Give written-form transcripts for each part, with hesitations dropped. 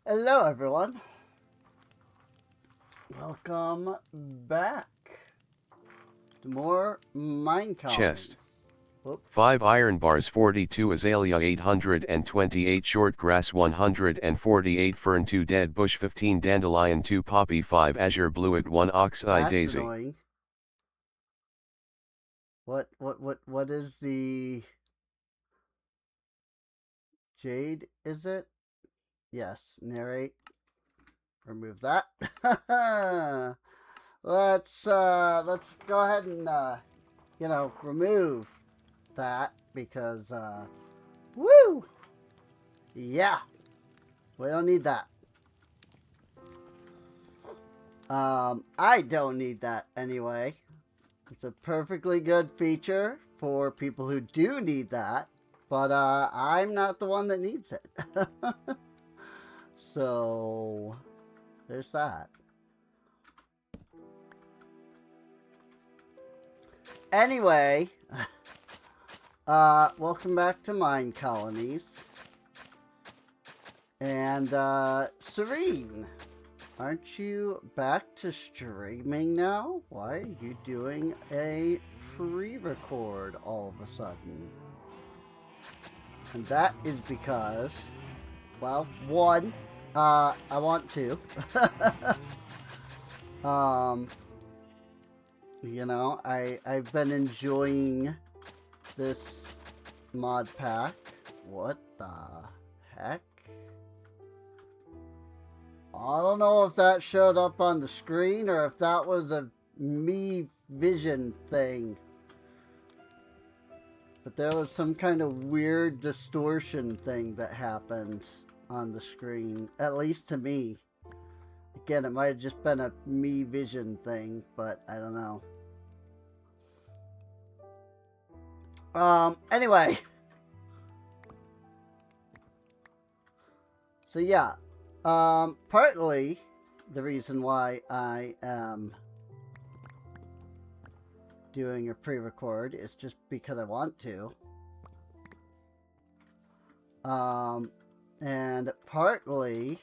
Hello, everyone. Welcome back to more Minecolonies. Chest. 5 iron bars 42 azalea 828 short grass 148 fern 2 dead bush 15 dandelion 2 poppy 5 azure bluet 1 oxeye That's daisy. annoying. What is the jade? Is it? Yes. Narrate. Remove that. Let's go ahead and remove that because woo! Yeah, we don't need that. I don't need that anyway. It's a perfectly good feature for people who do need that, but I'm not the one that needs it. So there's that. Anyway, welcome back to Minecolonies. And Serene, aren't you back to streaming now? Why are you doing a pre-record all of a sudden? And that is because, well, one, I want to. I've been enjoying this mod pack. What the heck? I don't know if that showed up on the screen or if that was a me vision thing. But there was some kind of weird distortion thing that happened on the screen, at least to me. Again, it might have just been a me vision thing, but I don't know. Anyway. So yeah. Partly the reason why I am doing a pre-record is just because I want to. And partly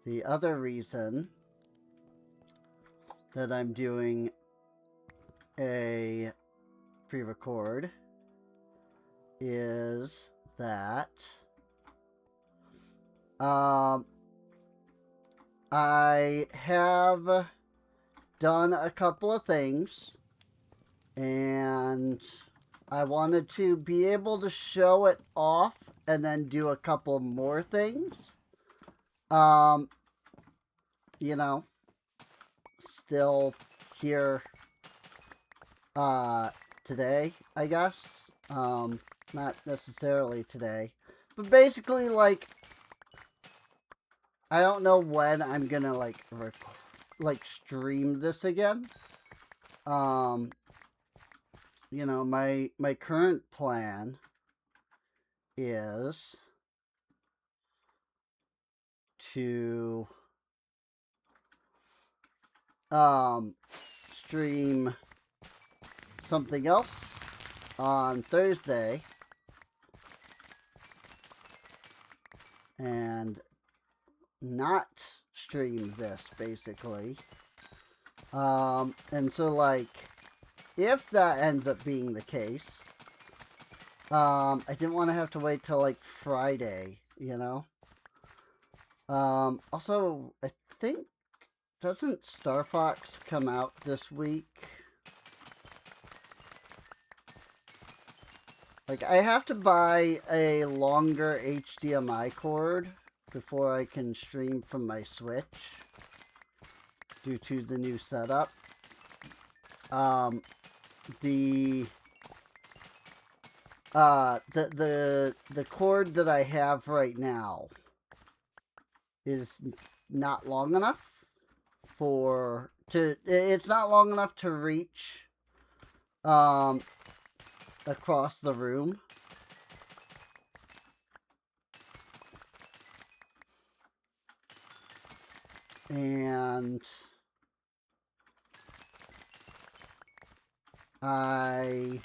the other reason that I'm doing a pre-record is that I have done a couple of things and I wanted to be able to show it off and then do a couple more things. Still here today, I guess. Not necessarily today, but basically, like, I don't know when I'm gonna stream this again. My current plan is to stream something else on Thursday and not stream this, basically. And so, like, if that ends up being the case, I didn't want to have to wait till, like, Friday, you know? Also, I think, doesn't Star Fox come out this week? Like, I have to buy a longer HDMI cord before I can stream from my Switch due to the new setup. The cord that I have right now is not long enough it's not long enough to reach across the room. And I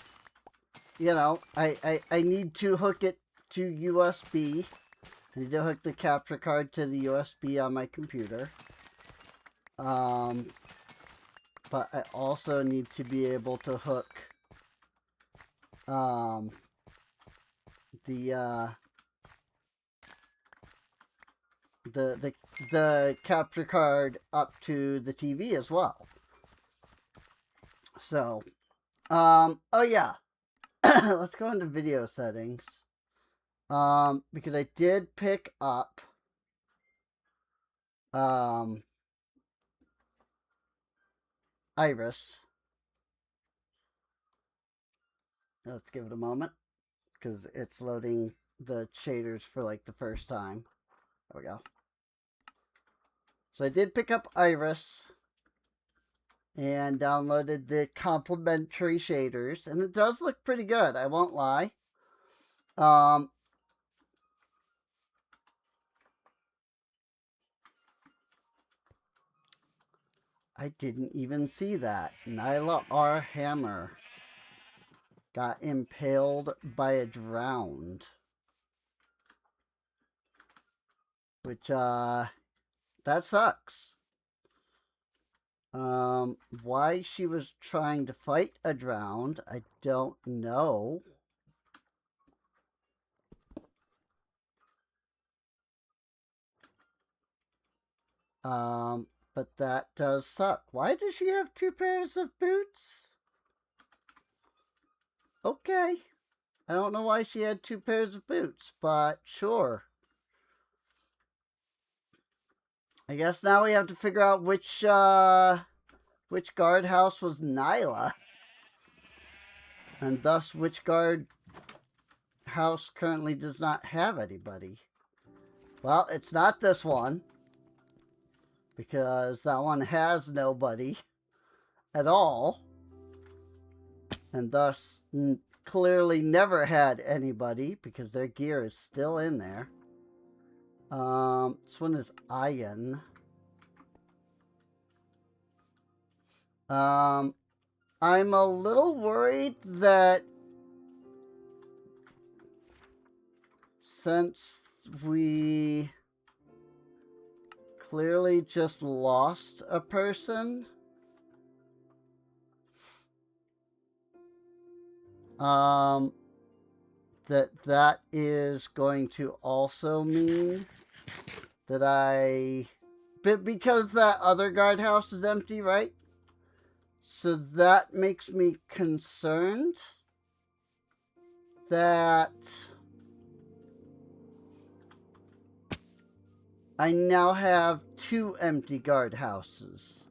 need to hook it to USB I need to hook the capture card to the USB on my computer. But I also need to be able to hook the capture card up to the TV as well. So, oh yeah, let's go into video settings. Because I did pick up Iris. Let's give it a moment because it's loading the shaders for like the first time. There we go. So I did pick up Iris and downloaded the complementary shaders, and it does look pretty good, I won't lie. I didn't even see that. Nyla R. Hammer got impaled by a drowned. Which, that sucks. Why she was trying to fight a drowned, I don't know. But that does suck. Why does she have 2 pairs of boots? Okay. I don't know why she had 2 pairs of boots, but sure. I guess now we have to figure out which guardhouse was Nyla. And thus which guard house currently does not have anybody. Well, it's not this one. Because that one has nobody at all. And thus clearly never had anybody because their gear is still in there. This one is Iron. I'm a little worried that since we clearly just lost a person, that is going to also mean that but because that other guardhouse is empty, right? So that makes me concerned that I now have 2 empty guardhouses.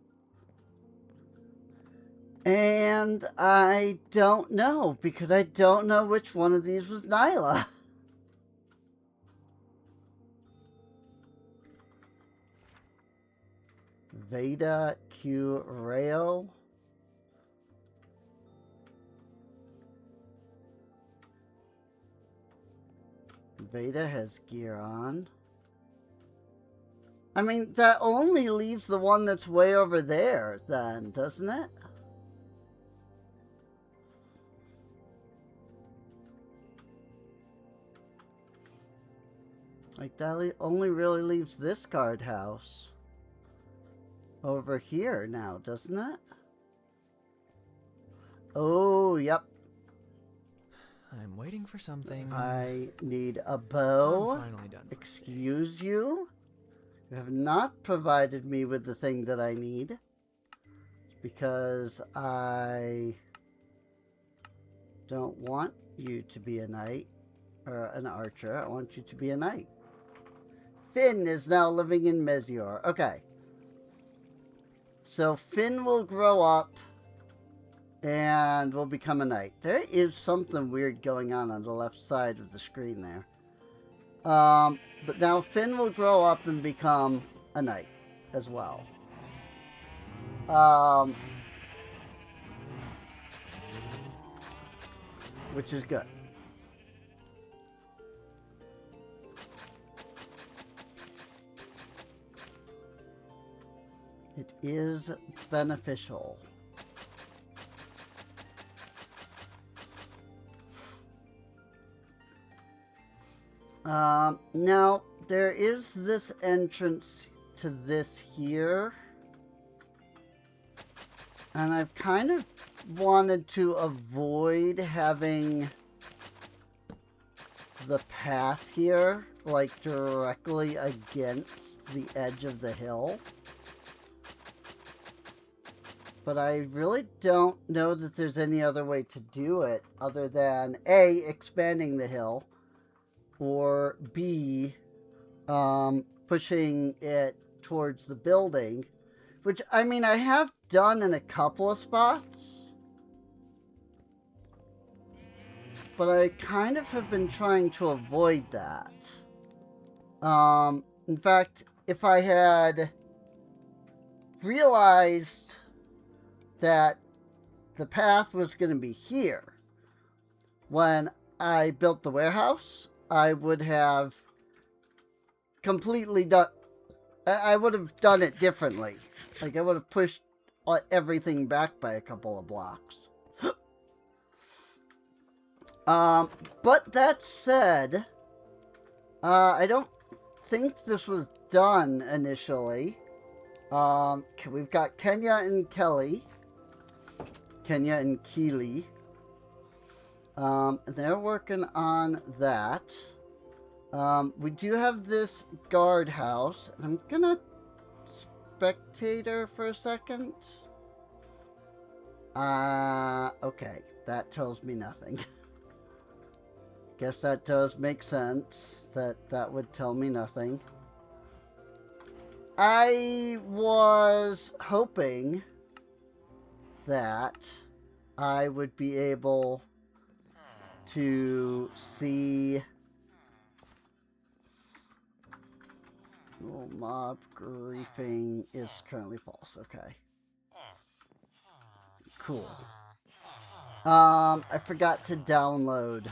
And I don't know, because I don't know which one of these was Nyla. Veda Q Rayo. Veda has gear on. I mean, that only leaves the one that's way over there, then, doesn't it? Like, that only really leaves this guardhouse over here now, doesn't it? Oh, yep. I'm waiting for something. I need a bow. I'm finally done. Excuse you? You have not provided me with the thing that I need. Because I don't want you to be a knight. Or an archer. I want you to be a knight. Finn is now living in Mezior. Okay. So Finn will grow up and will become a knight. There is something weird going on the left side of the screen there. But now Finn will grow up and become a knight as well. Which is good. It is beneficial. Now, there is this entrance to this here. And I've kind of wanted to avoid having the path here, like, directly against the edge of the hill. But I really don't know that there's any other way to do it other than A, expanding the hill, or B, pushing it towards the building, which, I mean, I have done in a couple of spots, but I kind of have been trying to avoid that. In fact, if I had realized that the path was going to be here when I built the warehouse, I would have completely done... I would have done it differently. Like, I would have pushed everything back by a couple of blocks. But that said, I don't think this was done initially. We've got Kenya and Kelly. Kenya and Keely. They're working on that. We do have this guardhouse. I'm gonna spectator for a second. Okay. That tells me nothing. Guess that does make sense. That would tell me nothing. I was hoping that I would be able to see... mob griefing is currently false. Okay. Cool. I forgot to download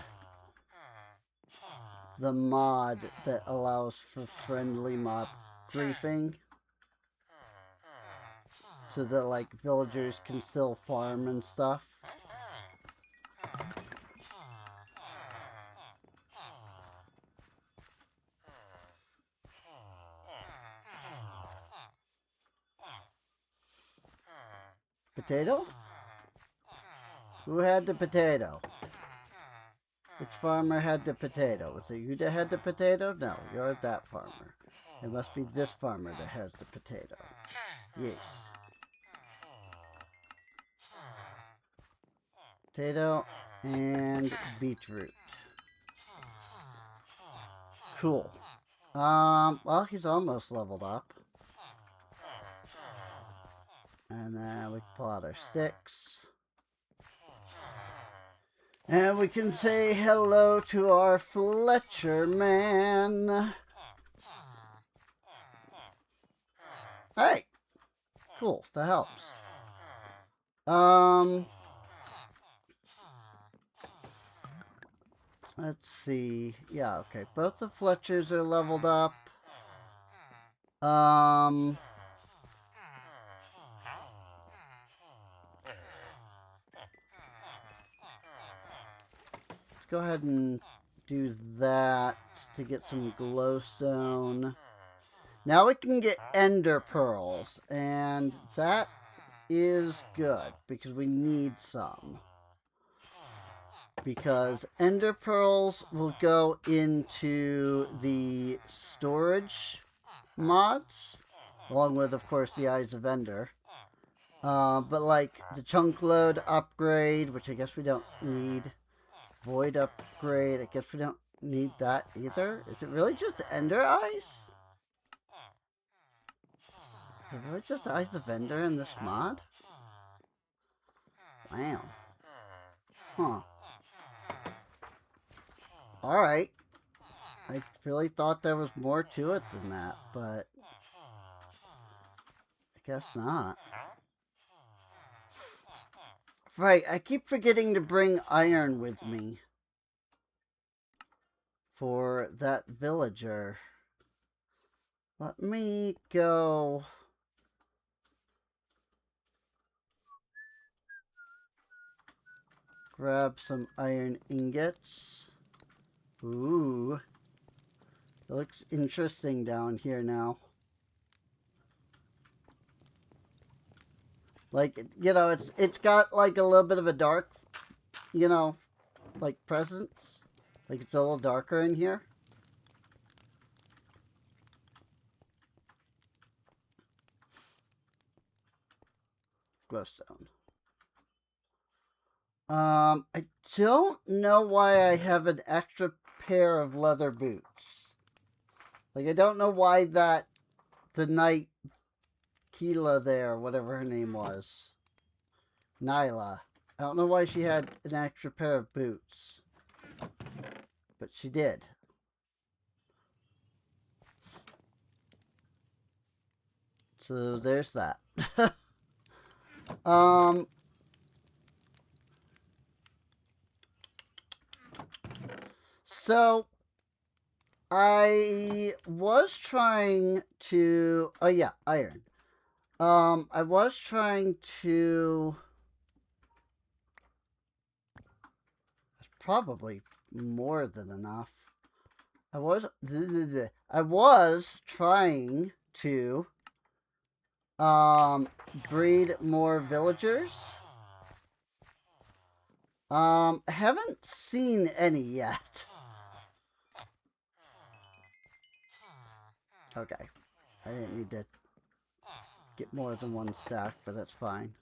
the mod that allows for friendly mob griefing, so that, like, villagers can still farm and stuff. Potato? Who had the potato? Which farmer had the potato? Was it you that had the potato? No, you're that farmer. It must be this farmer that has the potato. Yes. Potato and beetroot. Cool. Well, he's almost leveled up. And then we can pull out our sticks. And we can say hello to our Fletcher man. Hey! Cool, that helps. Let's see. Yeah, okay. Both the Fletchers are leveled up. Go ahead and do that to get some glowstone. Now we can get ender pearls, and that is good because we need some. Because ender pearls will go into the storage mods, along with, of course, the Eyes of Ender. But like the chunk load upgrade, which I guess we don't need. Void upgrade, I guess we don't need that either. Is it really just Ender Eyes? Is it really just Eyes of Ender in this mod? Wow. Huh. Alright. I really thought there was more to it than that, but I guess not. Right, I keep forgetting to bring iron with me for that villager. Let me go grab some iron ingots. Ooh. It looks interesting down here now. Like, you know, it's got like a little bit of a dark, you know, like presence. Like it's a little darker in here. Glowstone. I don't know why I have an extra pair of leather boots. Like, I don't know why the knight Keela there, whatever her name was. Nyla. I don't know why she had an extra pair of boots. But she did. So there's that. So I was trying to, oh yeah, iron. I was trying to, that's probably more than enough. I was trying to, breed more villagers. I haven't seen any yet. Okay. I didn't need to get more than one stack, but that's fine.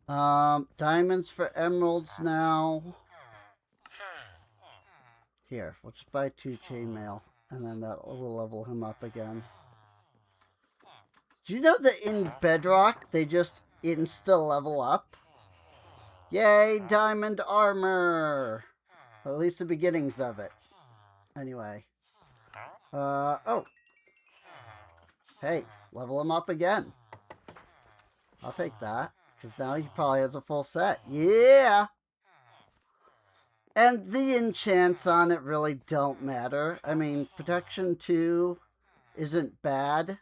Diamonds for emeralds now. Here, we'll just buy 2 chainmail, and then that will level him up again. Do you know that in Bedrock, they just insta-level up? Yay, diamond armor! At least the beginnings of it. Anyway. Oh. Hey, level him up again. I'll take that, because now he probably has a full set. Yeah! And the enchants on it really don't matter. I mean, protection 2 isn't bad.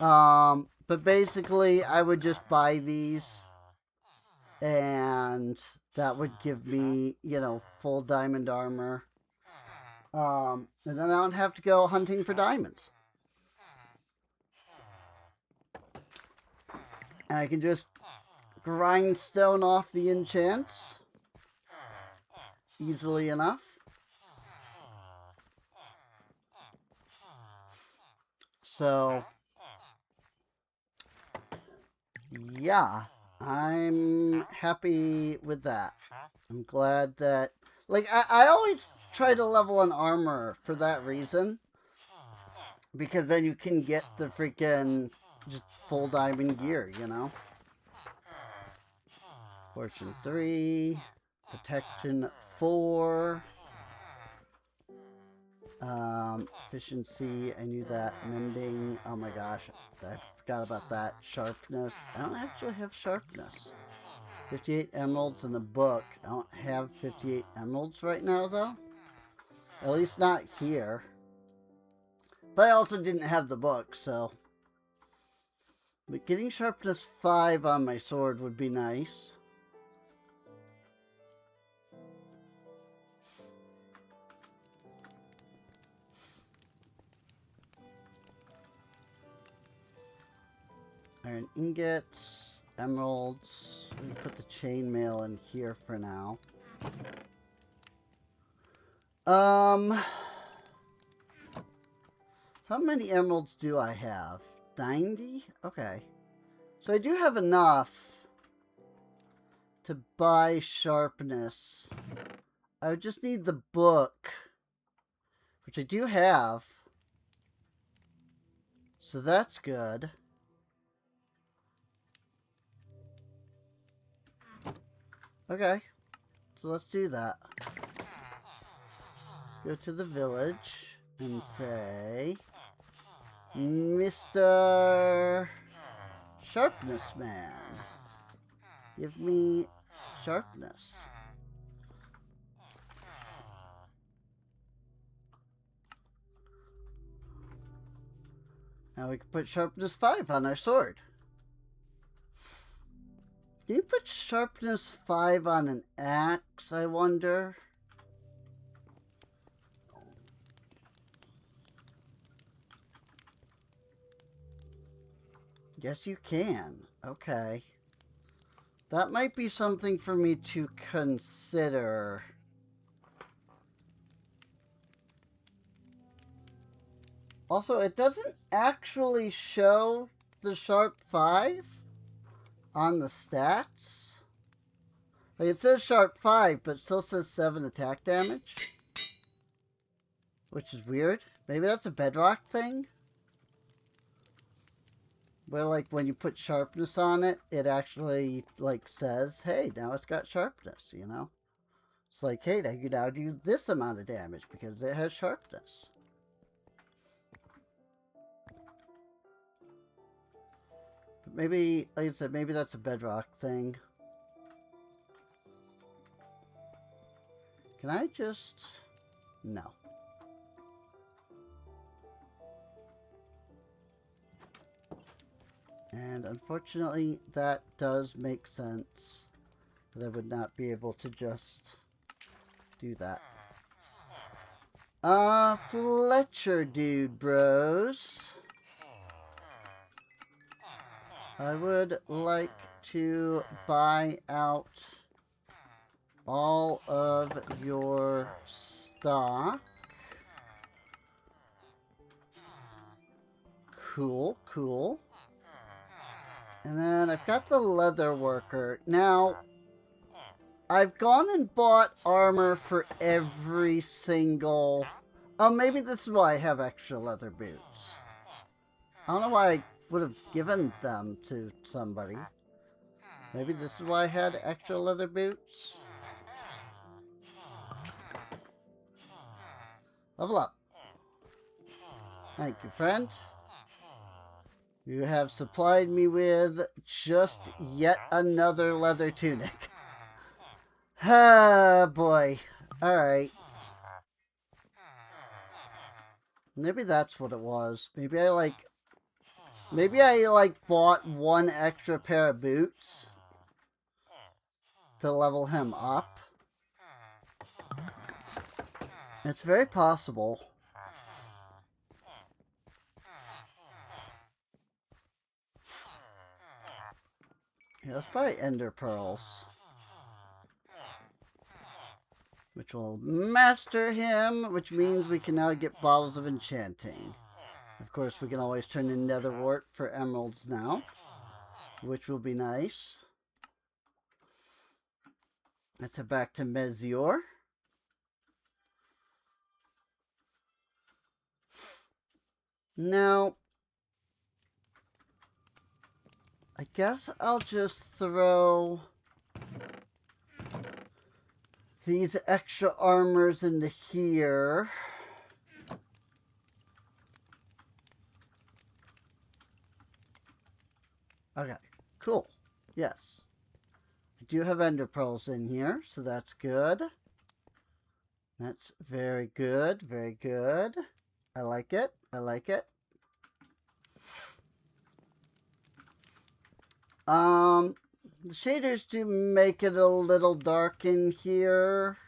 But basically, I would just buy these, and that would give me, you know, full diamond armor. And then I don't have to go hunting for diamonds. And I can just grindstone off the enchants easily enough. So, yeah, I'm happy with that. I'm glad that, like, I always try to level an armor for that reason. Because then you can get the freaking just full diamond gear, you know? Fortune 3, protection 4, efficiency, I knew that, mending, oh my gosh, I forgot about that, sharpness, I don't actually have sharpness, 58 emeralds in the book, I don't have 58 emeralds right now though, at least not here, but I also didn't have the book, so, but getting sharpness 5 on my sword would be nice. Iron ingots, emeralds. We put the chainmail in here for now. How many emeralds do I have? 90? Okay. So I do have enough to buy sharpness. I would just need the book, which I do have. So that's good. Okay, so let's do that. Let's go to the village and say, Mr. Sharpness Man, give me sharpness. Now we can put sharpness 5 on our sword. Can you put sharpness 5 on an axe, I wonder? guess you can. Okay. That might be something for me to consider. Also, it doesn't actually show the sharp 5 on the stats. Like, it says sharp 5, but it still says 7 attack damage. Which is weird. Maybe that's a bedrock thing? Where, like, when you put sharpness on it, it actually, like, says, hey, now it's got sharpness, you know? It's like, hey, now you now do this amount of damage because it has sharpness. But maybe, like I said, maybe that's a bedrock thing. Can I just... No. And unfortunately, that does make sense. That I would not be able to just do that. Fletcher dude bros. I would like to buy out all of your stock. Cool, cool. And then I've got the leather worker. Now, I've gone and bought armor for every single... Oh, maybe this is why I have extra leather boots. I don't know why I would have given them to somebody. Maybe this is why I had extra leather boots. Level up. Thank you, friend. You have supplied me with just yet another leather tunic. Ah, boy. Alright. Maybe that's what it was. Maybe I bought one extra pair of boots to level him up. It's very possible. Yeah, let's buy ender pearls. Which will master him, which means we can now get bottles of enchanting. Of course, we can always turn in nether wart for emeralds now, which will be nice. Let's head back to Mezior. Now, I guess I'll just throw these extra armors into here. Okay, cool. Yes. I do have ender pearls in here, so that's good. That's very good, very good. I like it, I like it. The shaders do make it a little dark in here.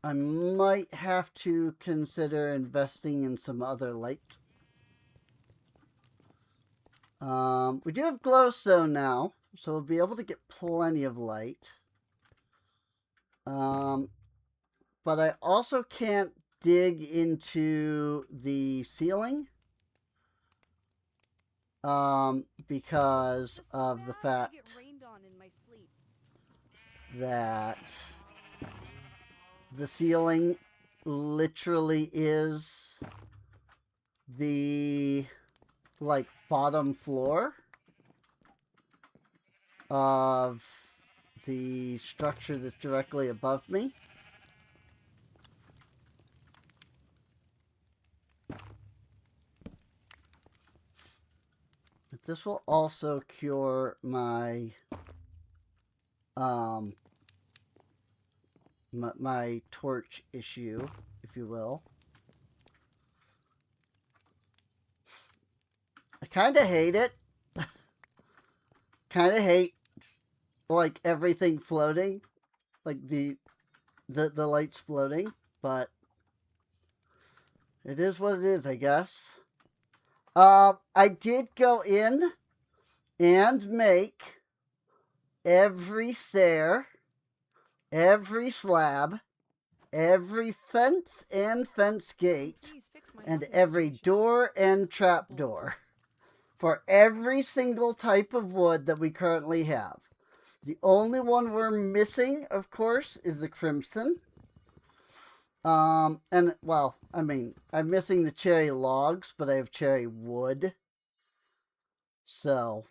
I might have to consider investing in some other light. We do have glowstone now, so we'll be able to get plenty of light. But I also can't dig into the ceiling. Because of the fact that the ceiling literally is the, like, bottom floor of the structure that's directly above me. This will also cure my my torch issue, if you will. I kind of hate it. Kind of hate, like, everything floating, like the lights floating, but it is what it is, I guess. I did go in and make every stair, every slab, every fence and fence gate, and every door and trap door for every single type of wood that we currently have. The only one we're missing, of course, is the crimson. And, well, I mean, I'm missing the cherry logs, but I have cherry wood. So,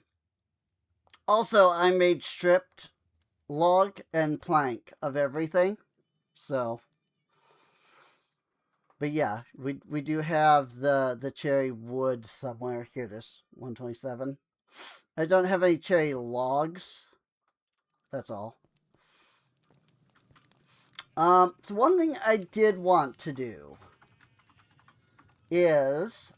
also, I made stripped log and plank of everything. So, but yeah, we do have the cherry wood somewhere. Here it is, 127. I don't have any cherry logs. That's all. So one thing I did want to do is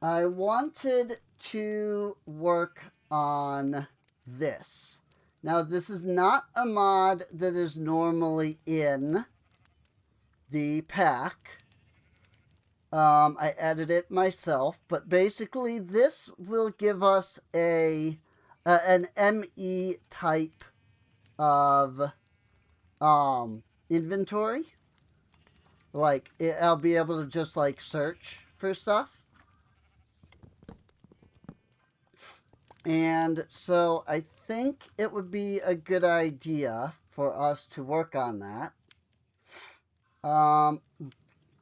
I wanted to work on this. Now, this is not a mod that is normally in the pack. I added it myself, but basically this will give us an ME type of inventory. Like, I'll be able to just, like, search for stuff. And so I think it would be a good idea for us to work on that.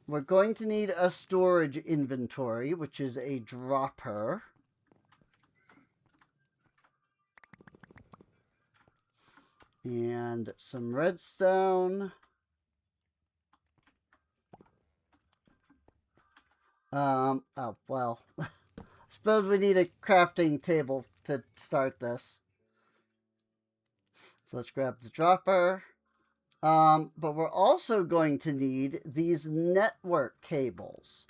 We're going to need a storage inventory, which is a dropper. And some redstone. Oh, well. I suppose we need a crafting table to start this. So let's grab the dropper. But we're also going to need these network cables,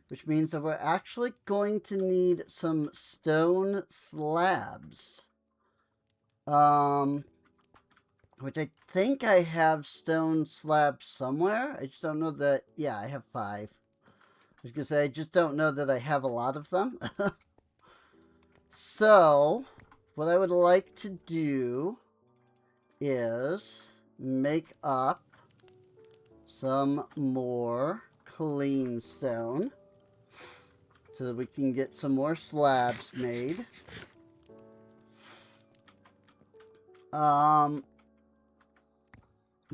which means that we're actually going to need some stone slabs. Which I think I have stone slabs somewhere. I just don't know that. Yeah, I have 5. I was going to say, I just don't know that I have a lot of them. So, what I would like to do is make up some more clean stone so that we can get some more slabs made.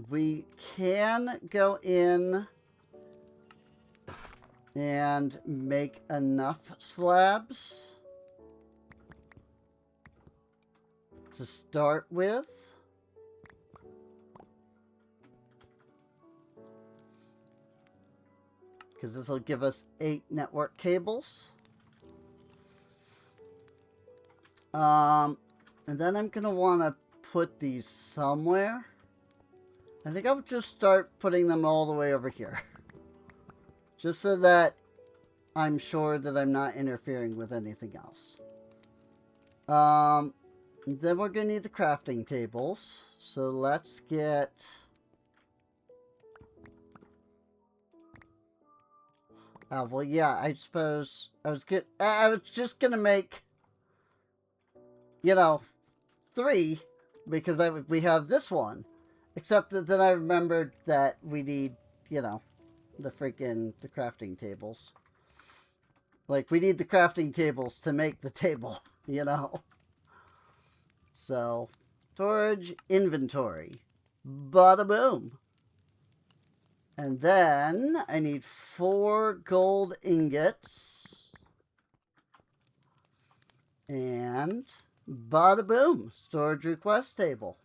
We can go in and make enough slabs to start with. Because this will give us 8 network cables. And then I'm going to want to put these somewhere. I think I'll just start putting them all the way over here. Just so that I'm sure that I'm not interfering with anything else. Then we're going to need the crafting tables. So let's get... well, yeah, I suppose I was just gonna make, 3, because we have this one. Except that then I remembered that we need, the crafting tables. Like, we need the crafting tables to make the table, So, storage inventory. Bada boom. And then I need 4 gold ingots. And bada boom, storage request table.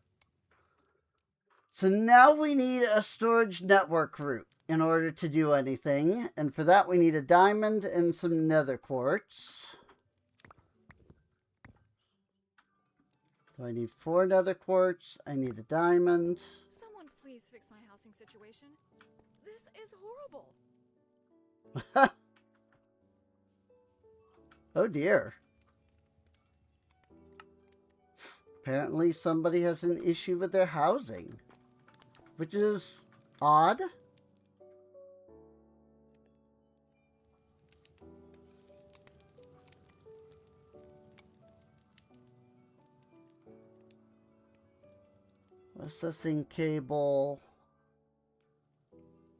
So now we need a storage network route in order to do anything. And for that we need a diamond and some nether quartz. So I need 4 nether quartz. I need a diamond. Someone please fix my housing situation. This is horrible. Oh dear. Apparently somebody has an issue with their housing, which is odd. Processing cable.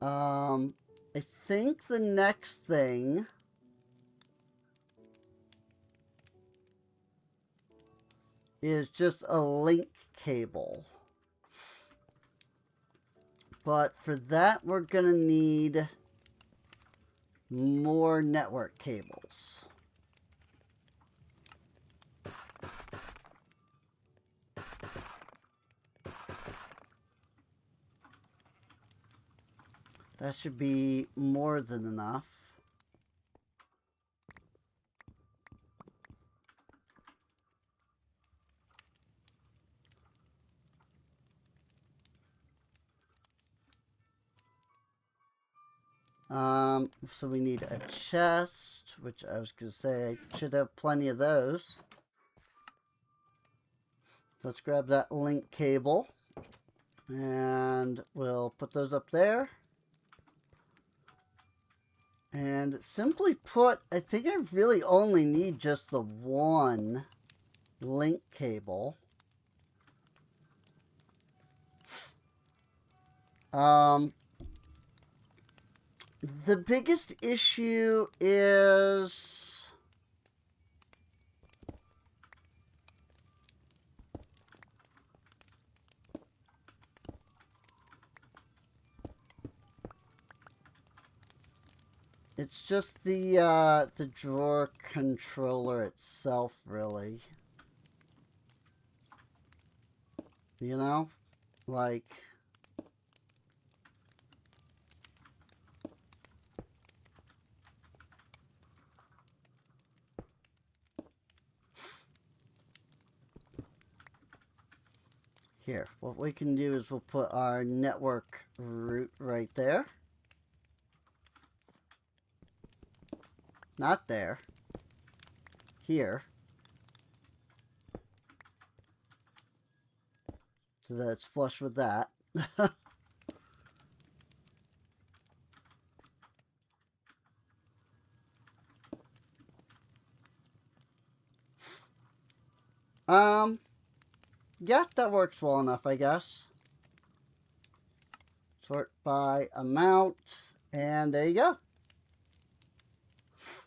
I think the next thing is just a link cable. But for that, we're going to need more network cables. That should be more than enough. So we need a chest, which I was going to say I should have plenty of those. So let's grab that link cable and we'll put those up there. And simply put, I think I really only need just the one link cable. The biggest issue is it's just the drawer controller itself, really. You know, like. Here, what we can do is we'll put our network route right there. Not there. Here. So that it's flush with that. Yeah, that works well enough, I guess. Sort by amount, and there you go.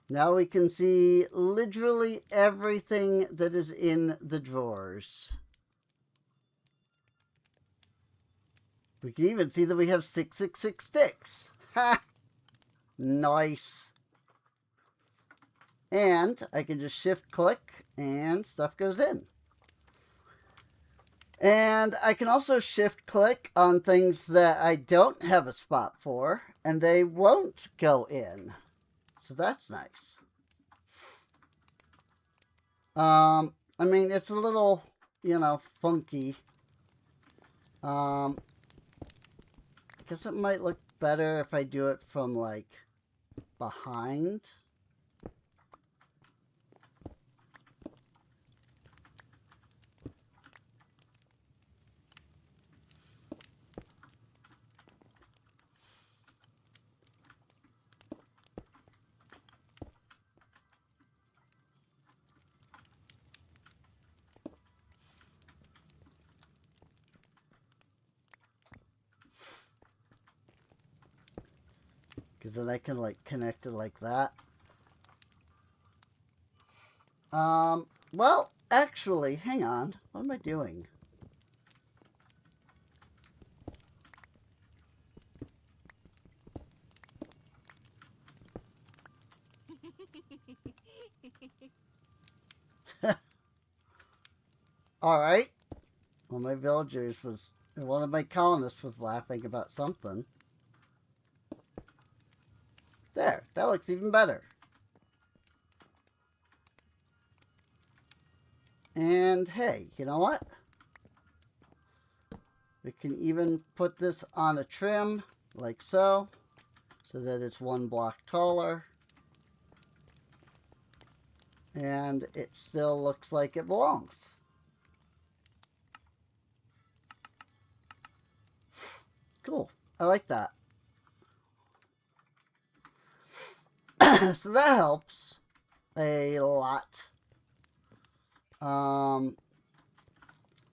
Now we can see literally everything that is in the drawers. We can even see that we have 666 sticks. Ha! Nice. And I can just shift click and stuff goes in. And I can also shift click on things that I don't have a spot for, and they won't go in. So that's nice. I mean, it's a little, you know, funky. I guess it might look better if I do it from, like, behind. Because then I can, like, connect it like that. Well, actually, hang on. What am I doing? Alright. One of my villagers was... One of my colonists was laughing about something. There. That looks even better. And hey, you know what? We can even put this on a trim, like so that it's one block taller. And it still looks like it belongs. Cool. I like that. So that helps a lot.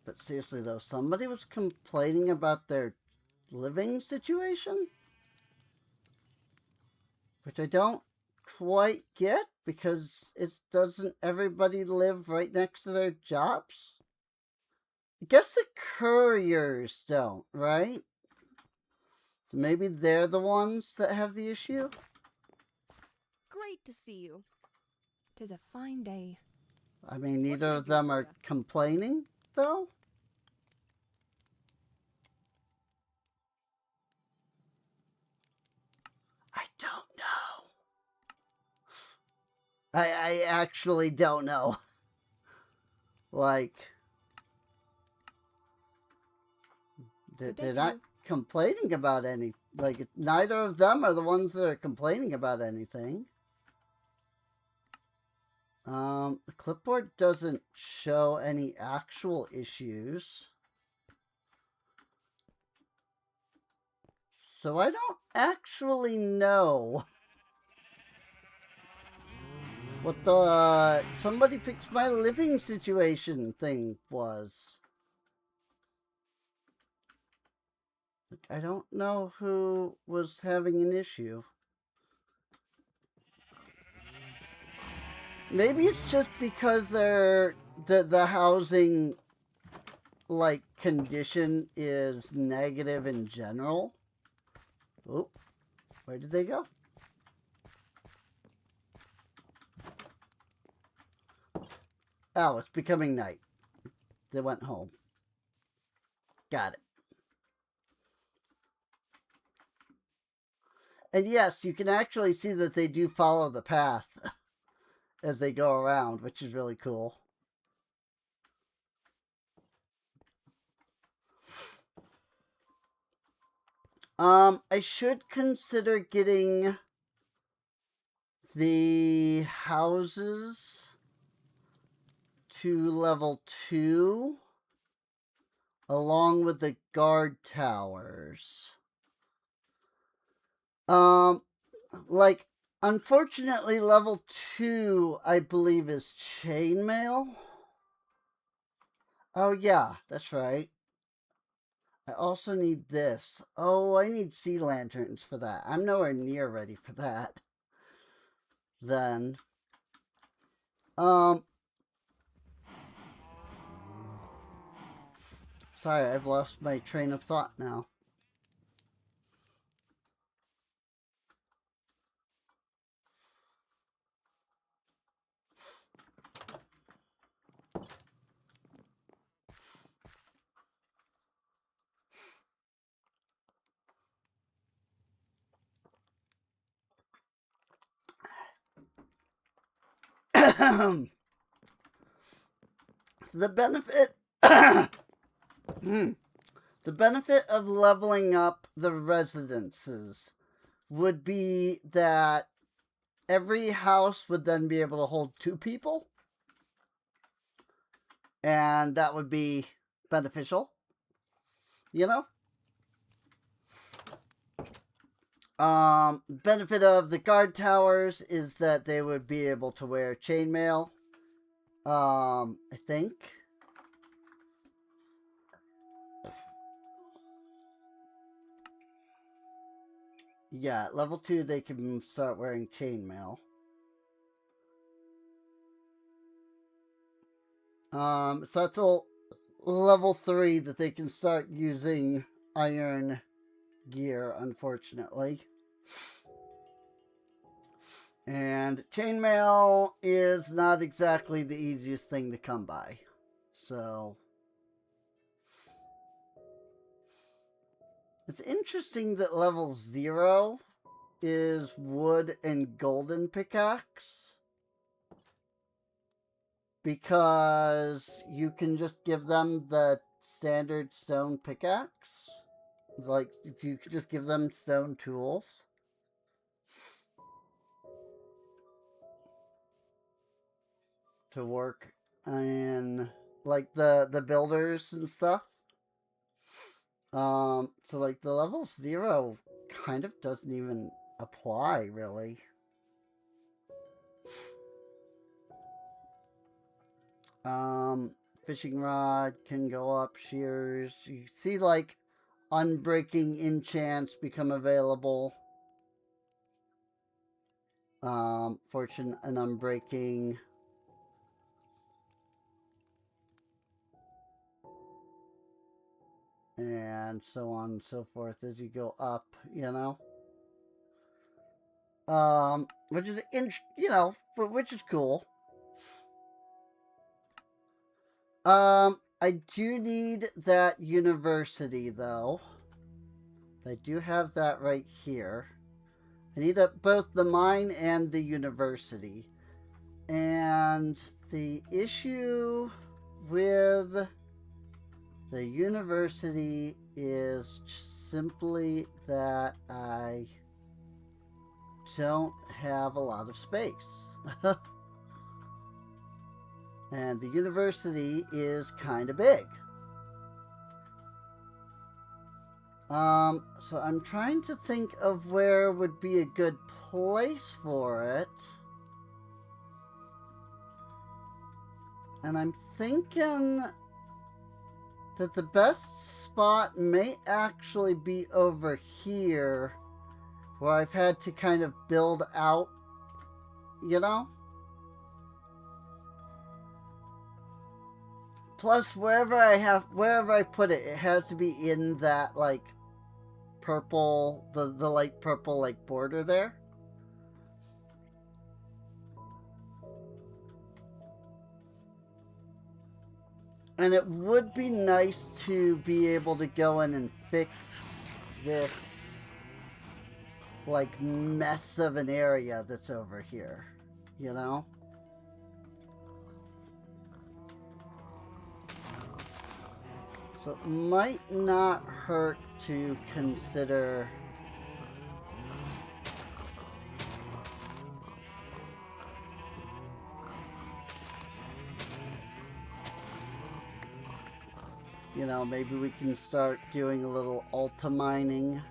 But seriously though, somebody was complaining about their living situation? Which I don't quite get, because doesn't everybody live right next to their jobs? I guess the couriers don't, right? So maybe they're the ones that have the issue? Great to see you. 'Tis a fine day. I mean, neither can I of do them for are ya? complaining, though? I don't know. I actually don't know. Like, they're not complaining about any. Like, neither of them are the ones that are complaining about anything. The clipboard doesn't show any actual issues. So I don't actually know what the somebody fix my living situation thing was. Like, I don't know who was having an issue. Maybe it's just because the housing like condition is negative in general. Oh, where did they go? Oh, it's becoming night. They went home. Got it. And yes, you can actually see that they do follow the path as they go around, which is really cool. I should consider getting the houses to level 2 along with the guard towers. Like, unfortunately, level 2, I believe, is chainmail. Oh, yeah, that's right. I also need this. Oh, I need sea lanterns for that. I'm nowhere near ready for that. Then, sorry, I've lost my train of thought now. The benefit the benefit of leveling up the residences would be that every house would then be able to hold 2 people, and that would be beneficial, you know. Benefit of the guard towers is that they would be able to wear chainmail. I think. Yeah, at level 2 they can start wearing chainmail. So that's all level 3 that they can start using iron gear, unfortunately. And chainmail is not exactly the easiest thing to come by. So it's interesting that level 0 is wood and golden pickaxe, because you can just give them the standard stone pickaxe. Like, you could just give them stone tools. To work in, like, the builders and stuff. So, like, the level 0 kind of doesn't even apply, really. Fishing rod can go up. Shears. You see, like, unbreaking enchants become available. Fortune and unbreaking. And so on and so forth as you go up, you know. Which is, which is cool. I do need that university, though. I do have that right here. I need both the mine and the university. And the issue with the university is simply that I don't have a lot of space. And the university is kind of big. So I'm trying to think of where would be a good place for it. And I'm thinking that the best spot may actually be over here, where I've had to kind of build out, you know? Plus, wherever I put it, it has to be in that, like, purple, the light purple, like, border there. And it would be nice to be able to go in and fix this, like, mess of an area that's over here, you know? So it might not hurt to consider maybe we can start doing a little Alta mining.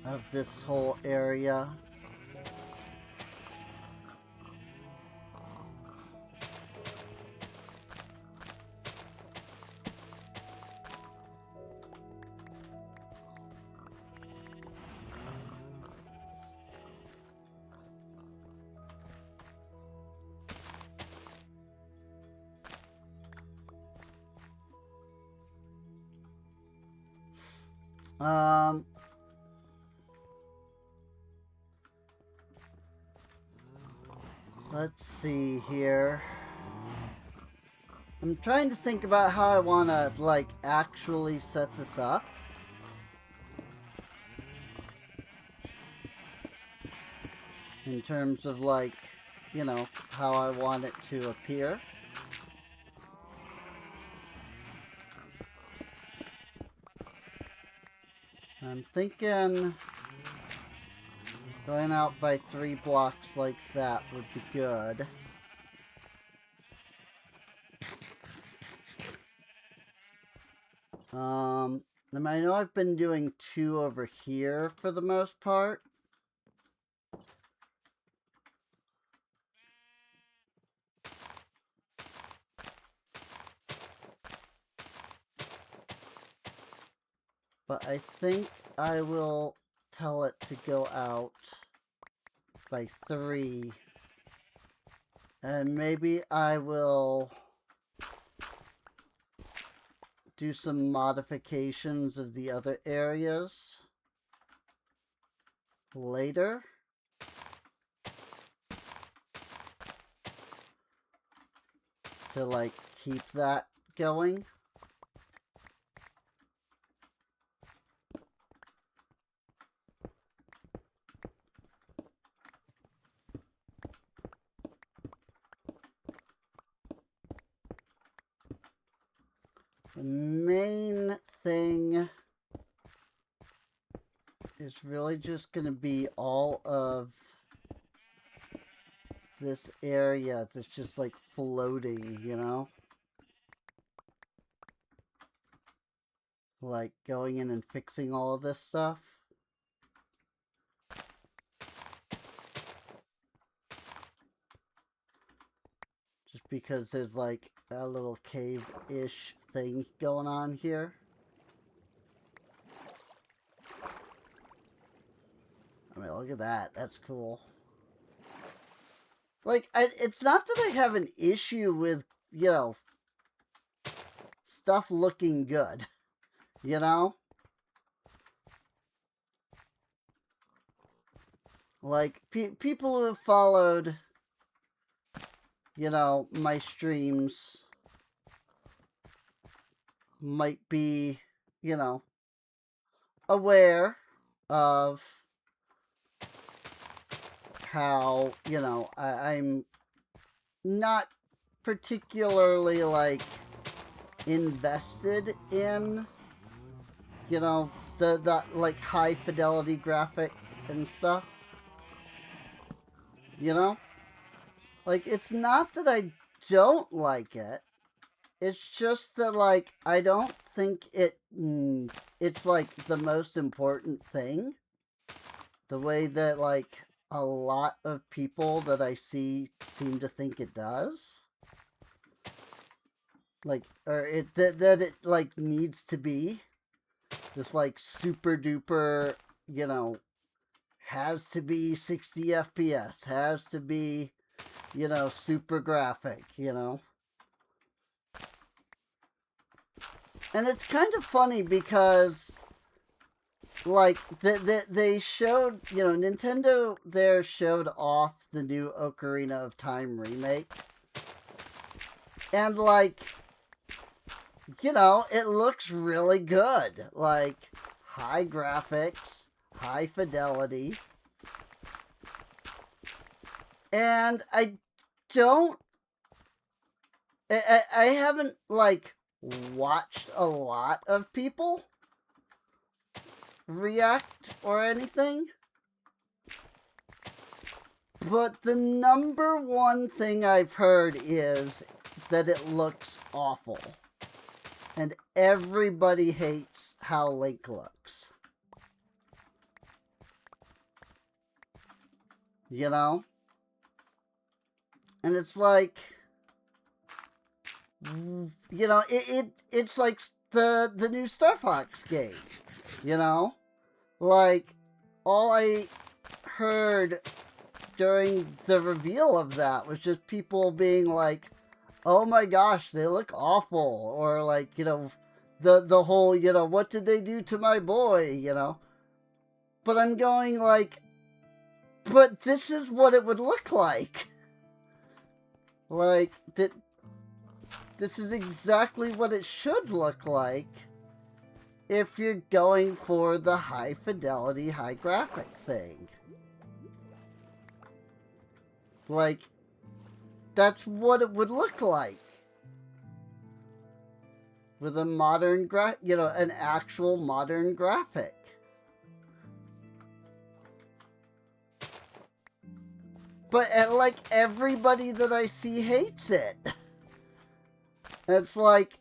Of this whole area. Let's see here. I'm trying to think about how I want to, like, actually set this up. In terms of, like, how I want it to appear. I'm thinking going out by 3 blocks like that would be good. I know I've been doing 2 over here for the most part. But I think I will tell it to go out by 3. And maybe I will do some modifications of the other areas later. To, like, keep that going. The main thing is really just going to be all of this area that's just like floating, you know? Like, going in and fixing all of this stuff. Just because there's, like, a little cave-ish thing going on here. I mean, look at that. That's cool. Like, it's not that I have an issue with, you know, stuff looking good. You know? Like, people who have followed, you know, my streams might be, you know, aware of how, you know, I'm not particularly, like, invested in, you know, the like, high fidelity graphic and stuff. You know? Like, it's not that I don't like it. It's just that, like, I don't think it's, like, the most important thing. The way that, like, a lot of people that I see seem to think it does. Like, or that it, like, needs to be. Just, like, super duper, you know, has to be 60 FPS. Has to be, you know, super graphic, you know. And it's kind of funny because, like, they showed, you know, Nintendo there showed off the new Ocarina of Time remake. And, like, you know, it looks really good. Like, high graphics, high fidelity. And I haven't, like, watched a lot of people react or anything. But the number one thing I've heard is that it looks awful. And everybody hates how Link looks. You know? And it's like, you know, it's like the new Star Fox game. You know? Like, all I heard during the reveal of that was just people being like, oh my gosh, they look awful. Or like, you know, the whole, you know, what did they do to my boy, you know? But I'm going like, but this is what it would look like. Like, this is exactly what it should look like if you're going for the high fidelity, high graphic thing. Like, that's what it would look like. With a modern, you know, an actual modern graphic. But, like, everybody that I see hates it. It's like,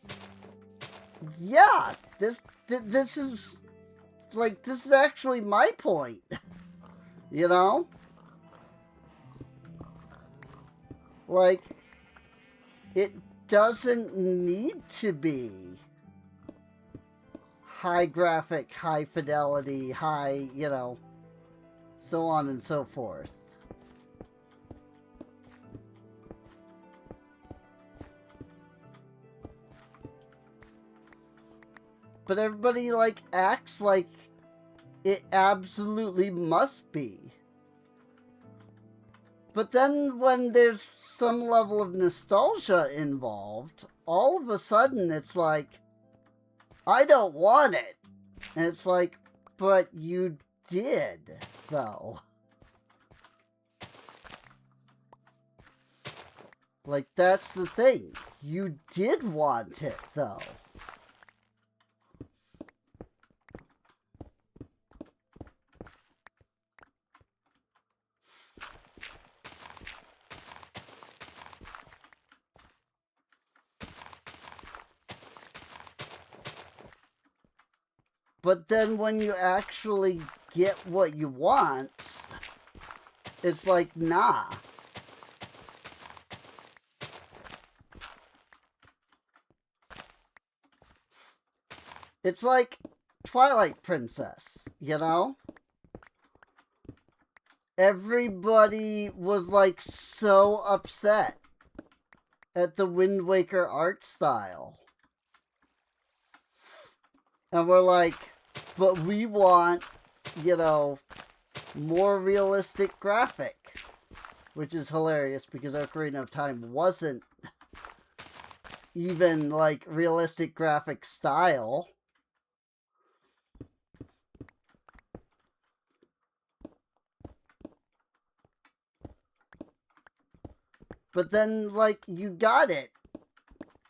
yeah, this is, like, this is actually my point. You know? Like, it doesn't need to be high graphic, high fidelity, high, you know, so on and so forth. But everybody, like, acts like it absolutely must be. But then when there's some level of nostalgia involved, all of a sudden it's like, I don't want it. And it's like, but you did, though. Like, that's the thing. You did want it, though. But then when you actually get what you want, it's like, nah. It's like Twilight Princess, you know? Everybody was like so upset at the Wind Waker art style. And we're like, but we want, you know, more realistic graphic. Which is hilarious because Ocarina of Time wasn't even like realistic graphic style. But then, like, you got it.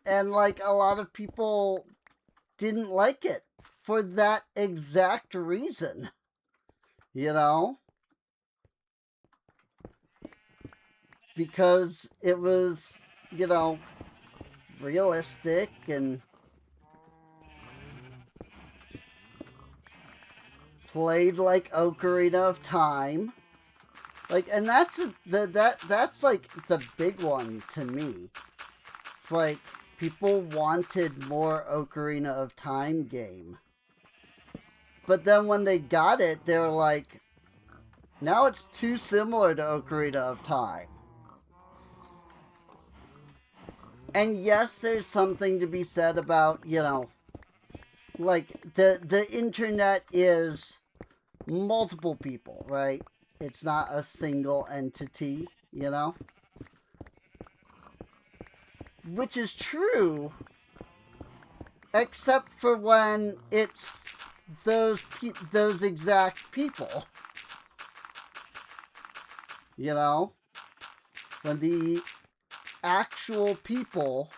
And, like, a lot of people didn't like it for that exact reason. You know? Because it was, you know, realistic and played like Ocarina of Time. Like, and that's that's like the big one to me. It's like people wanted more Ocarina of Time game. But then when they got it, they were like, now it's too similar to Ocarina of Time. And yes, there's something to be said about, you know, like the internet is multiple people, right? It's not a single entity, you know? Which is true, except for when it's those exact people. You know? When the actual people,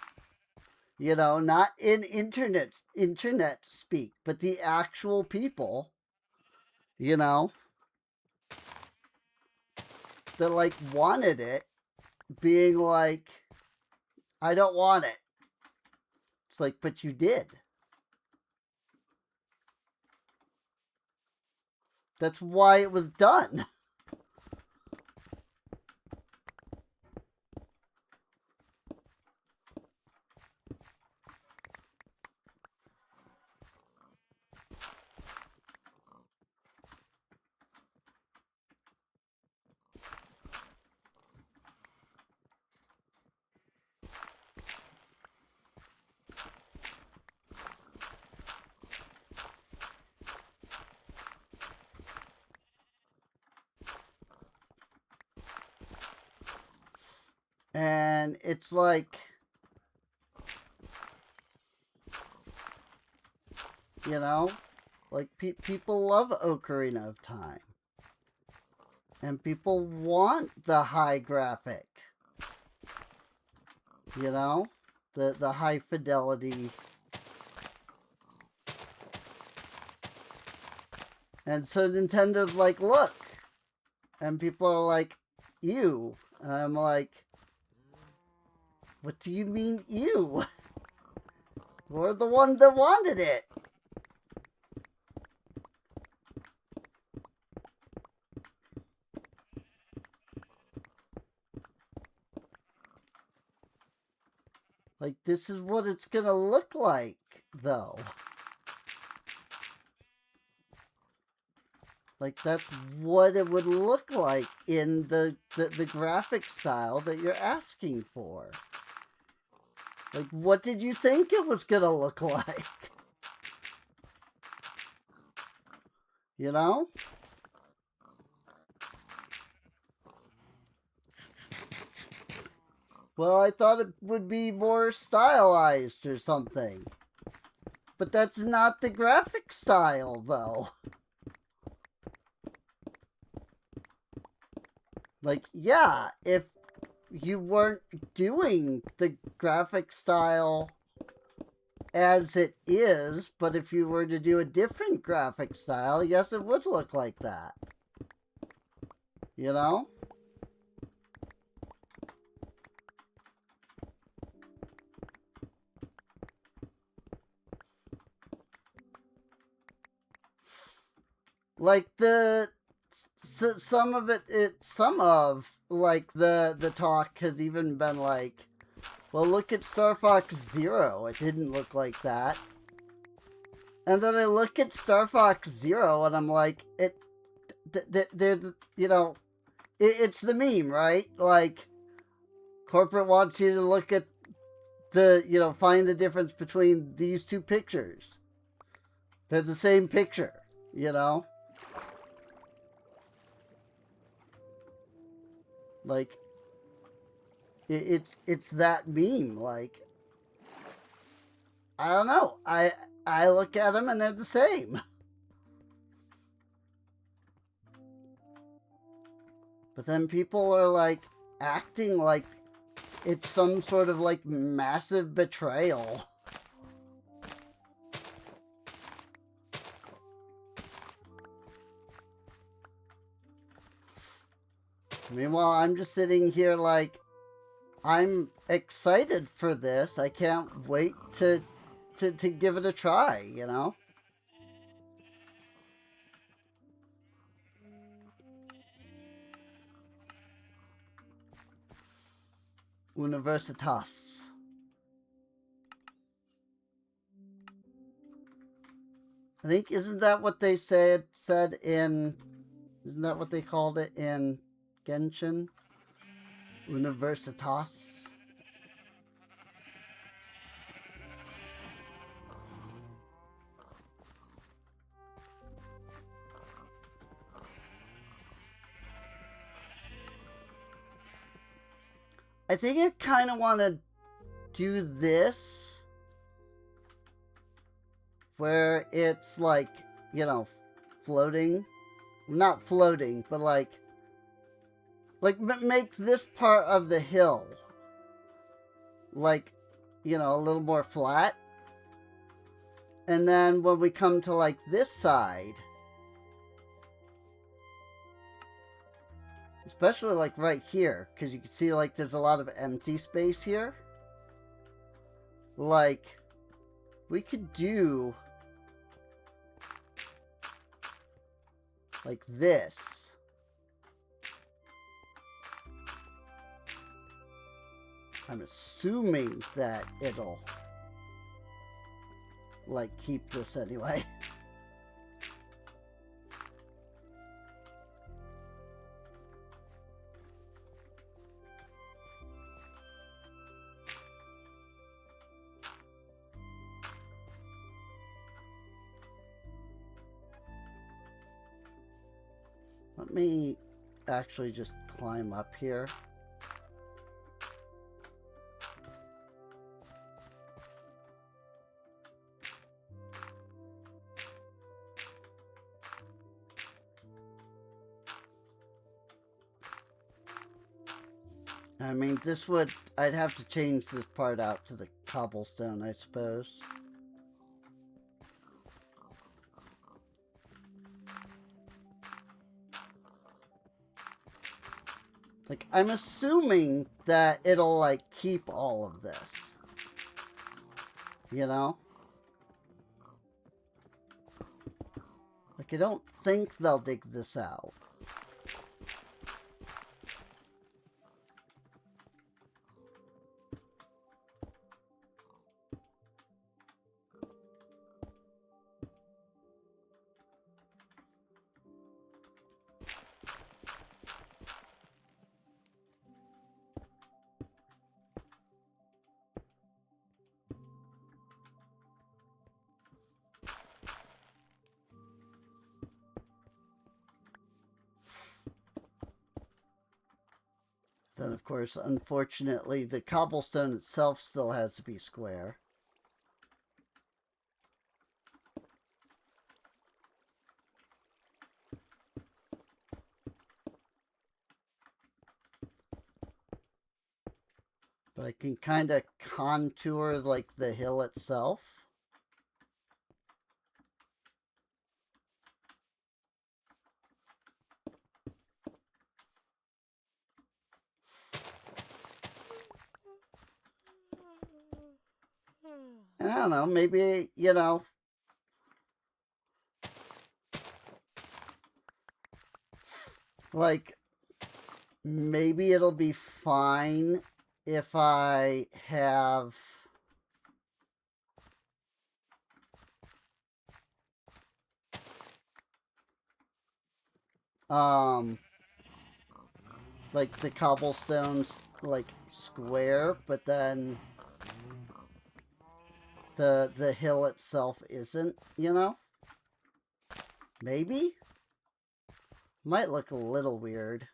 you know, not in internet speak, but the actual people, you know, that like wanted it, being like, I don't want it. It's like, but you did. That's why it was done. And it's like, you know, like people love Ocarina of Time. And people want the high graphic. You know? The high fidelity. And so Nintendo's like, look. And people are like, ew. And I'm like, what do you mean, ew? We're the ones that wanted it. Like, this is what it's gonna look like, though. Like, that's what it would look like in the graphic style that you're asking for. Like, what did you think it was gonna look like? You know? Well, I thought it would be more stylized or something. But that's not the graphic style, though. Like, yeah, if you weren't doing the graphic style as it is, but if you were to do a different graphic style, yes, it would look like that. You know? Like some of like the talk has even been like, well, look at Star Fox Zero. It didn't look like that. And then I look at Star Fox Zero and I'm like, you know, it's the meme, right? Like, corporate wants you to look at find the difference between these two pictures. They're the same picture, you know? Like, it's that meme. Like, I don't know. I look at them and they're the same. But then people are like acting like it's some sort of like massive betrayal. Meanwhile, I'm just sitting here like, I'm excited for this. I can't wait to give it a try, you know? Universitas. I think, isn't that what they said in, isn't that what they called it in Genshin? Universitas. I think I kind of want to do this where it's like, you know, floating. Not floating, but like make this part of the hill like, you know, a little more flat. And then when we come to like this side, especially like right here, because you can see like there's a lot of empty space here. Like, we could do like this. I'm assuming that it'll like keep this anyway. Let me actually just climb up here. I mean, this would, I'd have to change this part out to the cobblestone, I suppose. Like, I'm assuming that it'll, like, keep all of this. You know? Like, I don't think they'll dig this out. Then, of course, unfortunately, the cobblestone itself still has to be square. But I can kind of contour, like, the hill itself. I don't know, maybe, you know, like, maybe it'll be fine if I have... like the cobblestones, like, square, but then the hill itself isn't, you know? Maybe? Might look a little weird.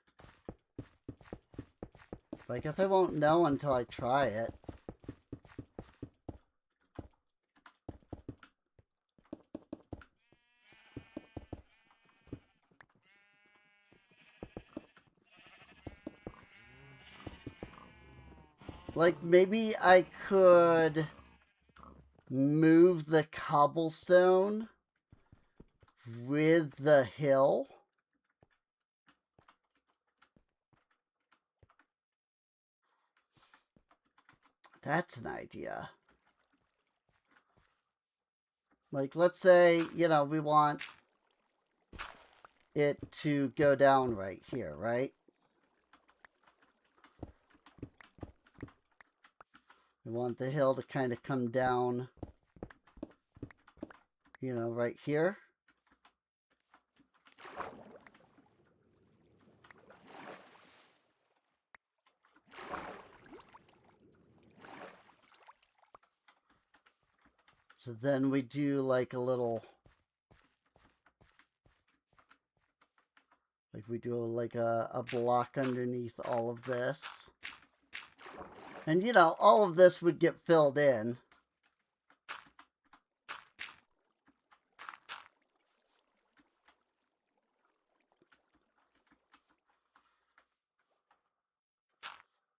But I guess I won't know until I try it. Like, maybe I could move the cobblestone with the hill. That's an idea. Like, let's say, you know, we want it to go down right here, right? We want the hill to kind of come down, you know, right here. So then we do like a little, like we do like a block underneath all of this. And, you know, all of this would get filled in.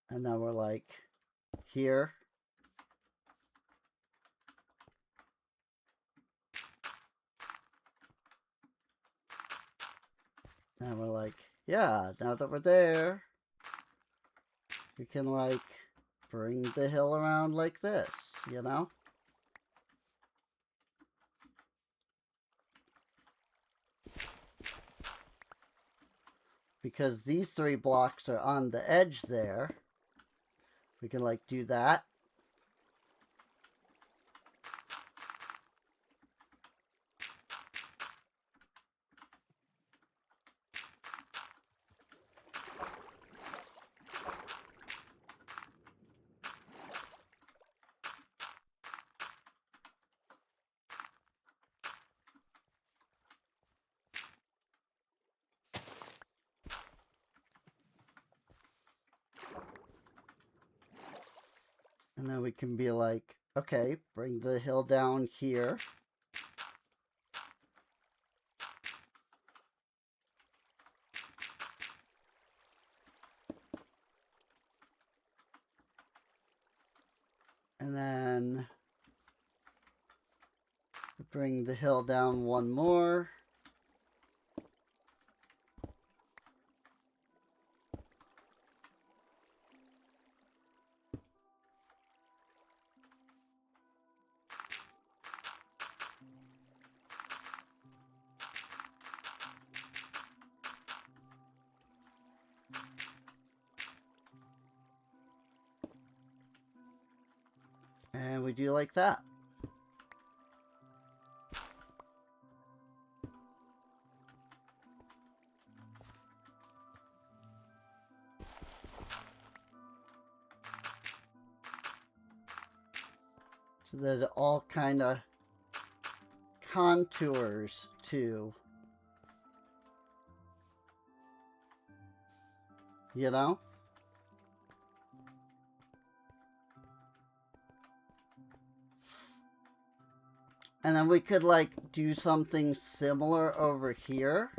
And then we're like here. And we're like, yeah, now that we're there, we can like bring the hill around like this, you know? Because these 3 blocks are on the edge there. We can like do that. And then we can be like, okay, bring the hill down here. And then bring the hill down one more. And we do like that. So that it all kind of contours to, you know? And then we could like do something similar over here.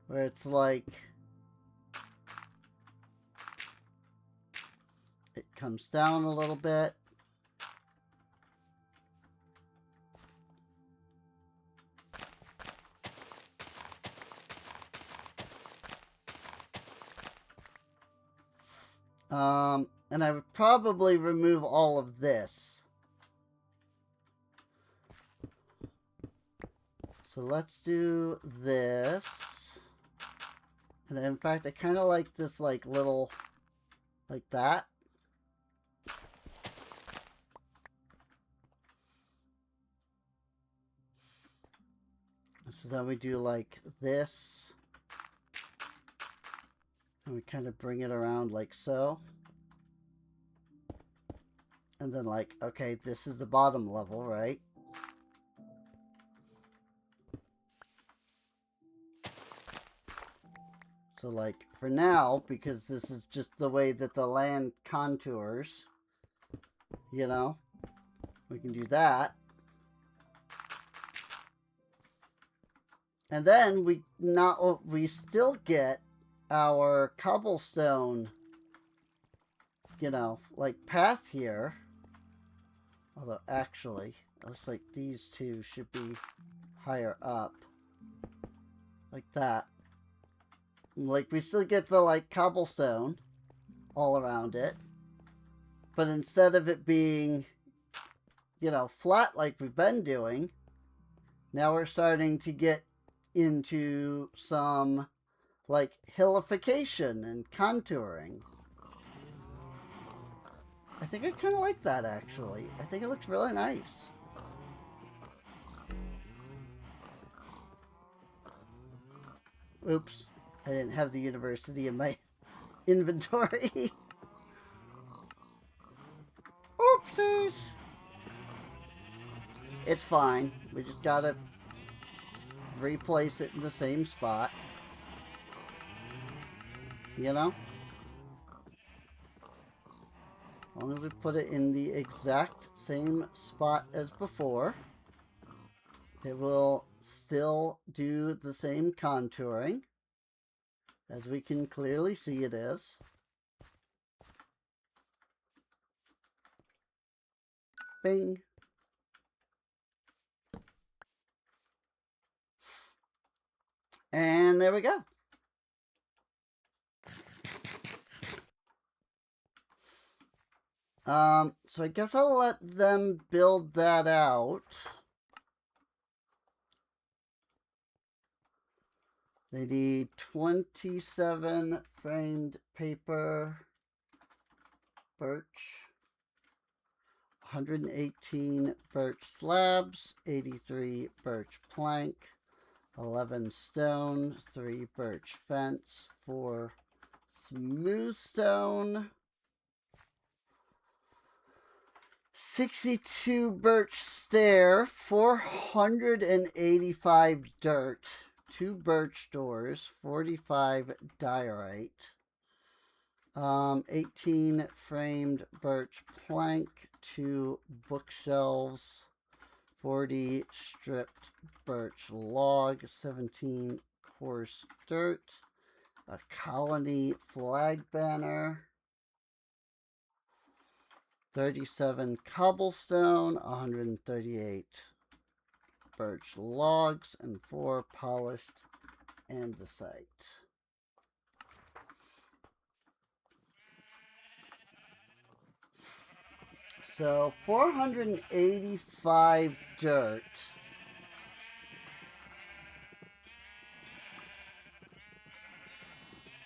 Where it's like, it comes down a little bit. And I would probably remove all of this. So let's do this. And in fact, I kind of like this, like, little, like that. So then we do like this. And we kind of bring it around like so. And then like, okay, this is the bottom level, right? So like, for now, because this is just the way that the land contours, you know, we can do that. And then we still get our cobblestone, you know, like path here. Although actually, it looks like these two should be higher up. Like that. Like we still get the like cobblestone all around it. But instead of it being, you know, flat like we've been doing, now we're starting to get into some like hillification and contouring. I think I kind of like that, actually. I think it looks really nice. Oops. I didn't have the university in my inventory. Oopsies. It's fine. We just gotta replace it in the same spot. You know? As long as we put it in the exact same spot as before, it will still do the same contouring, as we can clearly see it is. Bing. And there we go. So I guess I'll let them build that out. They need 27 framed paper birch, 118 birch slabs, 83 birch plank, 11 stone, 3 birch fence, 4 smooth stone, 62 birch stair, 485 dirt, 2 birch doors, 45 diorite, 18 framed birch plank, 2 bookshelves, 40 stripped birch log, 17 coarse dirt, a colony flag banner, 37 cobblestone, 138 birch logs, and 4 polished andesite. So 485 dirt.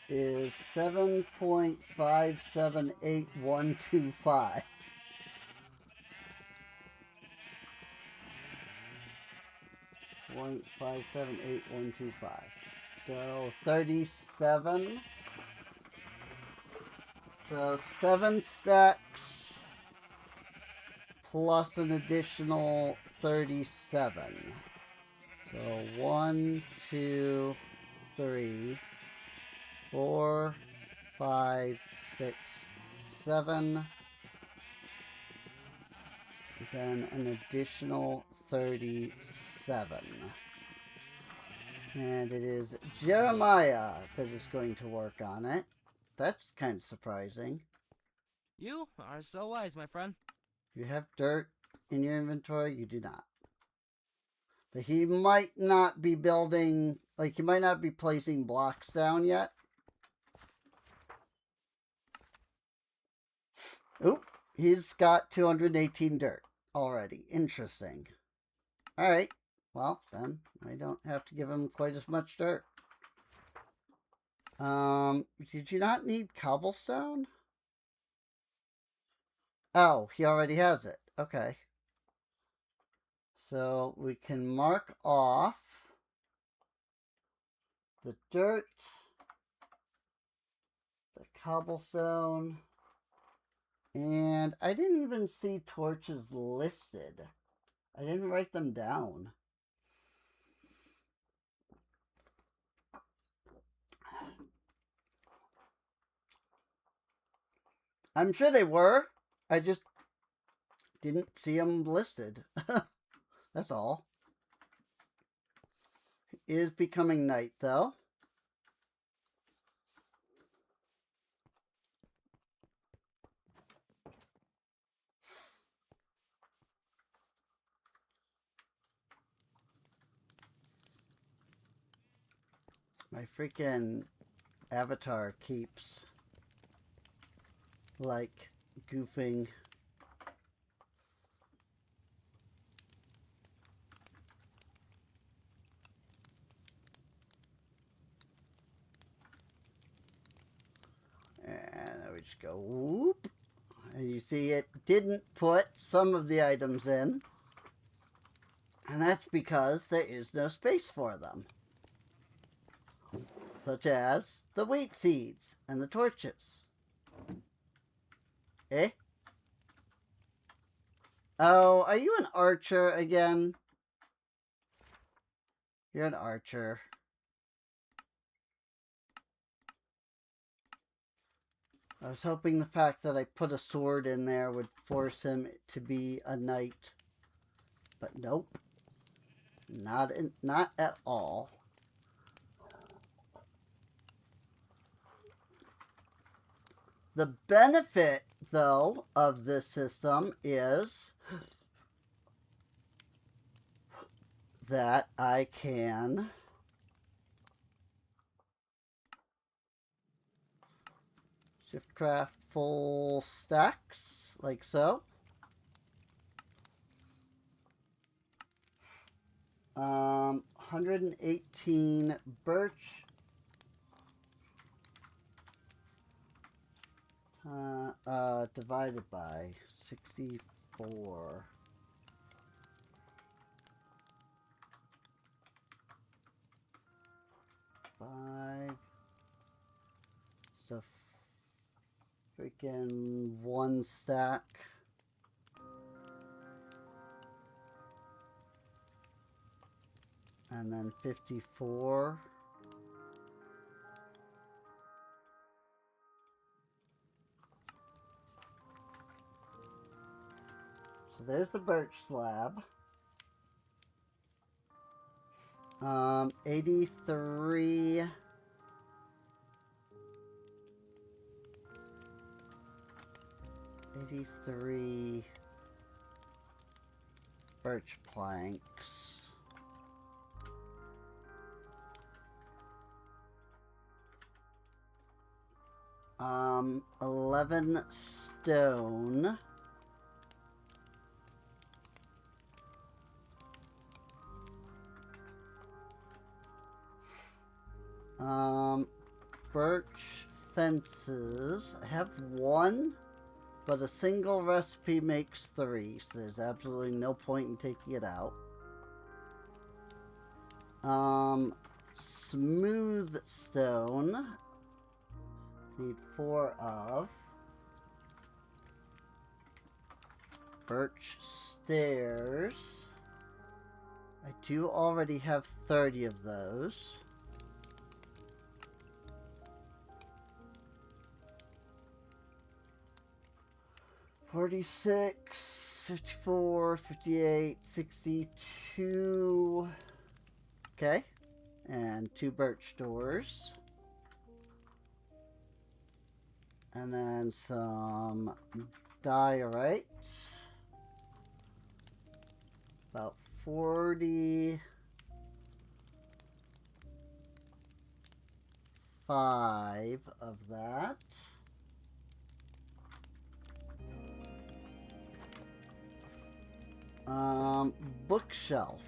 Is 7.578125. .578125. So 37. So 7 stacks plus an additional 37. So 1, 2, 3, 4, 5, 6, 7. Then an additional 37. And it is Jeremiah that is going to work on it. That's kind of surprising. You are so wise, my friend. You have dirt in your inventory? You do not. But he might not be building, like he might not be placing blocks down yet. Oop, he's got 218 dirt already. Interesting. Alright, well, then I don't have to give him quite as much dirt. Did you not need cobblestone? Oh, he already has it. Okay. So we can mark off the dirt, the cobblestone, and I didn't even see torches listed. I didn't write them down. I'm sure they were. I just didn't see them listed. That's all. It is becoming night, though. My freaking avatar keeps, like, goofing. And we just go whoop. And you see it didn't put some of the items in. And that's because there is no space for them. Such as the wheat seeds and the torches. Eh? Oh, are you an archer again? You're an archer. I was hoping the fact that I put a sword in there would force him to be a knight. But nope. Not at all. The benefit, though, of this system is that I can shift craft full stacks, like so. 118 birch. Divided by 64. Five. So freaking one stack. And then 54. So there's the birch slab. 83. 83 birch planks. 11 stone. Birch fences. I have one, but a single recipe makes 3, so there's absolutely no point in taking it out. Smooth stone. Need 4 of. Birch stairs. I do already have 30 of those. $46, $54, $58, $62. Okay. And 2 birch doors. And then some diorite. About 45 of that. Bookshelf.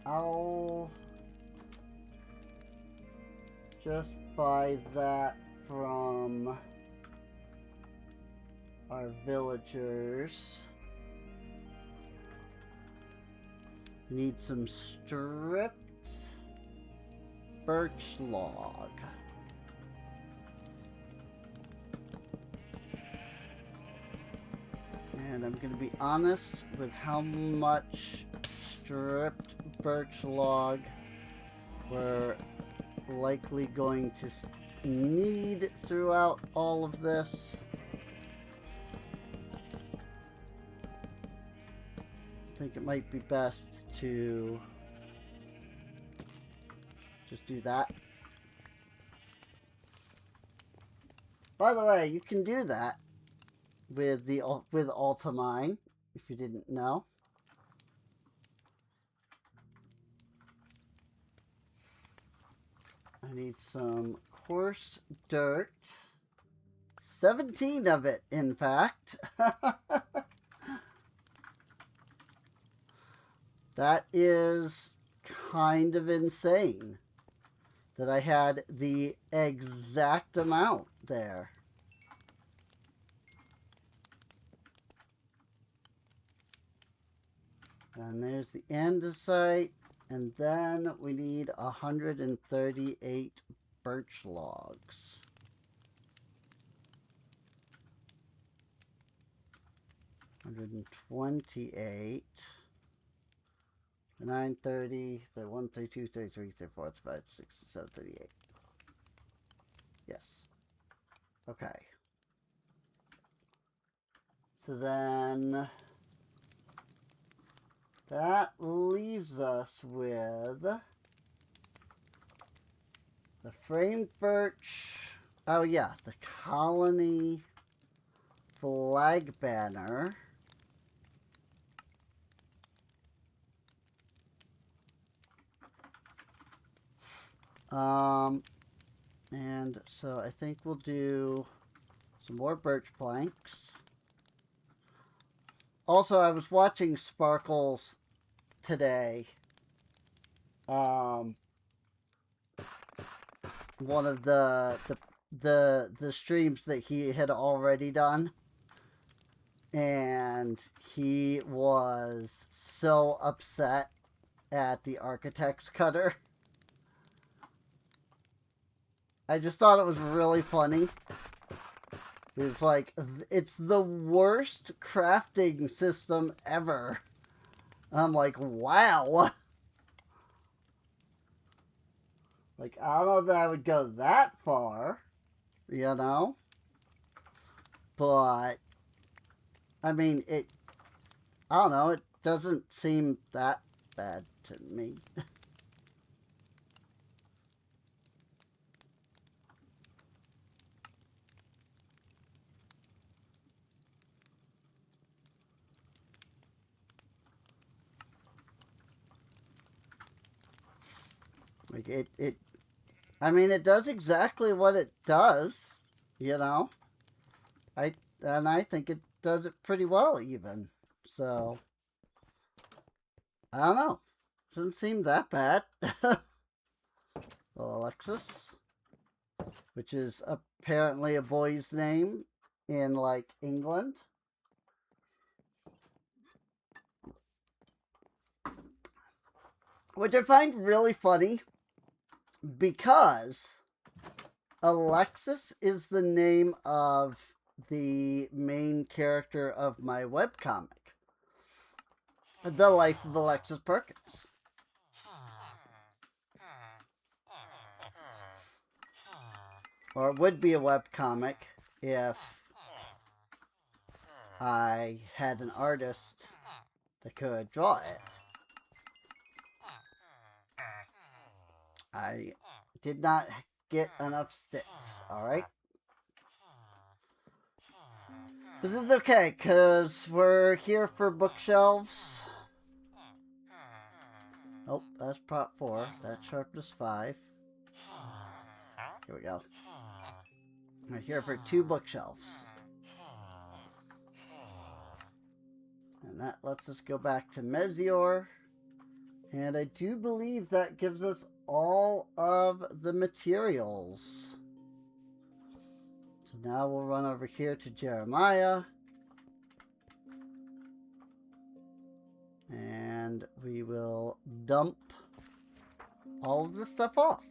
I'll just buy that from our villagers. Need some stripped birch log. And I'm going to be honest with how much stripped birch log we're likely going to need throughout all of this. I think it might be best to just do that. By the way, you can do that with Ultimine, if you didn't know. I need some coarse dirt. 17 of it, in fact. That is kind of insane that I had the exact amount there. And there's the andesite. And then we need 138 birch logs. $128. The 930, the 132, 33, 34, 35, 67, 38. Yes. Okay. So then that leaves us with the framed birch. Oh yeah, the colony flag banner. And so I think we'll do some more birch planks. Also, I was watching Sparkles today. One of the streams that he had already done. And he was so upset at the architect's cutter. I just thought it was really funny. It's like, it's the worst crafting system ever. I'm like, wow. Like, I don't know that I would go that far, you know? But, I mean, I don't know, it doesn't seem that bad to me. Like, I mean, it does exactly what it does, you know? I think it does it pretty well, even. So, I don't know. Doesn't seem that bad. Alexis, which is apparently a boy's name in, like, England. Which I find really funny, because Alexis is the name of the main character of my webcomic, The Life of Alexis Perkins. Or it would be a webcomic if I had an artist that could draw it. I did not get enough sticks, alright? But this is okay, because we're here for bookshelves. Oh, that's prop 4. That's sharpness 5. Here we go. We're here for 2 bookshelves. And that lets us go back to Mezior. And I do believe that gives us all of the materials. So now we'll run over here to Jeremiah. And we will dump all of this stuff off.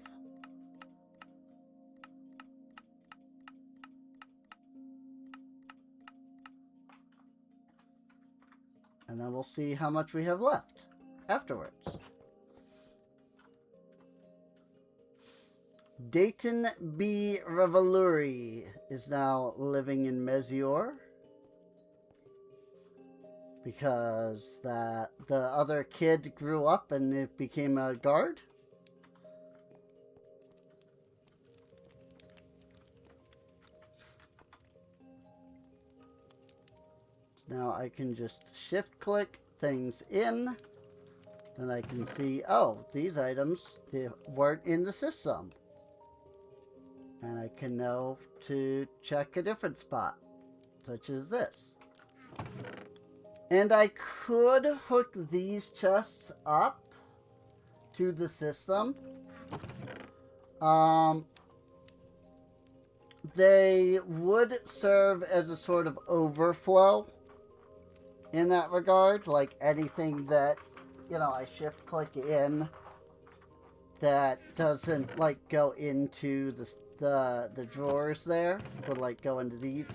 And then we'll see how much we have left afterwards. Dayton B. Reveluri is now living in Mezior because the other kid grew up and it became a guard. Now I can just shift click things in. Then I can see, oh, these items weren't in the system. And I can know to check a different spot, such as this. And I could hook these chests up to the system. They would serve as a sort of overflow in that regard, like anything that, you know, I shift click in that doesn't like go into the drawers there would like go into these.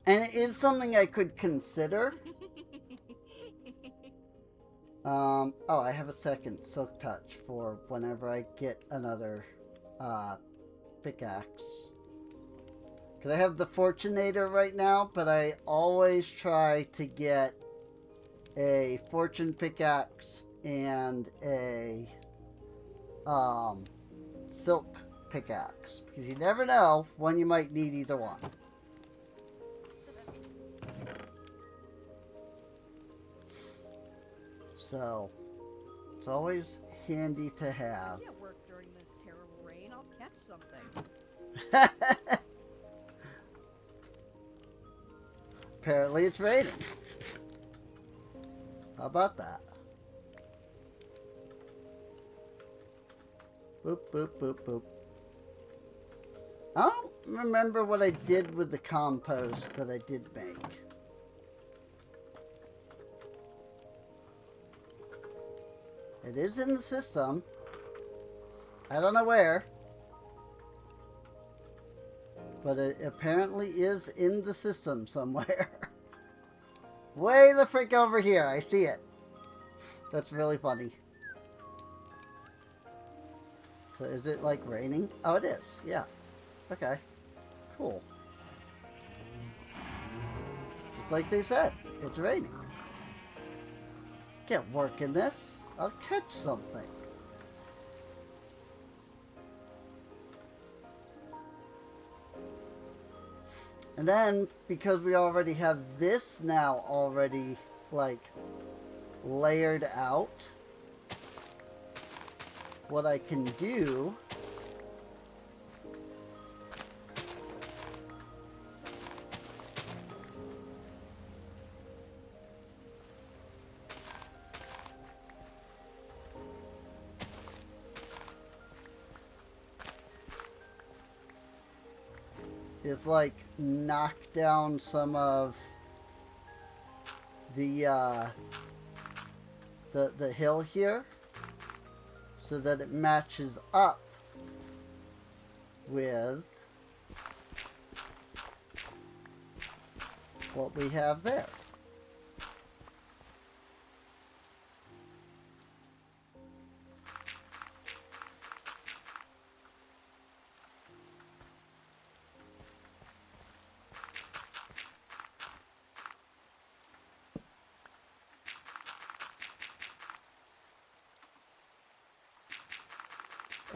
And it is something I could consider. Oh, I have a second Silk Touch for whenever I get another pickaxe. Because I have the Fortunator right now, but I always try to get a Fortune pickaxe and a Silk pickaxe. Because you never know when you might need either one. So, it's always handy to have. Can't work during this terrible rain. I'll catch something. Apparently it's raining. How about that? Boop, boop, boop, boop. I don't remember what I did with the compost that I did make. It is in the system. I don't know where. But it apparently is in the system somewhere. Way the frick over here. I see it. That's really funny. So is it like raining? Oh, it is. Yeah. Okay. Cool. Just like they said. It's raining. Can't work in this. I'll catch something. And then, because we already have this now already, like, layered out, what I can do is like knock down some of the hill here so that it matches up with what we have there.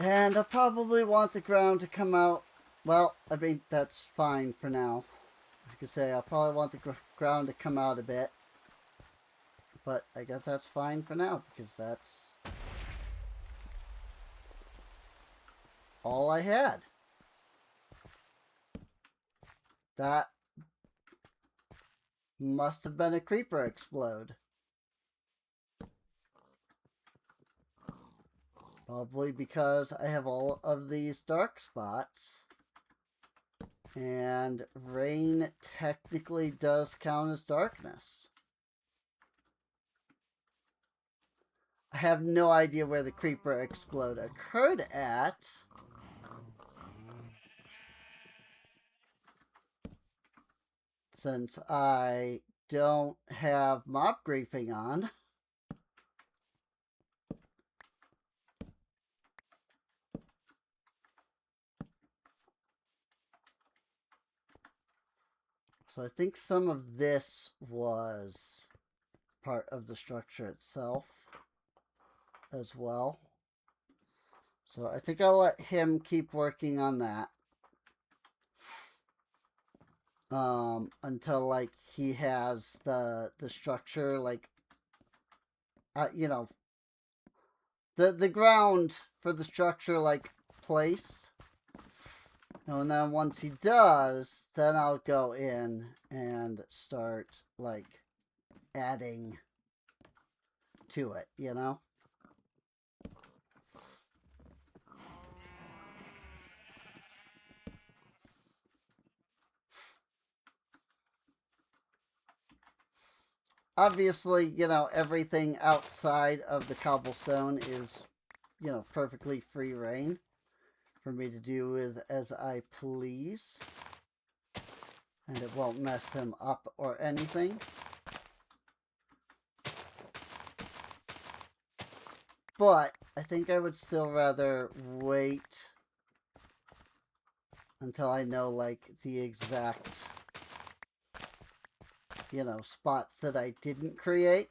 And I probably want the ground to come out. Well, I mean, that's fine for now. As you can say, I'll probably want the ground to come out a bit. But I guess that's fine for now, because that's all I had. That Must have been a creeper explode. Probably because I have all of these dark spots. And rain technically does count as darkness. I have no idea where the creeper explode occurred at. Since I don't have mob griefing on. So I think some of this was part of the structure itself as well. So I think I'll let him keep working on that. Until like he has the structure, like you know, the ground for the structure like placed. And then once he does, then I'll go in and start like adding to it, you know? Obviously, you know, everything outside of the cobblestone is, you know, perfectly free reign for me to do with as I please. And it won't mess him up or anything. But I think I would still rather wait until I know, like, the exact, you know, spots that I didn't create.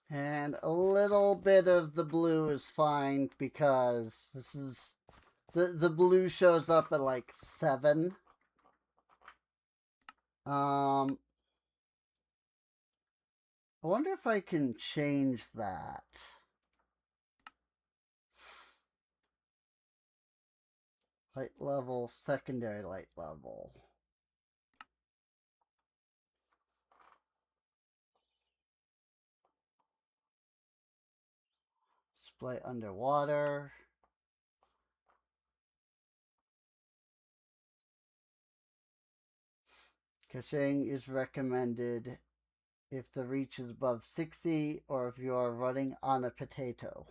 And a little bit of the blue is fine because this is... The blue shows up at like 7. I wonder if I can change that. Light level, secondary light level. Display underwater. Caching is recommended if the reach is above 60 or if you are running on a potato.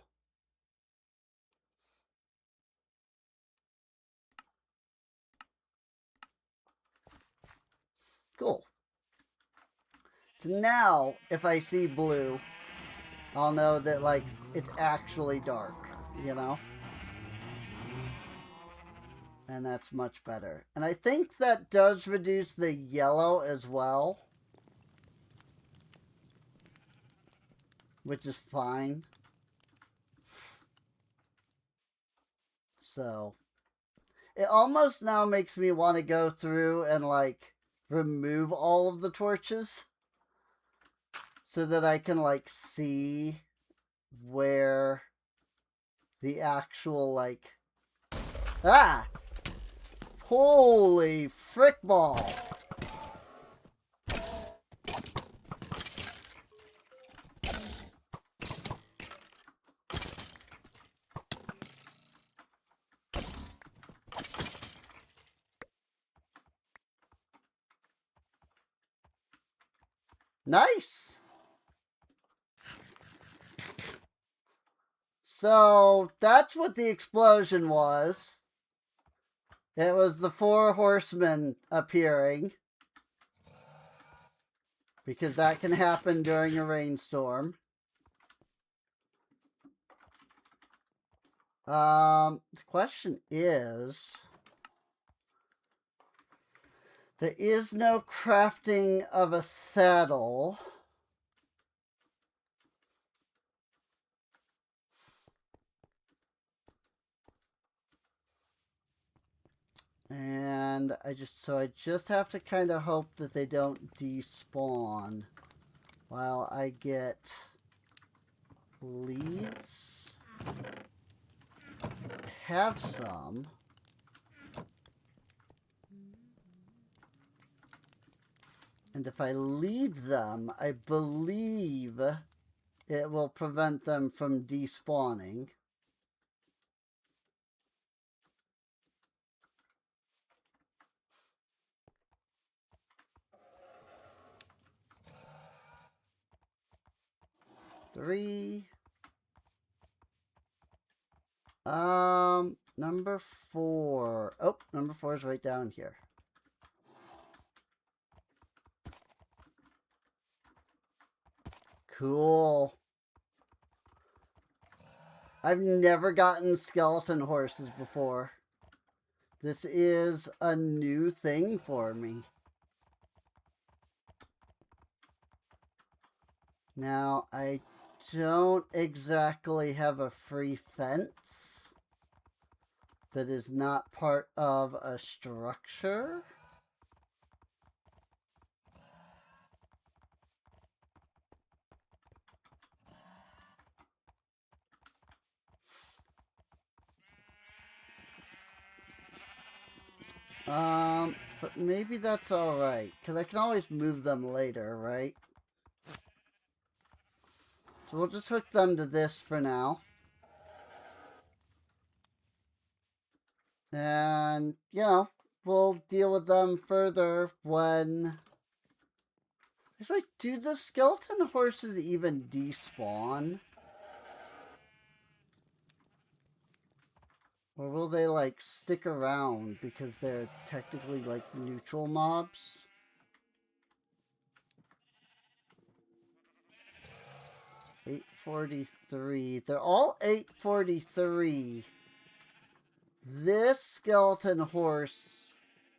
Cool. So now, if I see blue, I'll know that, like, it's actually dark, you know? And that's much better. And I think that does reduce the yellow as well. Which is fine. So, it almost now makes me want to go through and, like, remove all of the torches. So that I can, like, see where the actual, like... Ah! Holy frick ball! Nice! So, that's what the explosion was. It was the 4 horsemen appearing. Because that can happen during a rainstorm. The question is... There is no crafting of a saddle. And I just have to kind of hope that they don't despawn while I get leads have some. And if I lead them, I believe it will prevent them from despawning. Three. Number 4. Oh, number 4 is right down here. Cool. I've never gotten skeleton horses before. This is a new thing for me. Now, I don't exactly have a free fence that is not part of a structure. But maybe that's alright, because I can always move them later, right? So we'll just hook them to this for now. And, you know, we'll deal with them further when... Actually, do the skeleton horses even despawn? Or will they, like, stick around because they're technically, like, neutral mobs? $843. They're all $843. This skeleton horse...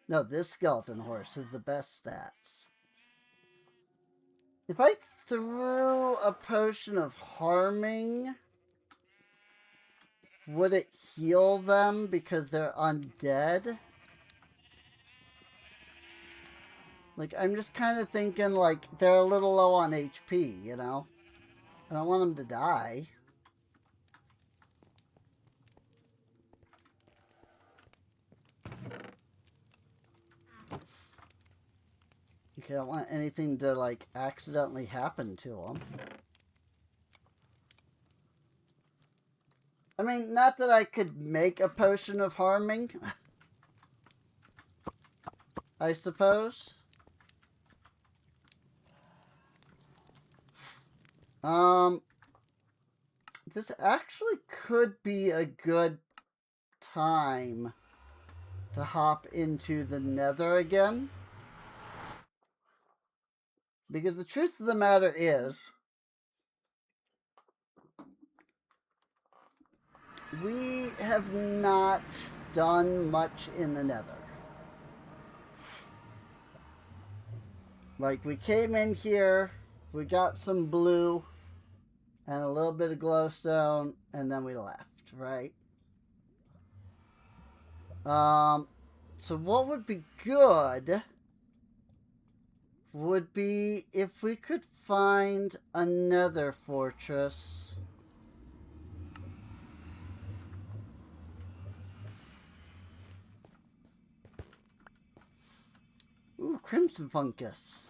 No, this skeleton horse has the best stats. If I threw a potion of harming... Would it heal them because they're undead? Like, I'm just kind of thinking, like, they're a little low on HP, you know? I don't want them to die. Okay, I don't want anything to, like, accidentally happen to them. I mean, not that I could make a potion of harming, I suppose. This actually could be a good time to hop into the Nether again. Because the truth of the matter is, we have not done much in the Nether. Like, we came in here, we got some blue and a little bit of glowstone, and then we left, right? So what would be good would be if we could find another fortress. Ooh, crimson fungus.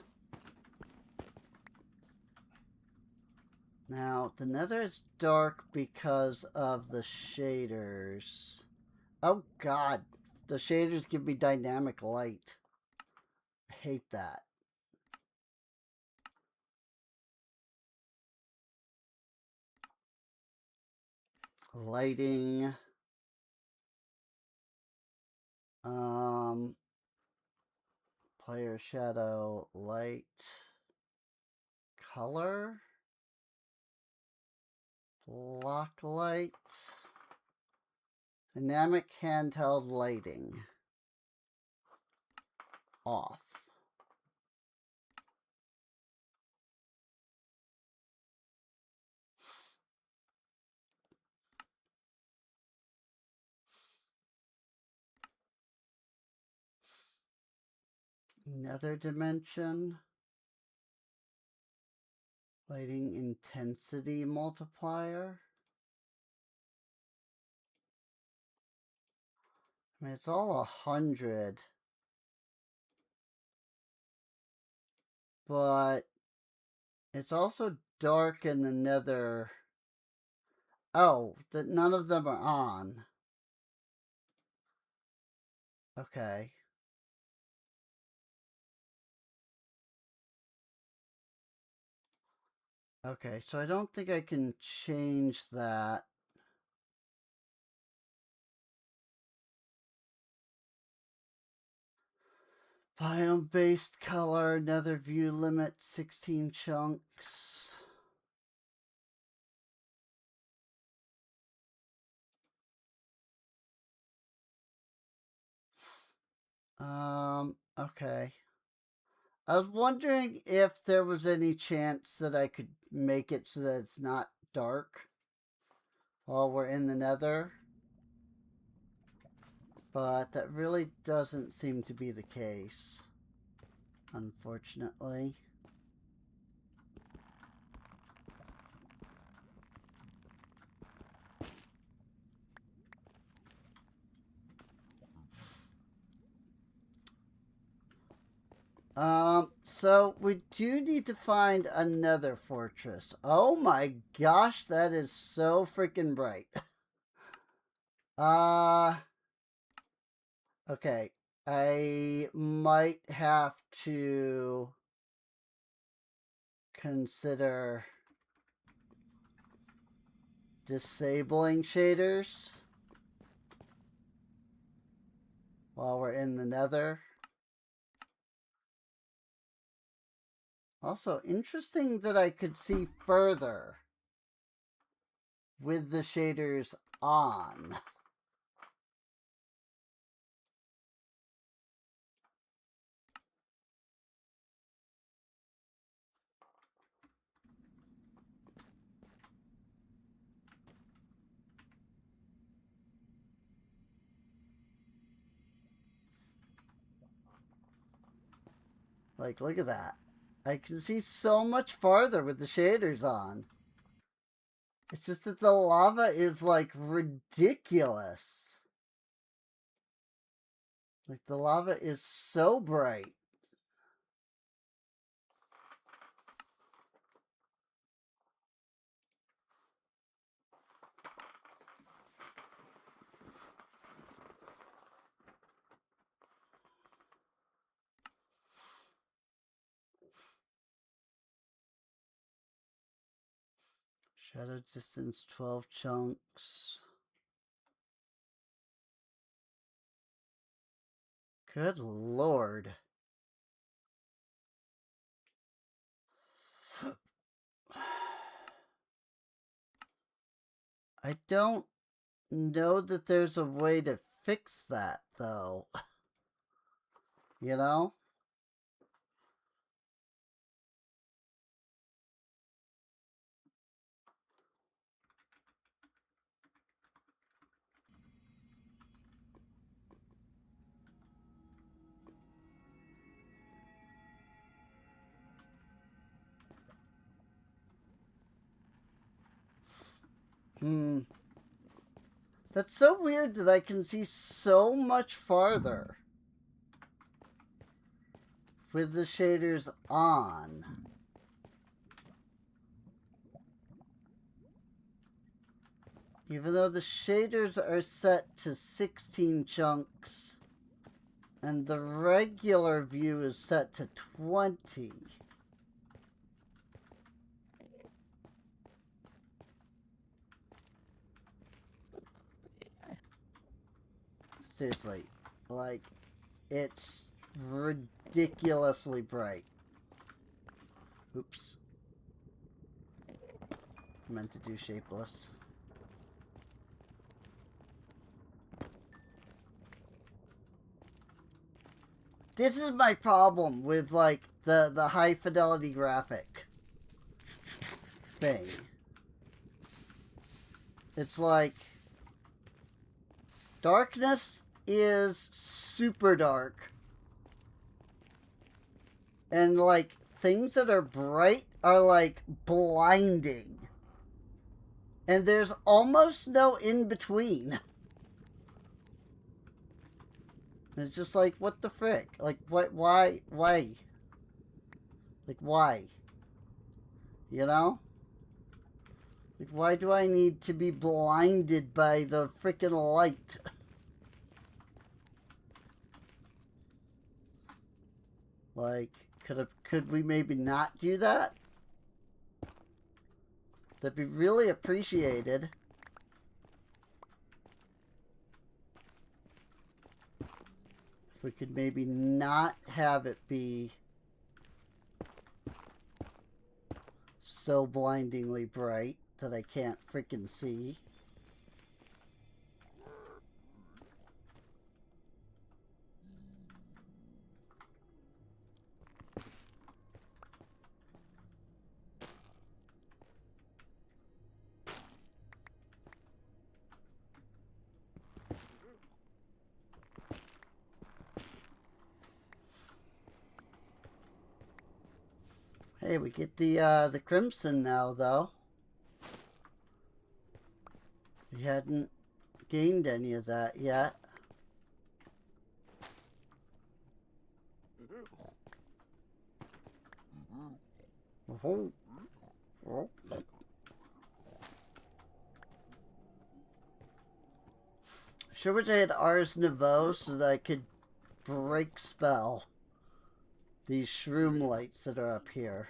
Now, the Nether is dark because of the shaders. Oh god, the shaders give me dynamic light. I hate that. Lighting. Player shadow, light, color, block light, dynamic handheld lighting, off. Another dimension. Lighting intensity multiplier. I mean, it's all 100. But it's also dark in the nether. Oh, that none of them are on. Okay. Okay, so I don't think I can change that. Biome-based color, nether view limit, 16 chunks. Okay. I was wondering if there was any chance that I could make it so that it's not dark while we're in the nether. But that really doesn't seem to be the case, unfortunately. So we do need to find another fortress. Oh my gosh, that is so freaking bright. Okay. I might have to consider disabling shaders while we're in the nether. Also, interesting that I could see further with the shaders on. Like, look at that. I can see so much farther with the shaders on. It's just that the lava is, like, ridiculous. Like, the lava is so bright. Shadow distance 12 chunks. Good lord. I don't know that there's a way to fix that, though. You know? That's so weird that I can see so much farther with the shaders on. Even though the shaders are set to 16 chunks and the regular view is set to 20. Seriously, like, it's ridiculously bright. Oops. I meant to do shapeless. This is my problem with, like, the high fidelity graphic thing. It's like, darkness is super dark. And, like, things that are bright are like blinding. And there's almost no in between. It's just like, what the frick? Like, what, why? Like, why? You know? Like, why do I need to be blinded by the frickin' light? Like, could we maybe not do that? That'd be really appreciated. If we could maybe not have it be so blindingly bright that I can't freaking see. Hey, we get the crimson now, though. We hadn't gained any of that yet. Oh. Oh. Sure wish I had Ars Nouveau so that I could break spell these shroom lights that are up here.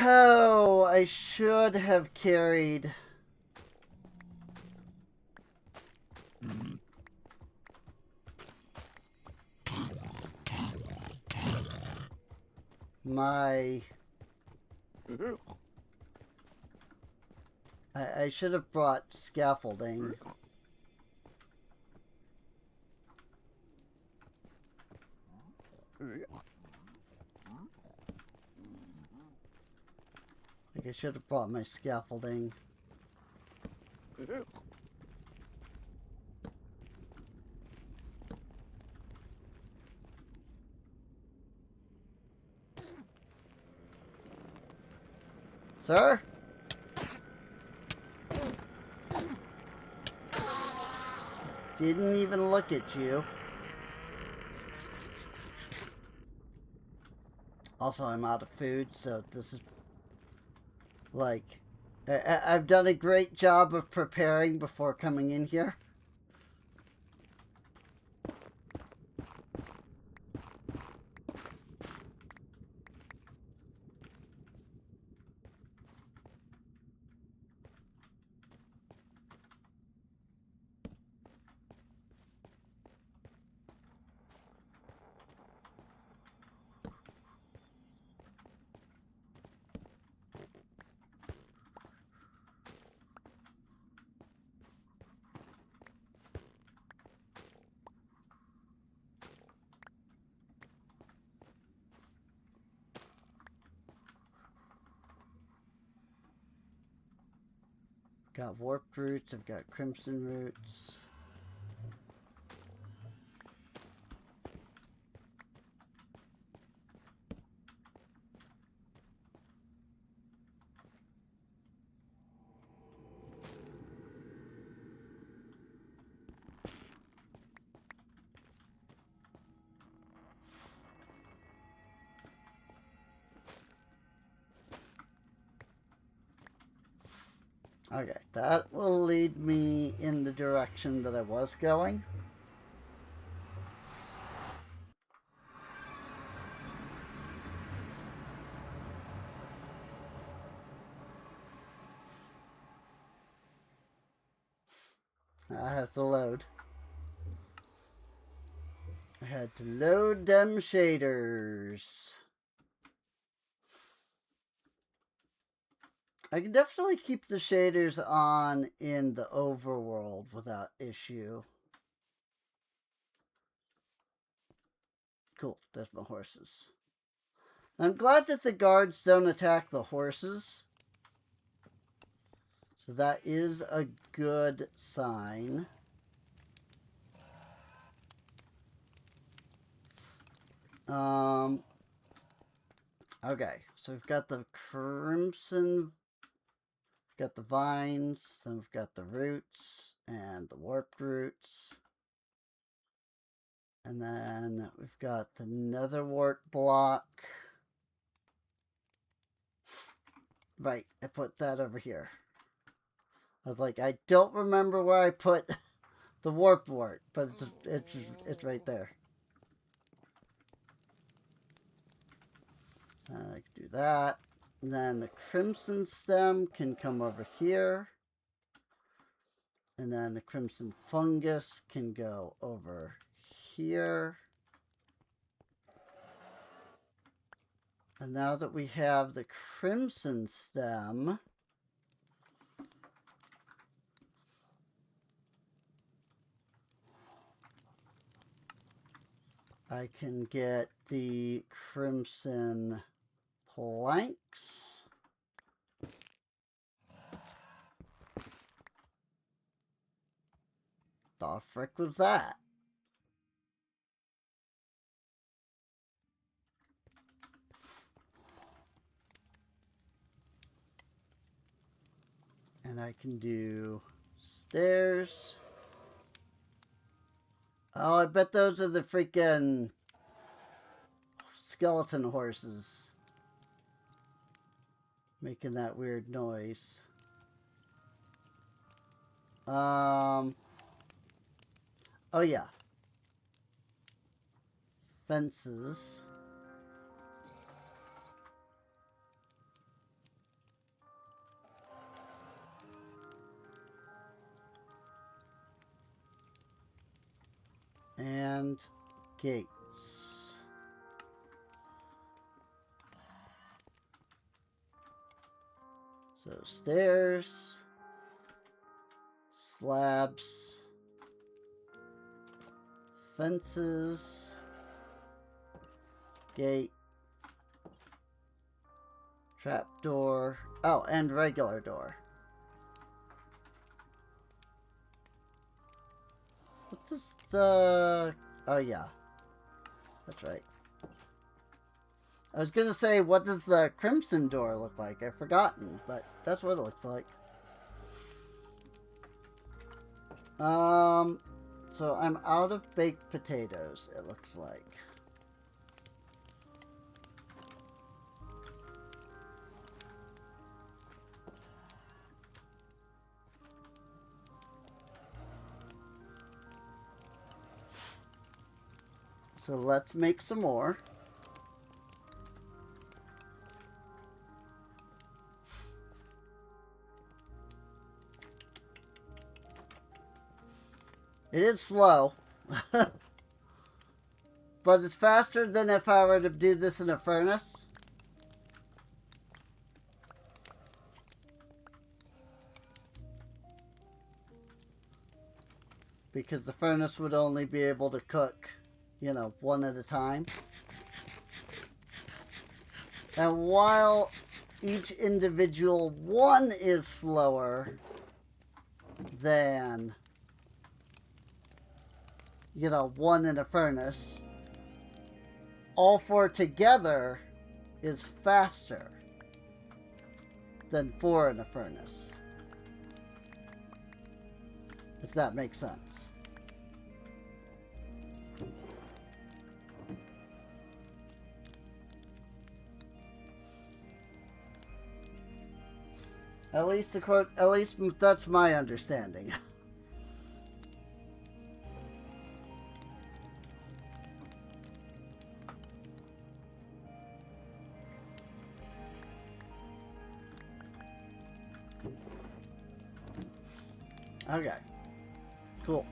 Oh, I should have carried my... I should have brought scaffolding. Like, I should have brought my scaffolding. Sir? Didn't even look at you. Also, I'm out of food, so this is like... I've done a great job of preparing before coming in here. Got warped roots, I've got crimson roots. Okay, that will lead me in the direction that I was going. That has to load. I had to load them shaders. I can definitely keep the shaders on in the overworld without issue. Cool, there's my horses. I'm glad that the guards don't attack the horses. So that is a good sign. Okay, so we've got the crimson, we've got the vines, then we've got the roots and the warped roots. And then we've got the nether wart block. Right, I put that over here. I was like, I don't remember where I put the warp wart, but it's right there. I can do that. And then the crimson stem can come over here. And then the crimson fungus can go over here. And now that we have the crimson stem, I can get the crimson planks. The frick was that? And I can do stairs. Oh, I bet those are the freaking skeleton horses making that weird noise. Oh yeah. Fences. And gates. So stairs, slabs, fences, gate, trapdoor, oh, and regular door. What does the... Oh, yeah. That's right. I was going to say, what does the crimson door look like? I've forgotten, but that's what it looks like. So I'm out of baked potatoes, it looks like. So let's make some more. It is slow. But it's faster than if I were to do this in a furnace. Because the furnace would only be able to cook, you know, one at a time. And while each individual one is slower than, you know, one in a furnace, all four together is faster than four in a furnace. If that makes sense. At least that's my understanding. Okay. Cool.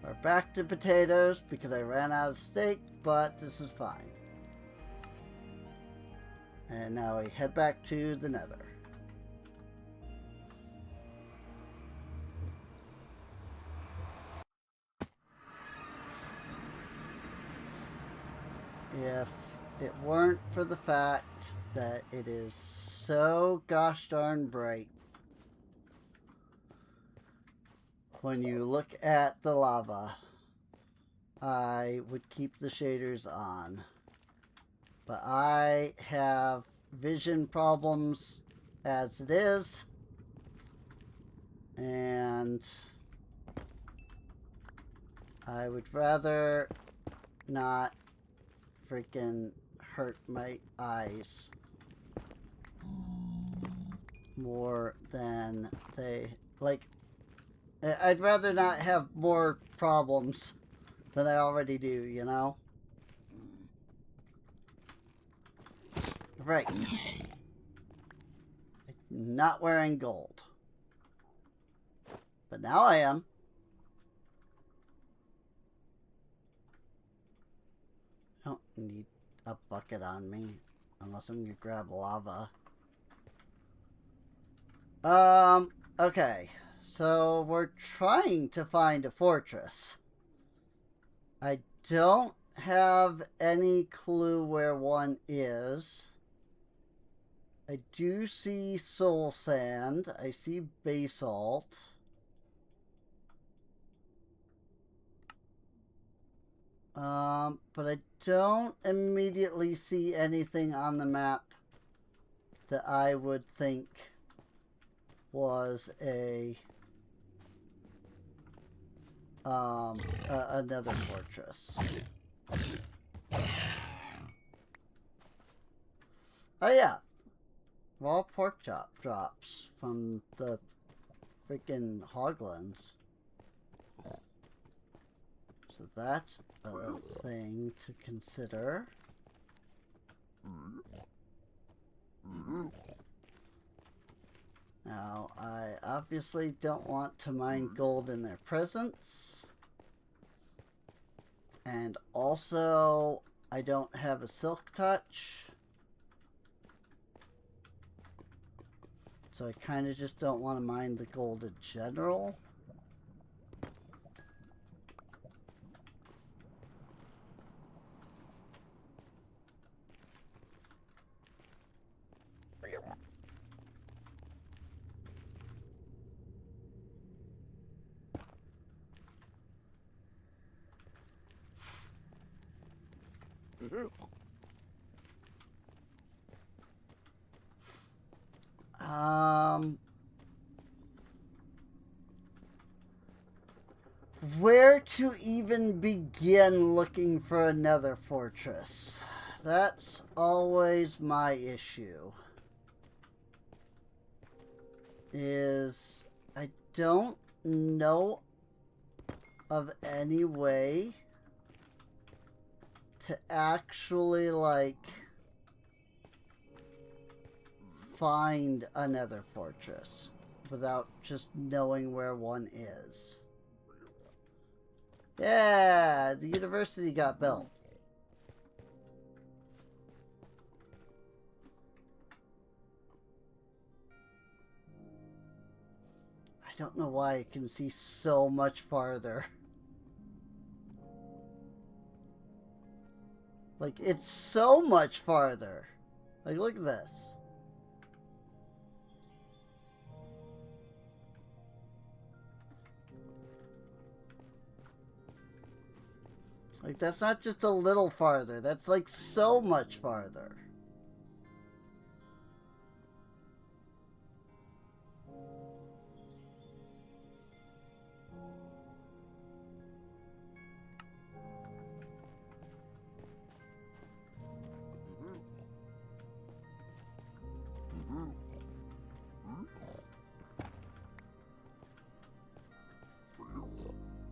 We're back to potatoes because I ran out of steak, but this is fine. And now we head back to the nether. If it weren't for the fact that it is so gosh darn bright when you look at the lava, I would keep the shaders on. But I have vision problems as it is. And I would rather not freaking hurt my eyes more than they, like, I'd rather not have more problems than I already do, you know? Right. I'm not wearing gold. But now I am. I don't need a bucket on me unless I'm gonna grab lava. Okay. So we're trying to find a fortress. I don't have any clue where one is. I do see soul sand. I see basalt. But I don't immediately see anything on the map that I would think was another fortress. Oh yeah, raw pork chop drops from the freaking hoglins. So that's a thing to consider. Now, I obviously don't want to mine gold in their presence. And also, I don't have a silk touch. So I kind of just don't want to mine the gold in general. Where to even begin looking for another fortress? That's always my issue. Is I don't know of any way to actually, like, find another fortress without just knowing where one is. Yeah, the university got built. I don't know why I can see so much farther. Like, it's so much farther. Like, look at this. Like, that's not just a little farther. That's, like, so much farther.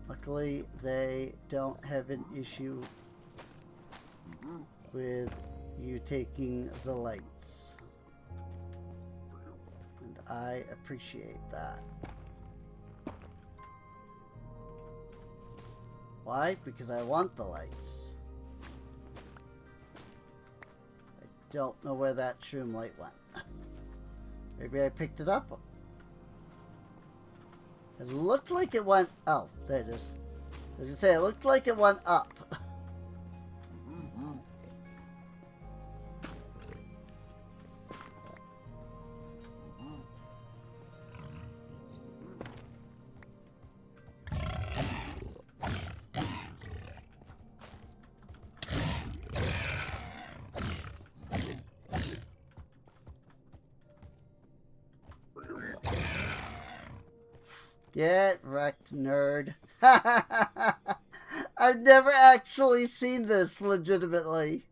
Luckily, they don't have an issue with you taking the lights. And I appreciate that. Why? Because I want the lights. I don't know where that shroom light went. Maybe I picked it up. It looked like it went... Oh, there it is. As you say, it looked like it went up. Get wrecked, nerd. I've never actually seen this legitimately.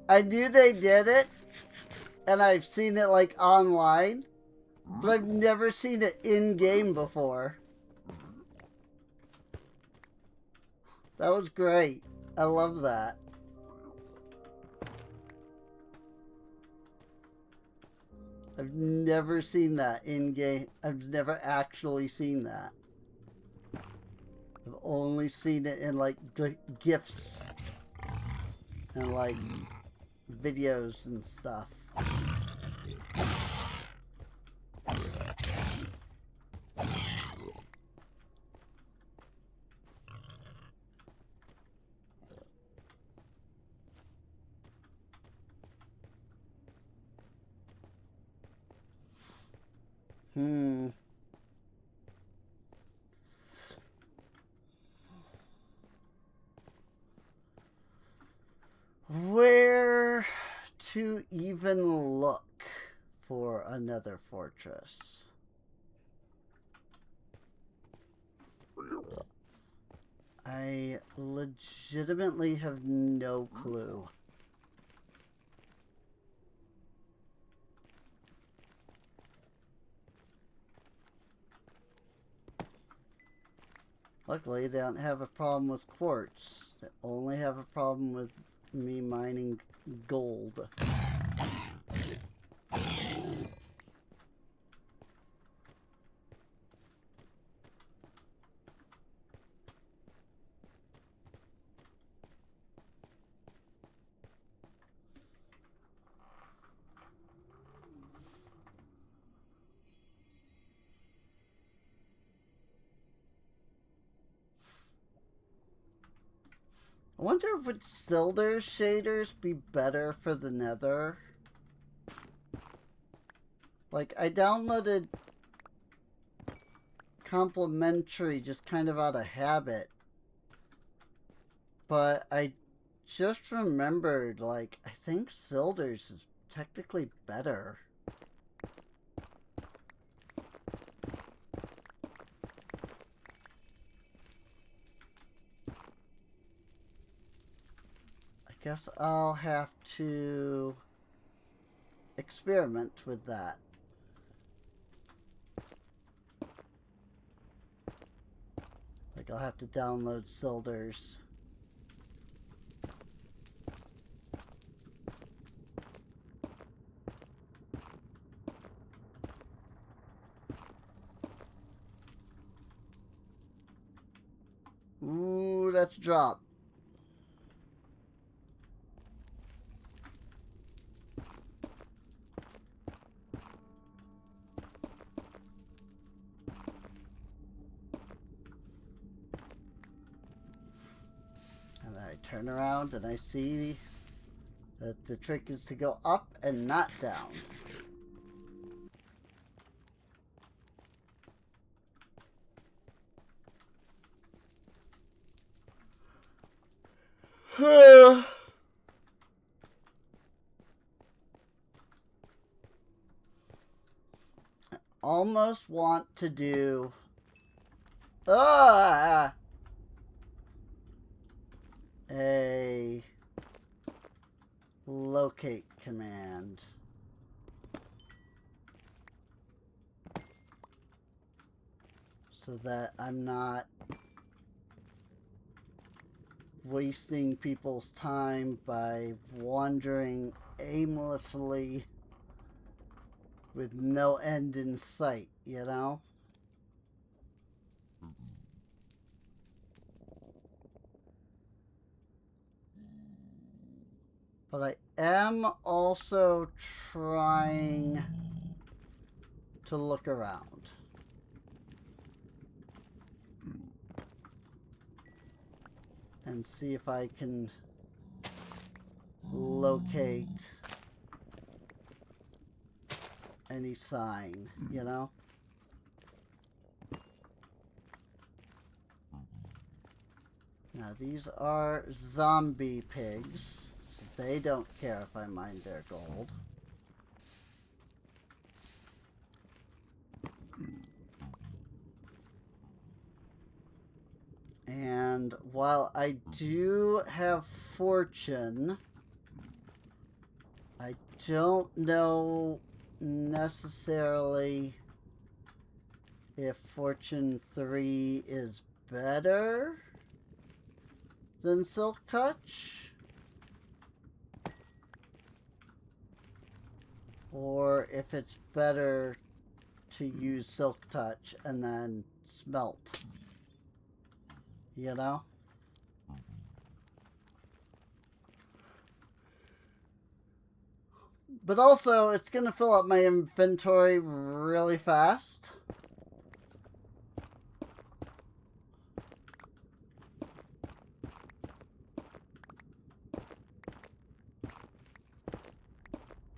I knew they did it, and I've seen it like online, but I've never seen it in-game before. That was great. I love that. I've never seen that in-game. I've never actually seen that. I've only seen it in like GIFs and like videos and stuff. Where to even look for another fortress? I legitimately have no clue. Luckily, they don't have a problem with quartz. They only have a problem with me mining gold. I wonder if would Silder shaders be better for the Nether? Like, I downloaded complimentary just kind of out of habit. But I just remembered, like, I think Silder's is technically better. I guess I'll have to experiment with that. Like, I'll have to download Silder's. Ooh, that's a drop. And I turn around and I see that the trick is to go up and not down. I almost want to do a locate command. So that I'm not wasting people's time by wandering aimlessly with no end in sight, you know? But I am also trying to look around. And see if I can locate any sign, you know? Now these are zombie pigs, so they don't care if I mine their gold. while I do have fortune, I don't know necessarily if Fortune 3 is better than Silk Touch, or if it's better to use Silk Touch and then Smelt, you know? But also, it's going to fill up my inventory really fast.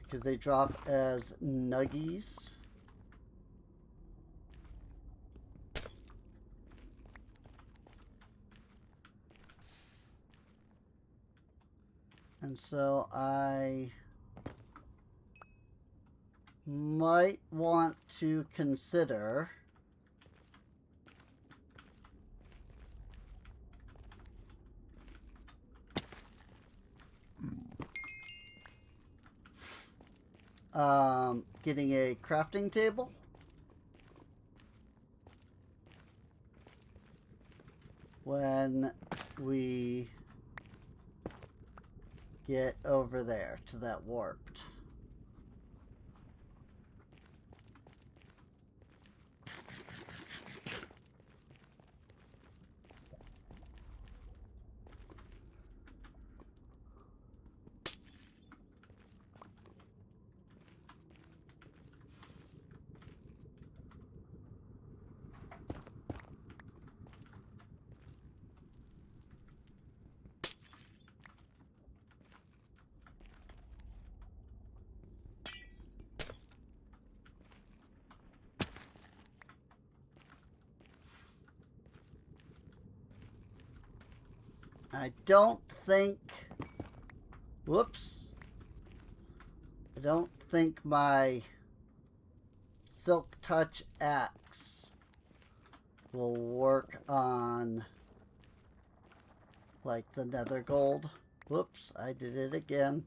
Because they drop as nuggies. And so I might want to consider getting a crafting table. When we get over there to that warped. I don't think, whoops, I don't think my Silk Touch axe will work on, like, the nether gold. Whoops, I did it again.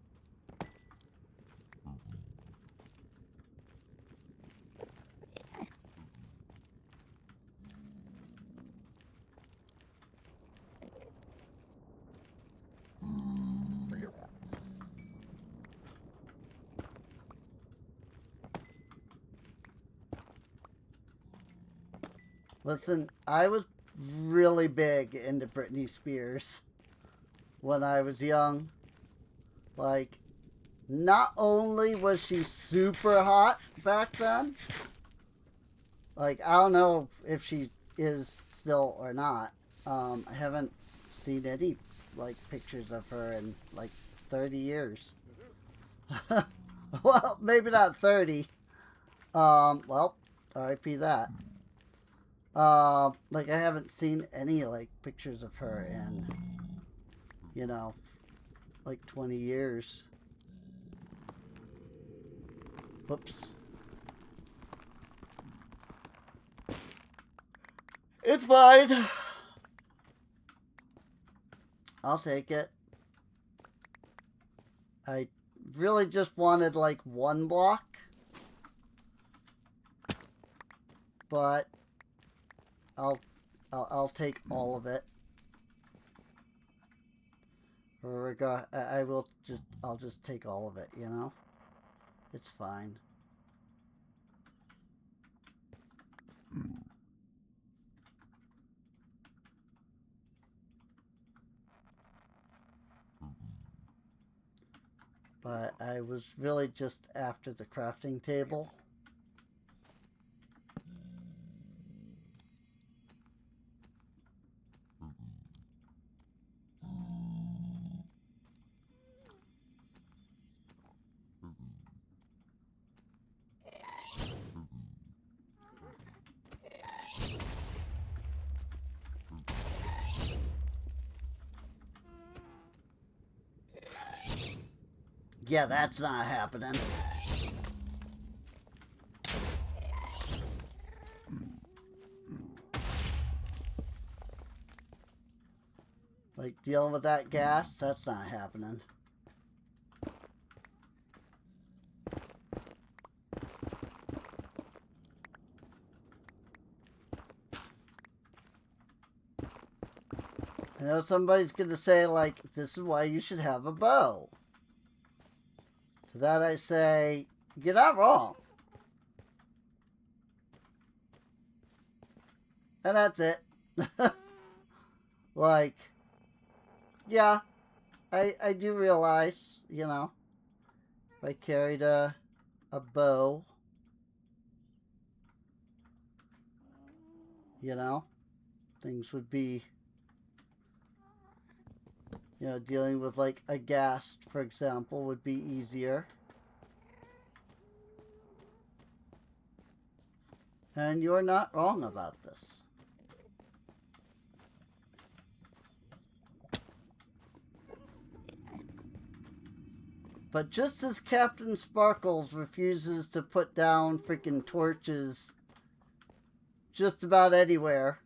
Listen, I was really big into Britney Spears when I was young. Like, not only was she super hot back then, like, I don't know if she is still or not. I haven't seen any, like, pictures of her in, like, 30 years. Well, maybe not 30. Well, RIP that. Like, I haven't seen any, like, pictures of her in, you know, like 20 years. Whoops. It's fine. I'll take it. I really just wanted, like, one block. But I'll take all of it. I'll just take all of it, you know? It's fine. But I was really just after the crafting table. Yeah, that's not happening. Like, dealing with that gas, that's not happening. I know somebody's going to say, like, this is why you should have a bow. To that I say, you're not wrong. And that's it. Like, yeah, I do realize, you know, if I carried a bow, you know, things would be, you know, dealing with like a ghast, for example, would be easier. And you're not wrong about this. But just as Captain Sparkles refuses to put down freaking torches just about anywhere,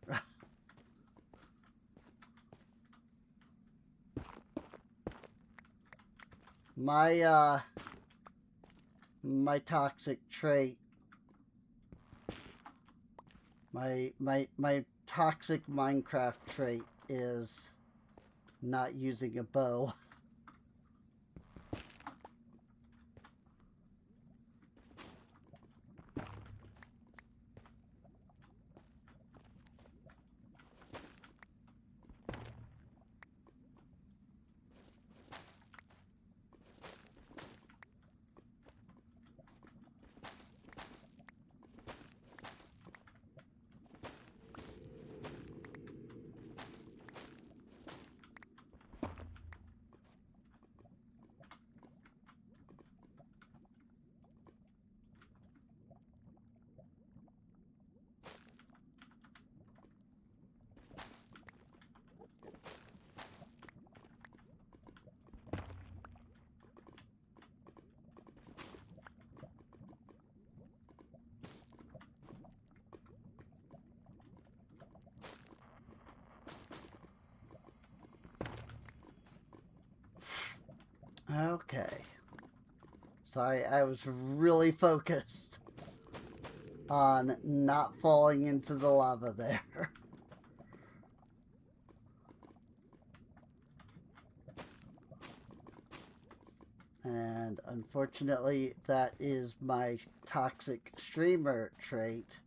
my toxic trait, my toxic Minecraft trait is not using a bow. Okay. Sorry, I was really focused on not falling into the lava there. And unfortunately, that is my toxic streamer trait.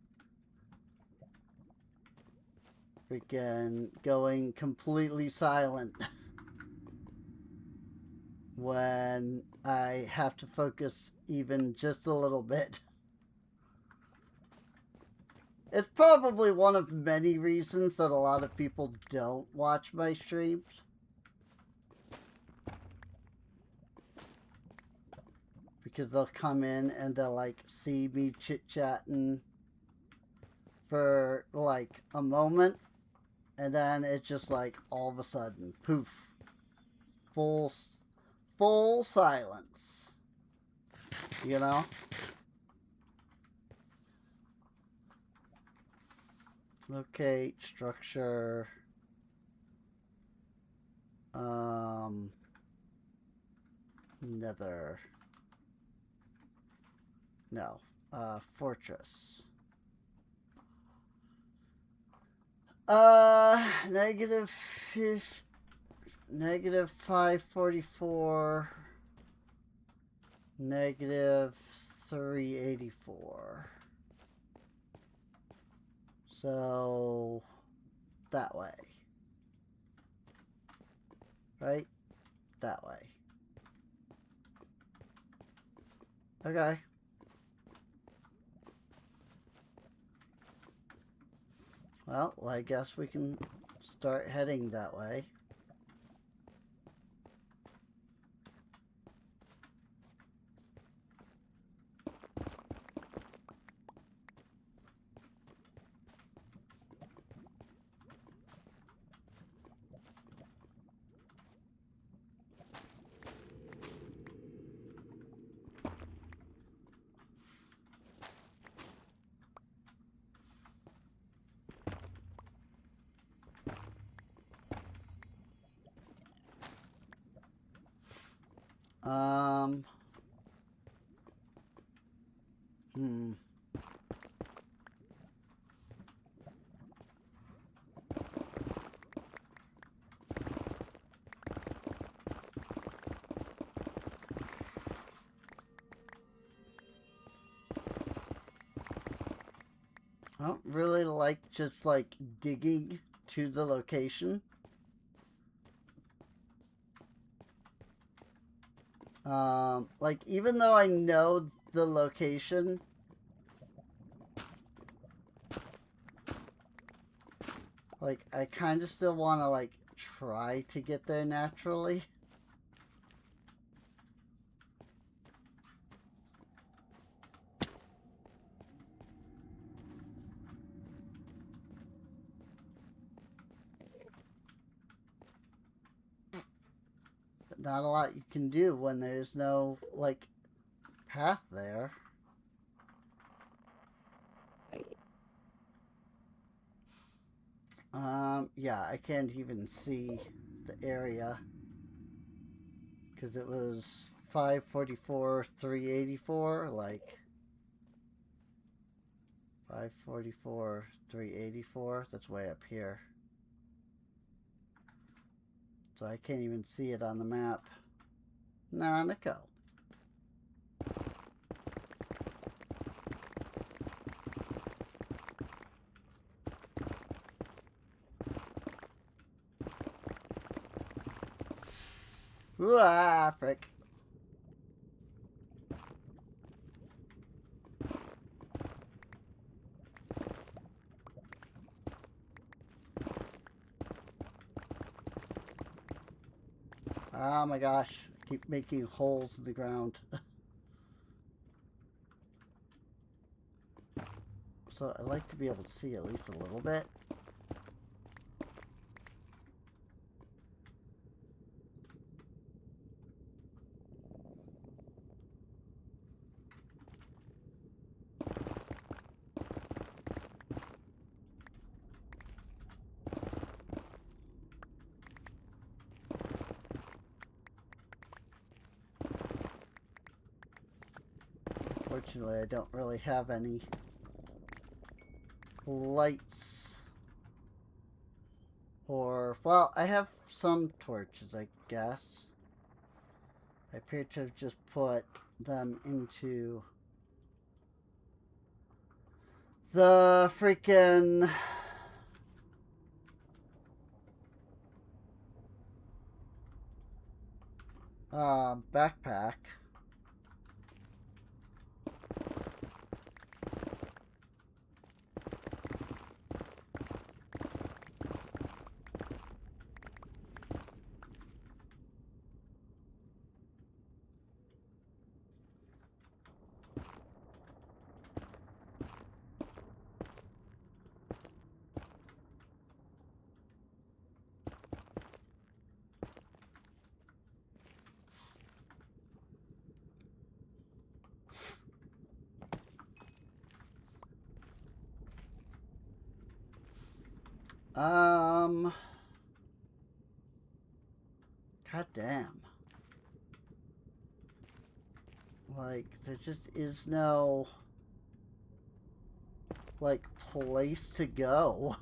Freaking going completely silent when I have to focus even just a little bit. It's probably one of many reasons that a lot of people don't watch my streams. Because they'll come in and they'll like see me chit-chatting for like a moment, and then it's just like all of a sudden, poof, full silence, you know? Locate structure, nether, no, fortress. Negative 544, negative 384. So, that way. Right? That way. Okay. Well, I guess we can start heading that way. Um. Hmm. I don't really like just like digging to the location. Like even though I know the location, like I kind of still want to like try to get there naturally. But not a lot you can do when there's no like path there. Yeah, I can't even see the area because it was 544, 384, like 544, 384. That's way up here. So I can't even see it on the map. Nah, Nico. Ooh, ah, frick. Oh my gosh. I keep making holes in the ground. So I like to be able to see at least a little bit. Fortunately, I don't really have any lights. Or, well, I have some torches, I guess. I appear to have just put them into the freaking backpack. God damn. Like, there just is no, like, place to go.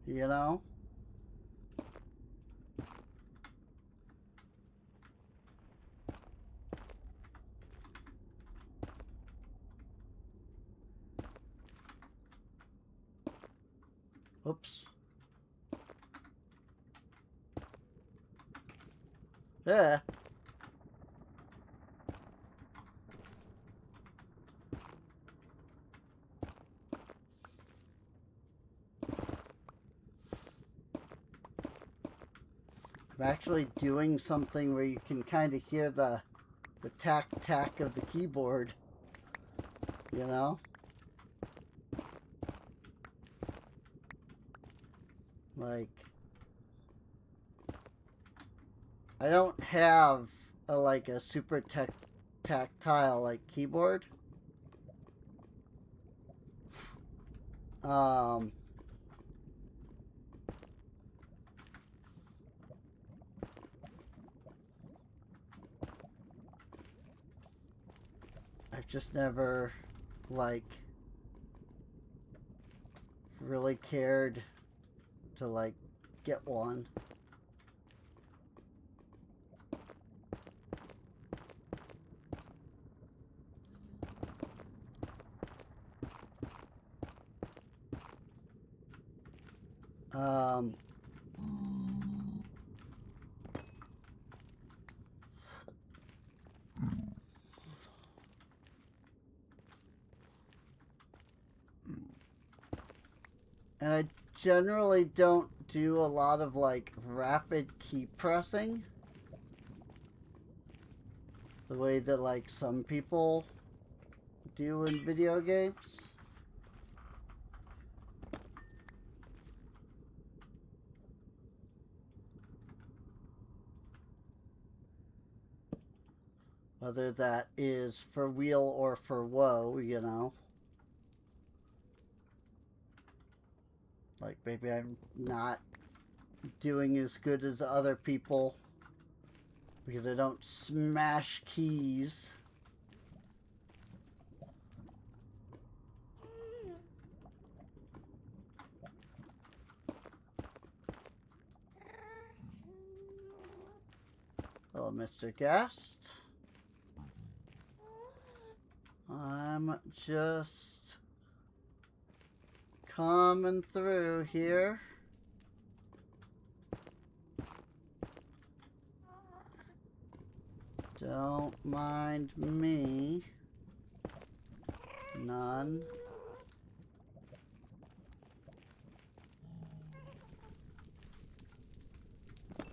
You know? Oops. Yeah. I'm actually doing something where you can kind of hear the tack of the keyboard, you know? Like, I don't have a super tactile like keyboard. Um, just never, like, really cared to, like, get one. And I generally don't do a lot of, like, rapid key pressing. The way that, like, some people do in video games. Whether that is for weal or for woe, you know. Like, maybe I'm not doing as good as other people because I don't smash keys. Hello, Mr. Guest. I'm just coming through here. Don't mind me. None. I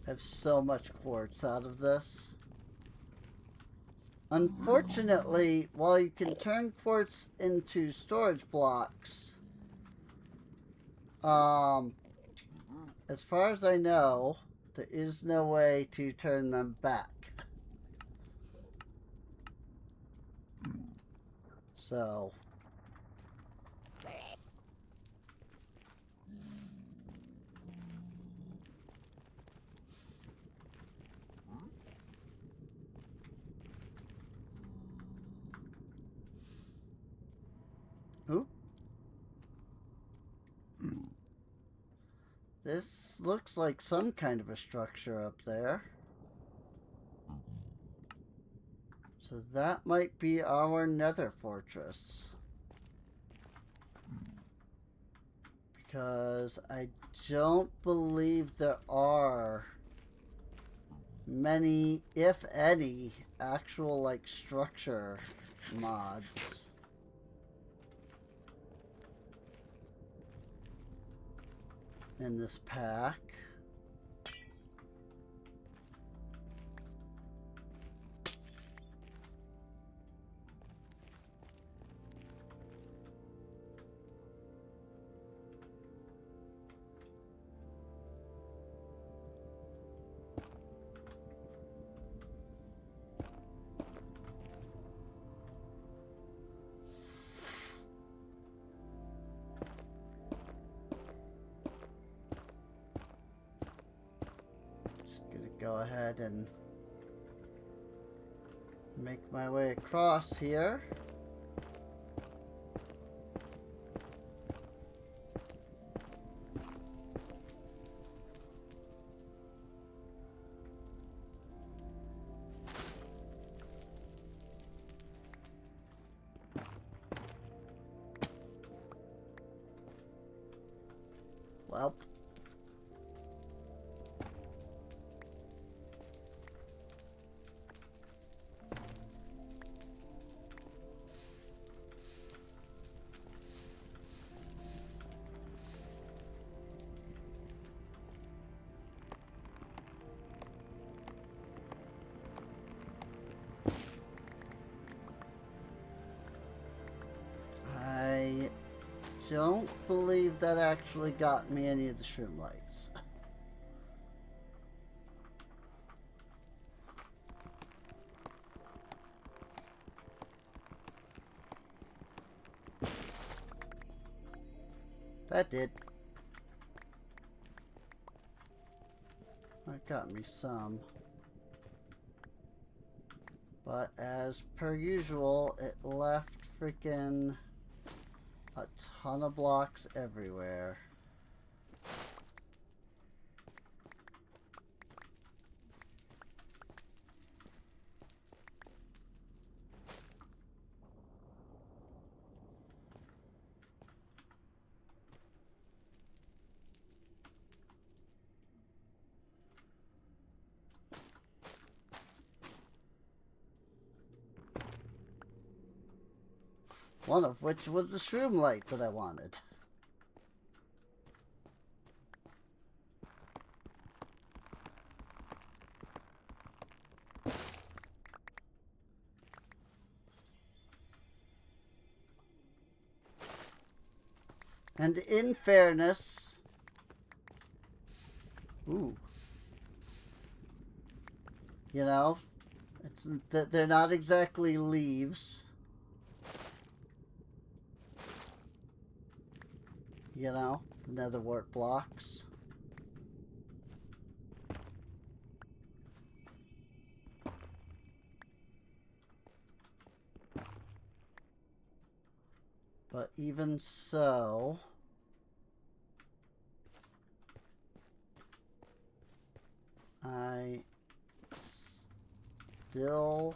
have so much quartz out of this. Unfortunately, while you can turn quartz into storage blocks, as far as I know, there is no way to turn them back. So, oop. This looks like some kind of a structure up there. So that might be our nether fortress. Because I don't believe there are many, if any, actual, like, structure mods. In this pack. Go ahead and make my way across here. Well, I don't believe that actually got me any of the shroom lights. That did. That got me some. But as per usual, it left freaking a ton of blocks everywhere. One of which was the shroom light that I wanted. And in fairness, ooh, you know, it's that they're not exactly leaves. You know, the netherwort blocks. But even so, I still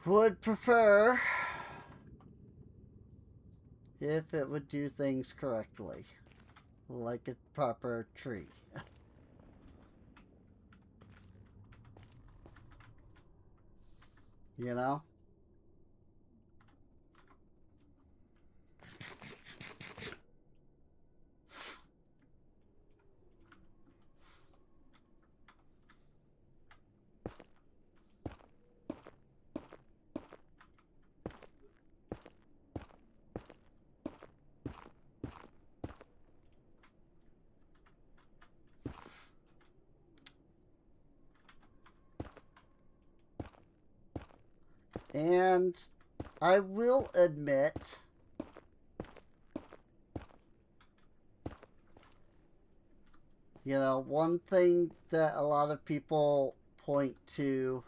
would prefer if it would do things correctly, like a proper tree. You know? And I will admit, you know, one thing that a lot of people point to,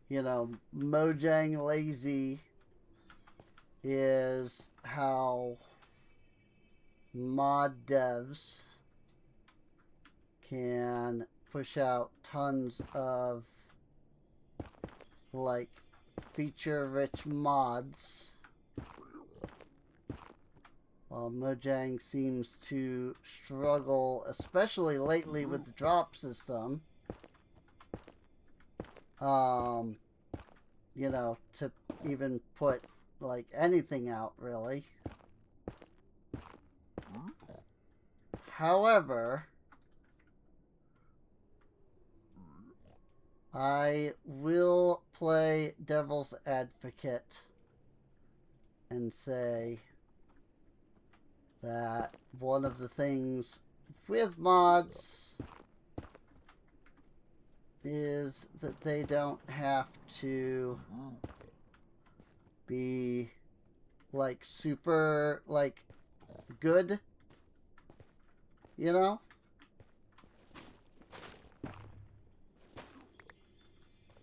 you know, Mojang lazy, is how mod devs can push out tons of like feature-rich mods, while Mojang seems to struggle, especially lately with the drop system, you know, to even put like anything out really. However, I will play devil's advocate and say that one of the things with mods is that they don't have to be like super like good, you know?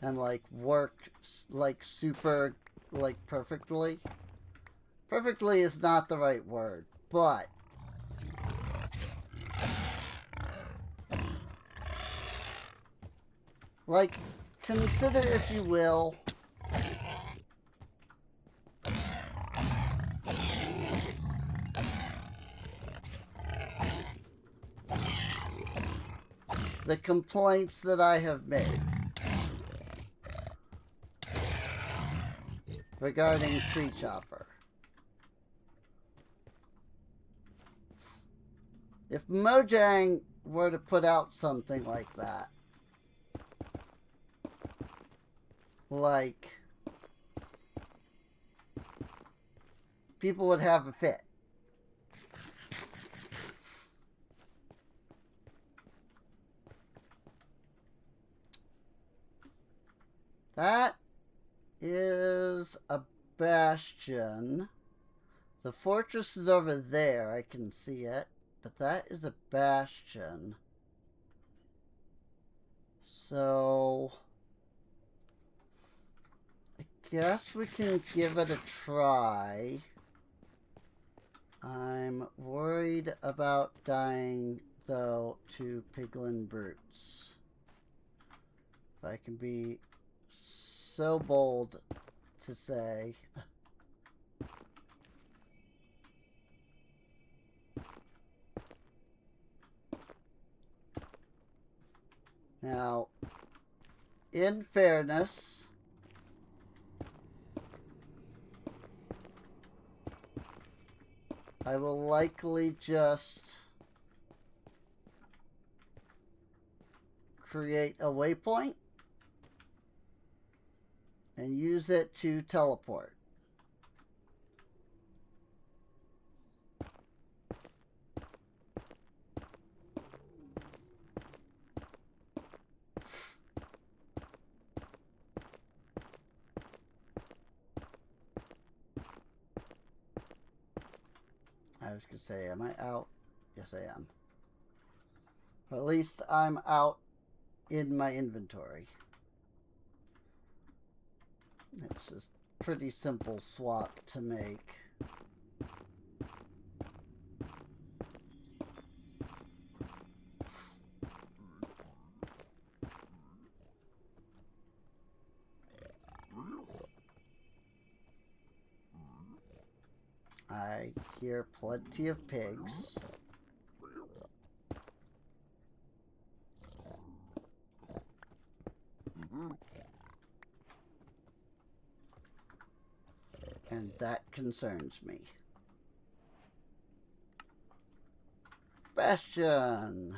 And like work like super like perfectly. Perfectly is not the right word, but like consider, if you will, the complaints that I have made regarding Tree Chopper. If Mojang were to put out something like that, like, people would have a fit. That is a bastion. The fortress is over there. I can see it. but that is a bastion. So I guess we can give it a try. I'm worried about dying, though, to piglin brutes. If I can be so bold to say. Now, in fairness, I will likely just create a waypoint and use it to teleport. I was going to say, am I out? Yes, I am. Or at least I'm out in my inventory. It's just pretty simple swap to make. I hear plenty of pigs. And that concerns me. Bastion!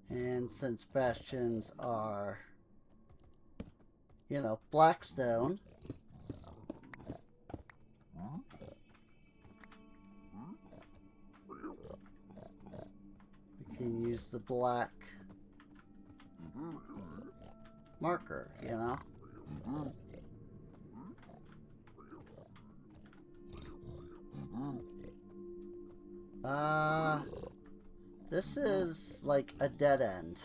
And since bastions are, you know, blackstone, we can use the black marker, you know? This is like a dead end.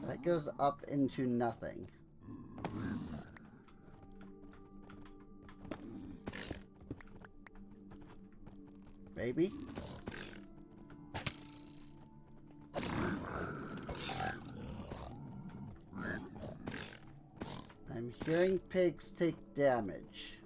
That goes up into nothing. Maybe? I'm hearing pigs take damage.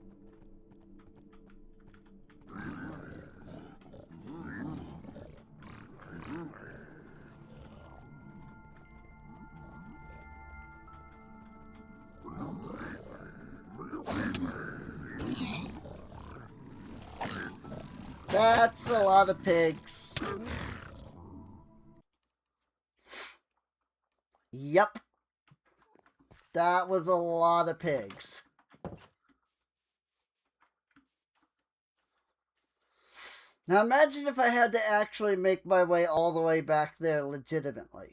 That's a lot of pigs. Yep. That was a lot of pigs. Now imagine if I had to actually make my way all the way back there legitimately.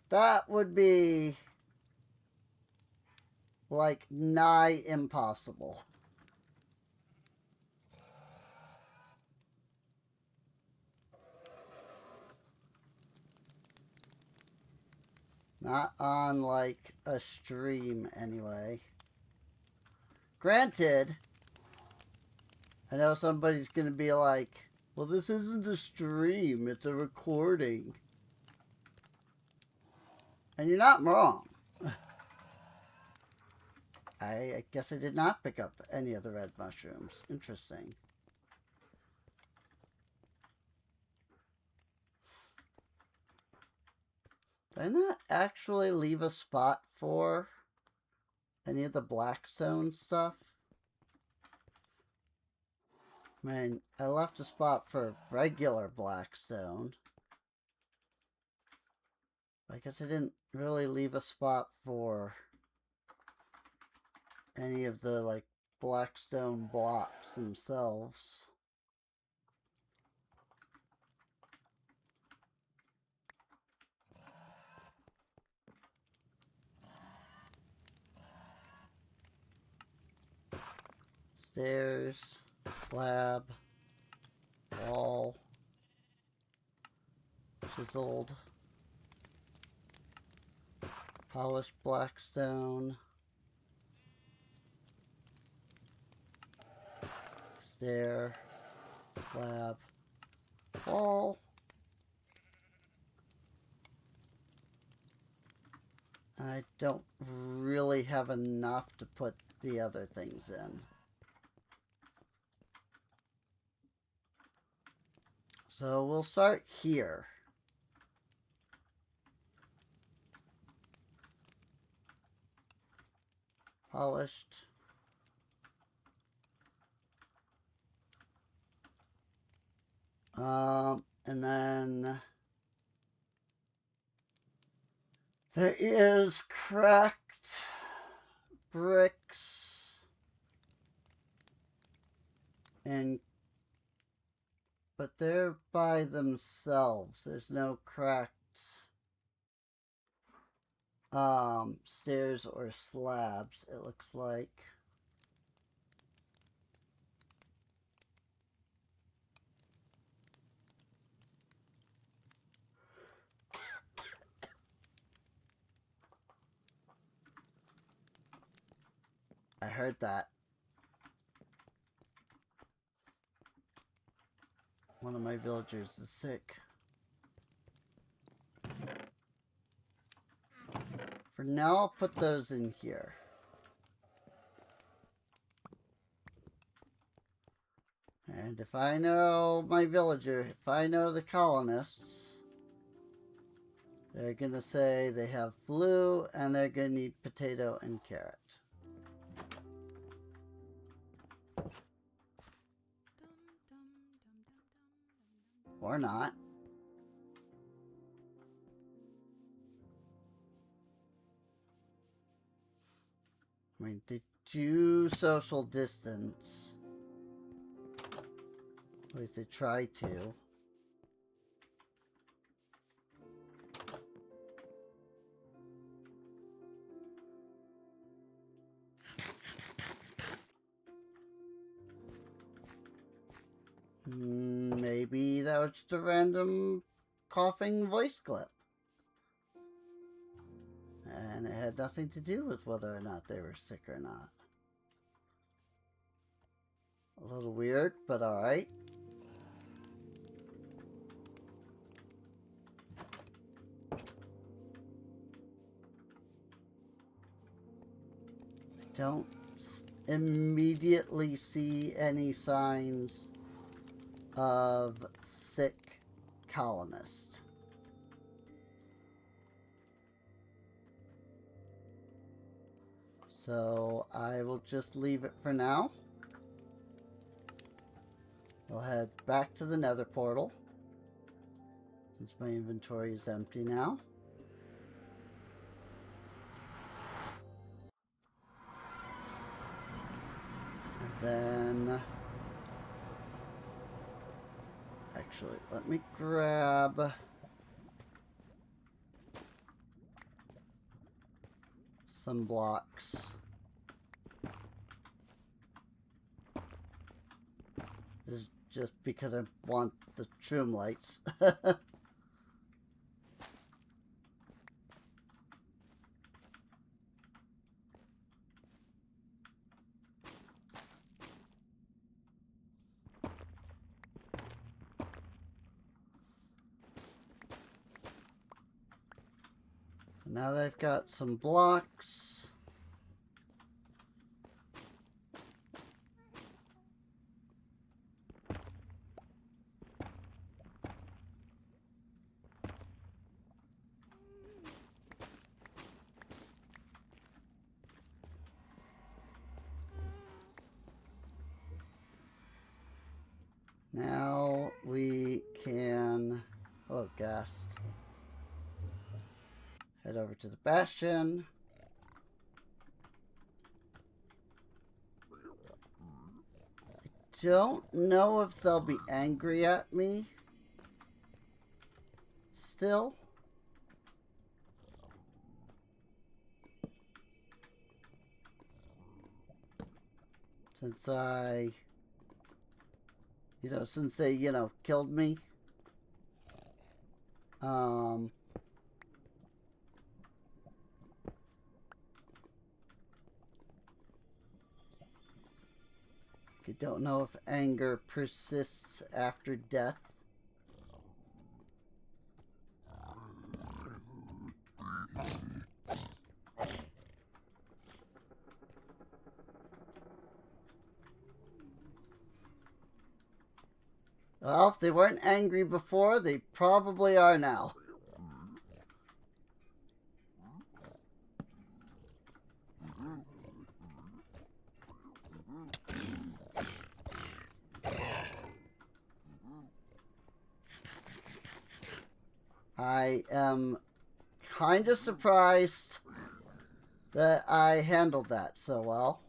That would be like nigh impossible. Not on like a stream anyway. Granted, I know somebody's going to be like, well, this isn't a stream, it's a recording. And you're not wrong. I guess I did not pick up any of the red mushrooms. Interesting. Did I not actually leave a spot for any of the blackstone stuff? I mean, I left a spot for regular blackstone. I guess I didn't really leave a spot for any of the, like, blackstone blocks themselves. Stairs, slab, wall, chiseled, polished black stone, stair, slab, wall, I don't really have enough to put the other things in. So we'll start here. Polished. And then there is cracked bricks and but they're by themselves. There's no cracked stairs or slabs, it looks like. I heard that. One of my villagers is sick. For now, I'll put those in here. And if I know my villager, if I know the colonists, they're gonna say they have flu and they're gonna need potato and carrot. Or not. I mean, they do social distance. At least they try to. Maybe that was just a random coughing voice clip. And it had nothing to do with whether or not they were sick or not. A little weird, but alright. I don't immediately see any signs of sick colonists. So I will just leave it for now. We'll head back to the nether portal, since my inventory is empty now. And then, actually, let me grab some blocks. This is just because I want the trim lights. Now that I've got some blocks, now we can, hello guest, head over to the bastion. I don't know if they'll be angry at me still. Since since they, killed me. I don't know if anger persists after death. Well, if they weren't angry before, they probably are now. I am kind of surprised that I handled that so well.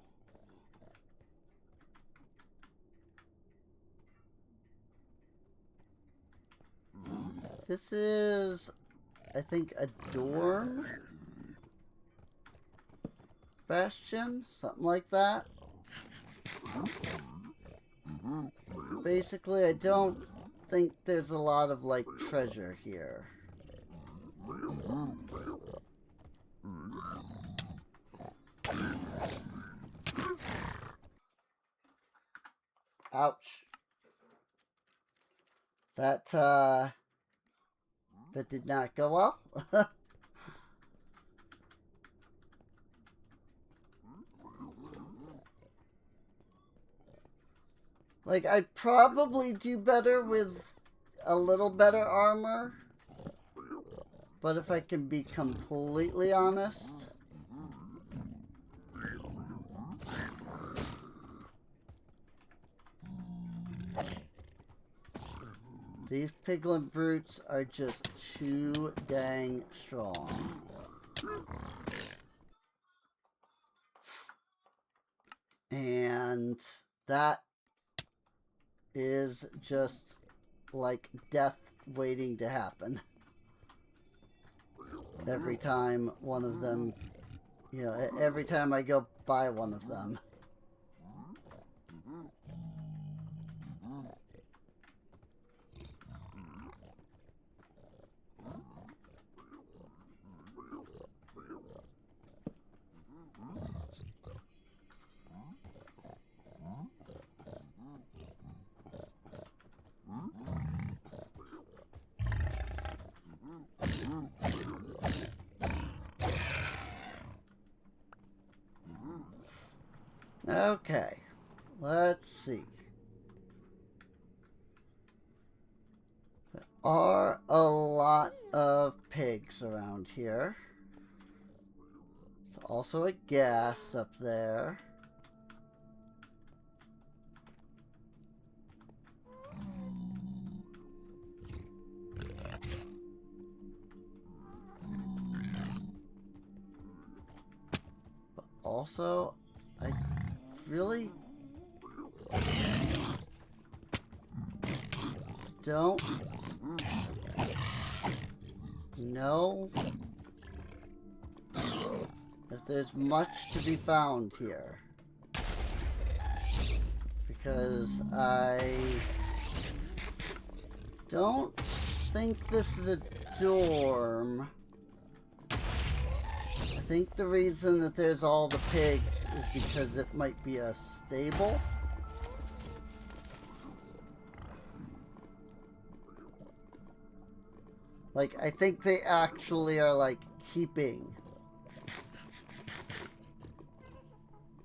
This is, I think, a dorm bastion, something like that. Basically, I don't think there's a lot of, like, treasure here. Ouch. That did not go well. Like, I'd probably do better with a little better armor. But if I can be completely honest, these piglin brutes are just too dang strong. And that is just like death waiting to happen. Every time one of them, every time I go by one of them. Okay, let's see. There are a lot of pigs around here. There's also a ghast up there. But also, I really don't know if there's much to be found here, because I don't think this is a dorm. I think the reason that there's all the pigs is because it might be a stable. Like, I think they actually are, like, keeping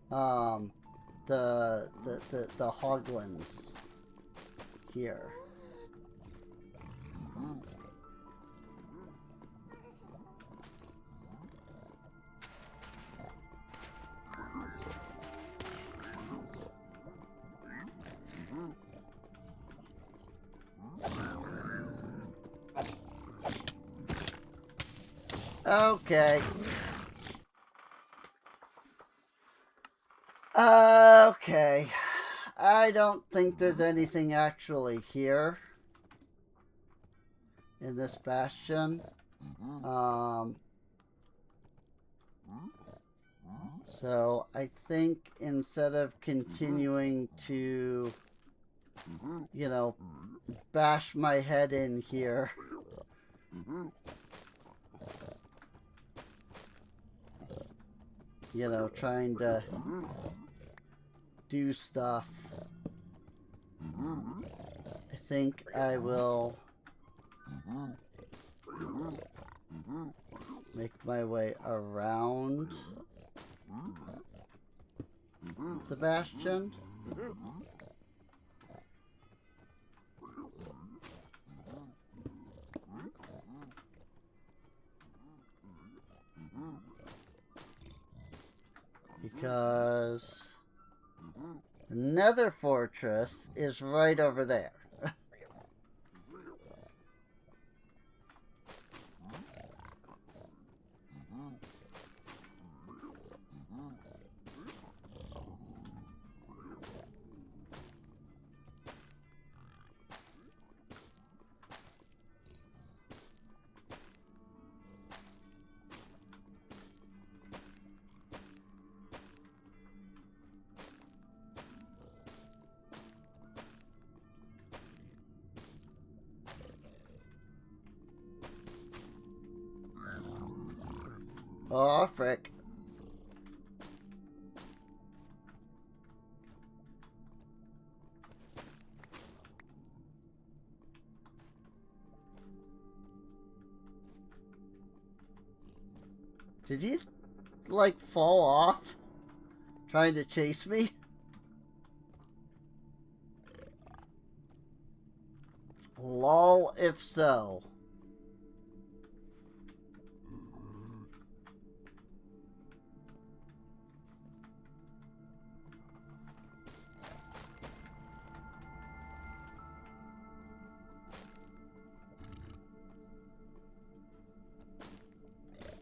the hoglins here. Okay. Okay. I don't think there's anything actually here in this bastion. So I think instead of continuing to, you know, bash my head in here, you know, trying to do stuff, I think I will make my way around the bastion. Because the Nether Fortress is right over there. Oh, frick. Did you, like, fall off trying to chase me? Lol, if so.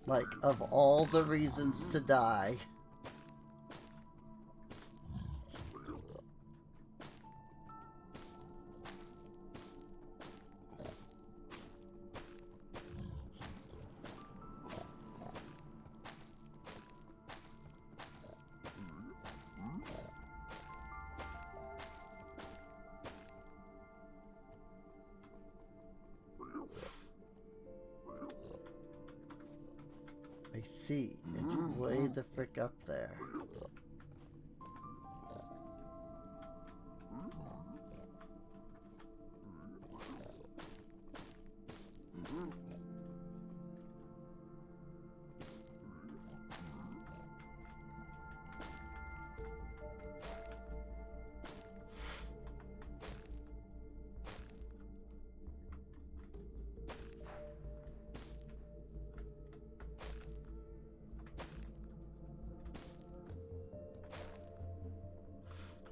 Like, of all the reasons to die. I see. It's way the frick up there.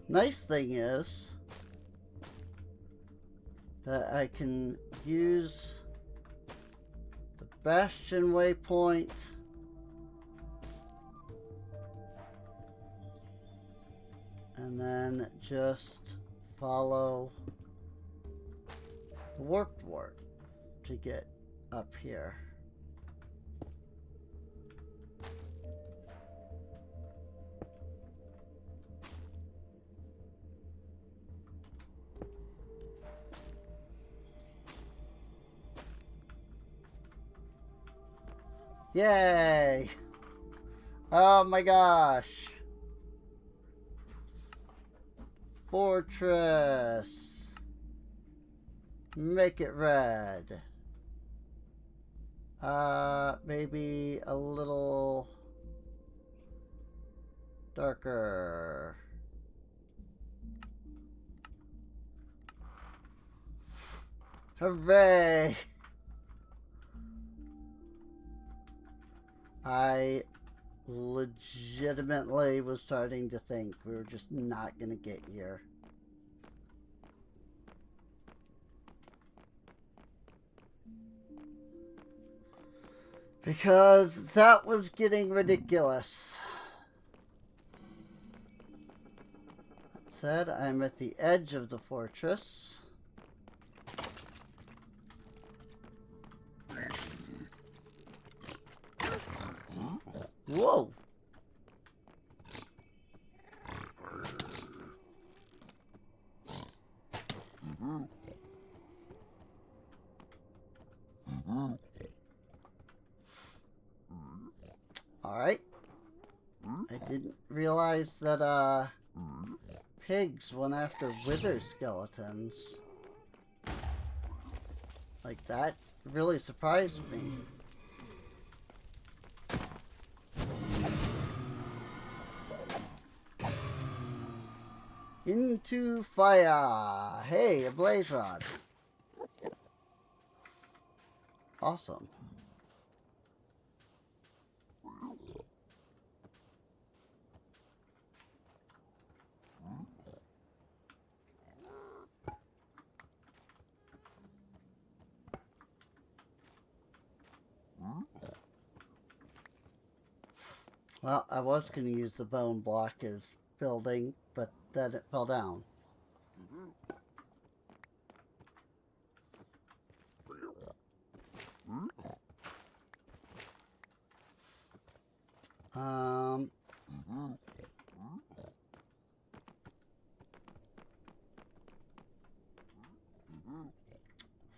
Nice thing is that I can use the Bastion waypoint and then just follow the warped warp to get up here. Yay! Oh my gosh! Fortress! Make it red. Maybe a little darker. Hooray! I legitimately was starting to think we were just not going to get here. Because that was getting ridiculous. That said, I'm at the edge of the fortress. Whoa! Alright. I didn't realize that, pigs went after wither skeletons. Like, that really surprised me. Into fire! Hey, a blaze rod. Awesome. Well, I was going to use the bone block as building, but then it fell down.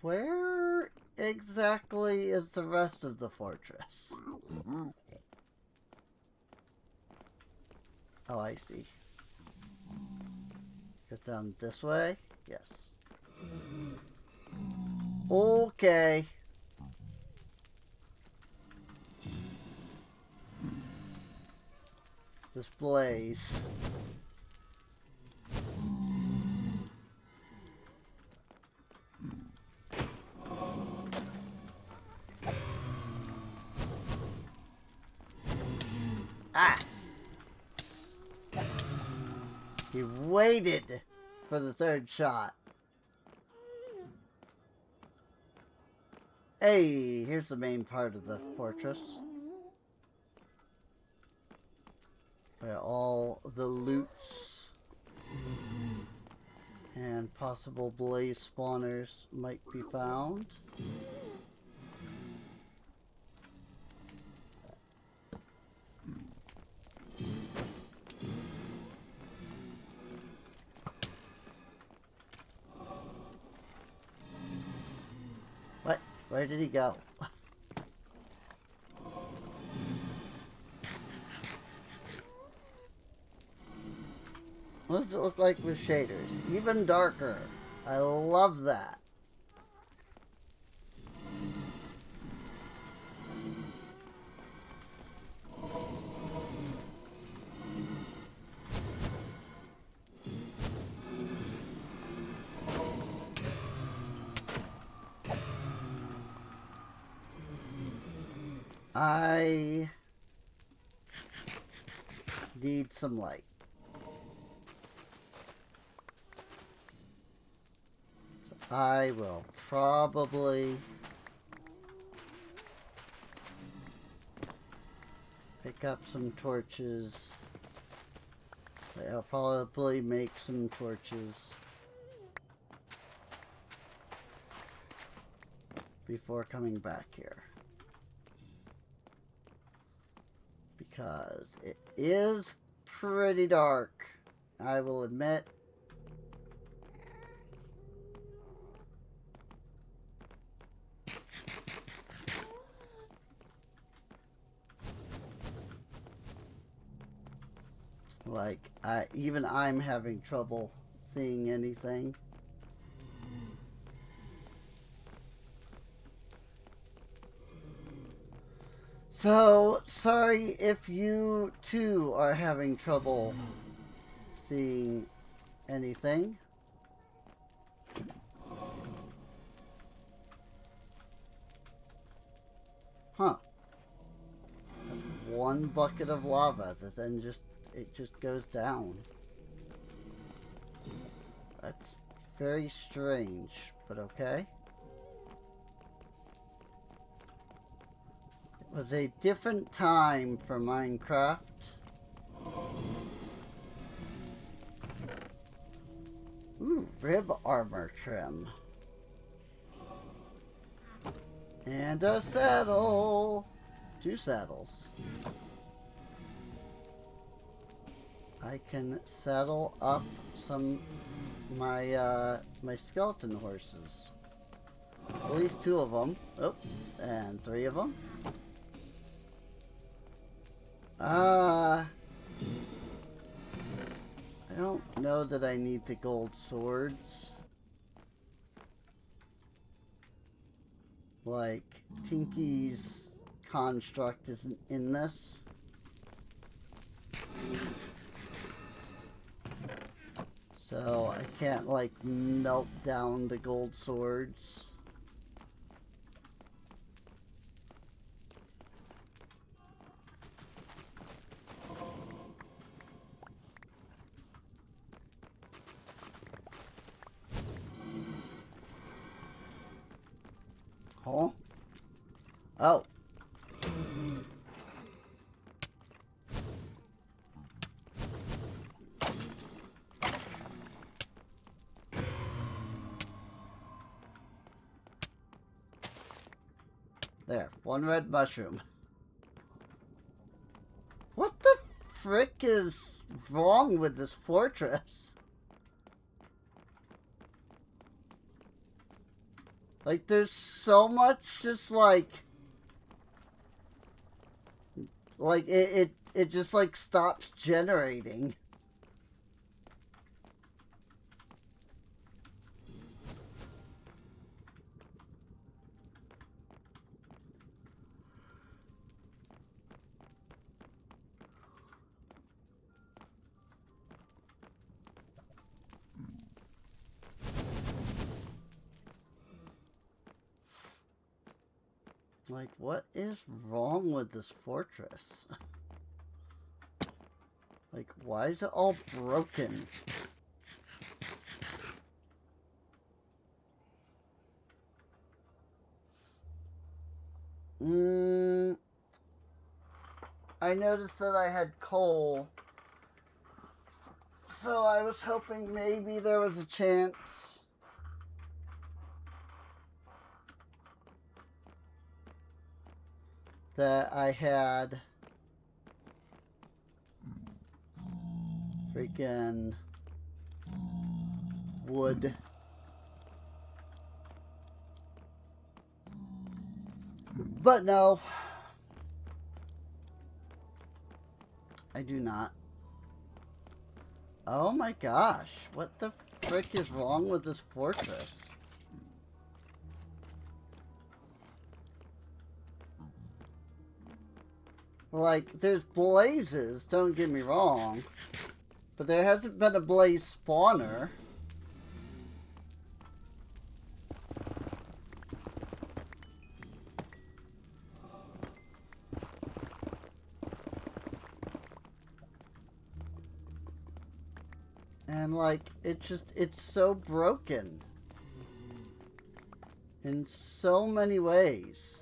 Where exactly is the rest of the fortress? Oh, I see. Get down this way? Yes. Okay. This blaze. Ah! He waited for the third shot. Hey, here's the main part of the fortress. Where all the loots and possible blaze spawners might be found. What? Where did he go? What does it look like with shaders? Even darker. I love that. I need some light. So I will probably pick up some torches. I'll probably make some torches before coming back here. Because it is pretty dark, I will admit. Like, even I'm having trouble seeing anything. So, sorry if you too are having trouble seeing anything. Huh. That's one bucket of lava that then it just goes down. That's very strange, but okay. It was a different time for Minecraft. Ooh, rib armor trim. And a saddle. 2 saddles. I can saddle up some my skeleton horses. At least 2 of them. Oh, and 3 of them. I don't know that I need the gold swords. Like, Tinky's construct isn't in this. So I can't, like, melt down the gold swords. Huh? Oh. There, one red mushroom. What the frick is wrong with this fortress? Like, there's so much just like it just like stops generating. Like, what is wrong with this fortress? Like, why is it all broken? I noticed that I had coal, so I was hoping maybe there was a chance that I had freaking wood. But no, I do not. Oh my gosh, what the frick is wrong with this fortress? Like, there's blazes, don't get me wrong, but there hasn't been a blaze spawner. And like, it's so broken in so many ways.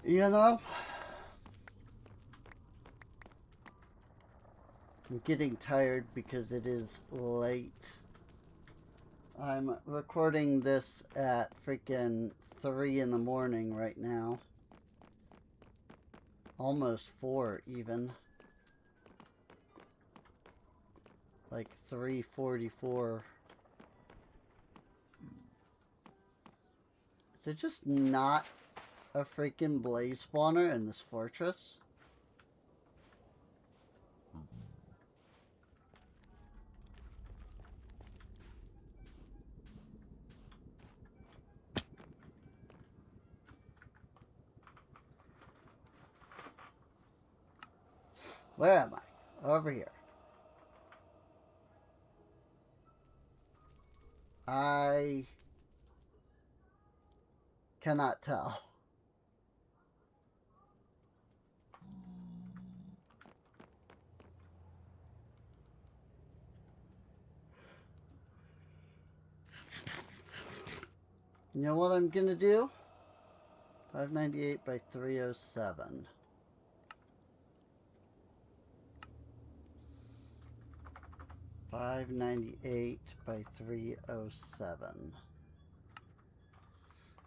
You know, I'm getting tired because it is late. I'm recording this at freaking 3 in the morning right now. Almost 4 even. Like 3:44. Is there just not a freaking blaze spawner in this fortress? Where am I? Over here. I cannot tell. You know what I'm gonna do? 598 by 307. $5.98 by 307.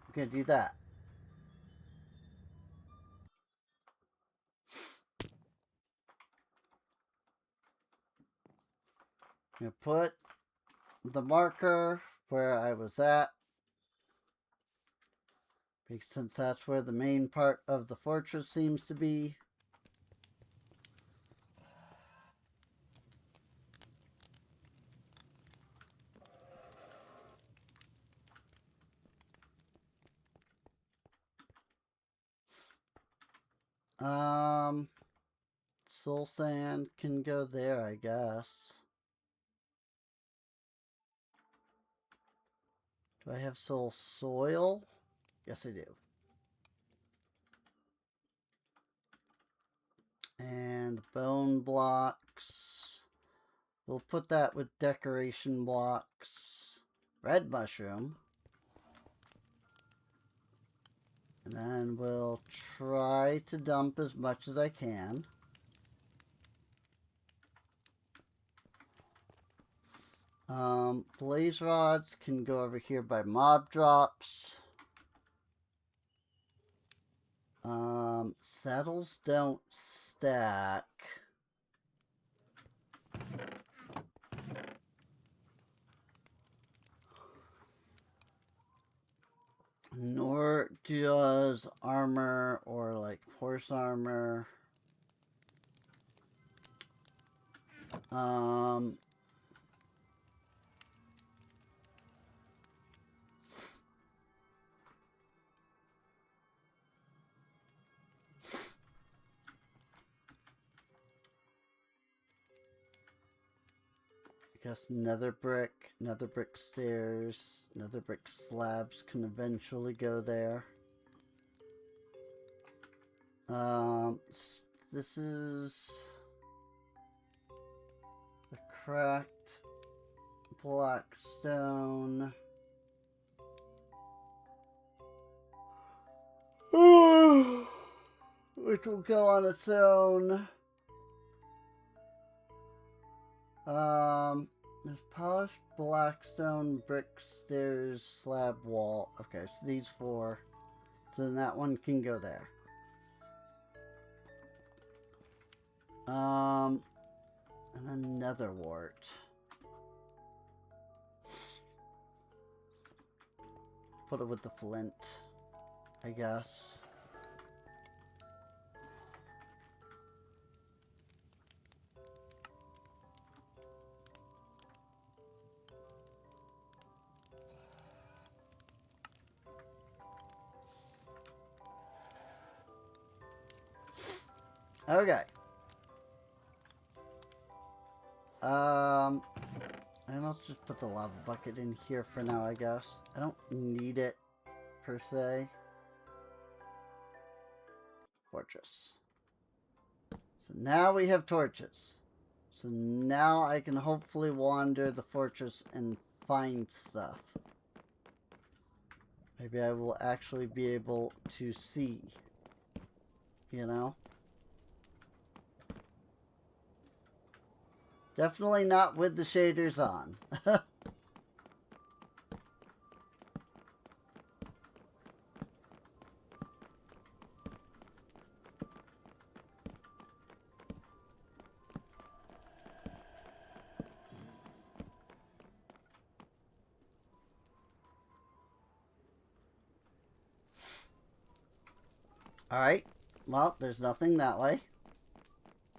I'm gonna do that. I'm going to put the marker where I was at. Because since that's where the main part of the fortress seems to be. Soul sand can go there, I guess. Do I have soul soil? Yes, I do. And bone blocks. We'll put that with decoration blocks. Red mushroom. And then we'll try to dump as much as I can. Blaze rods can go over here by mob drops. Saddles don't stack. Nor does armor or like horse armor. I guess nether brick stairs, nether brick slabs can eventually go there. This is the cracked black stone. Which will go on its own. There's polished blackstone, brick, stairs, slab, wall. Okay, so these four. So then that one can go there. And then nether wart. Put it with the flint, I guess. Okay. And I'll just put the lava bucket in here for now, I guess. I don't need it, per se. Fortress. So now we have torches. So now I can hopefully wander the fortress and find stuff. Maybe I will actually be able to see. You know? Definitely not with the shaders on. Alright. Well, there's nothing that way.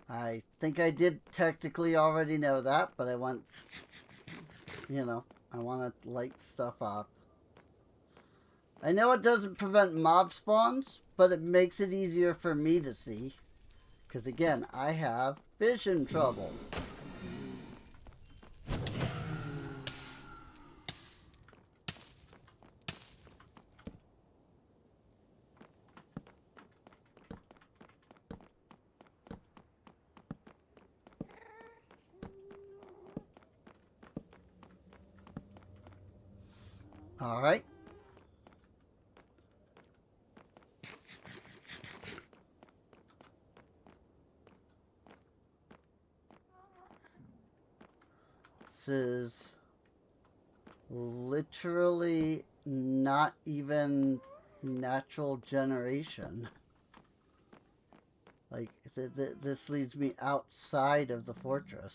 I think I did technically already know that, but I want, you know, I want to light stuff up. I know it doesn't prevent mob spawns, but it makes it easier for me to see. Because again, I have vision trouble. Alright. This is literally not even natural generation. Like, this leads me outside of the fortress.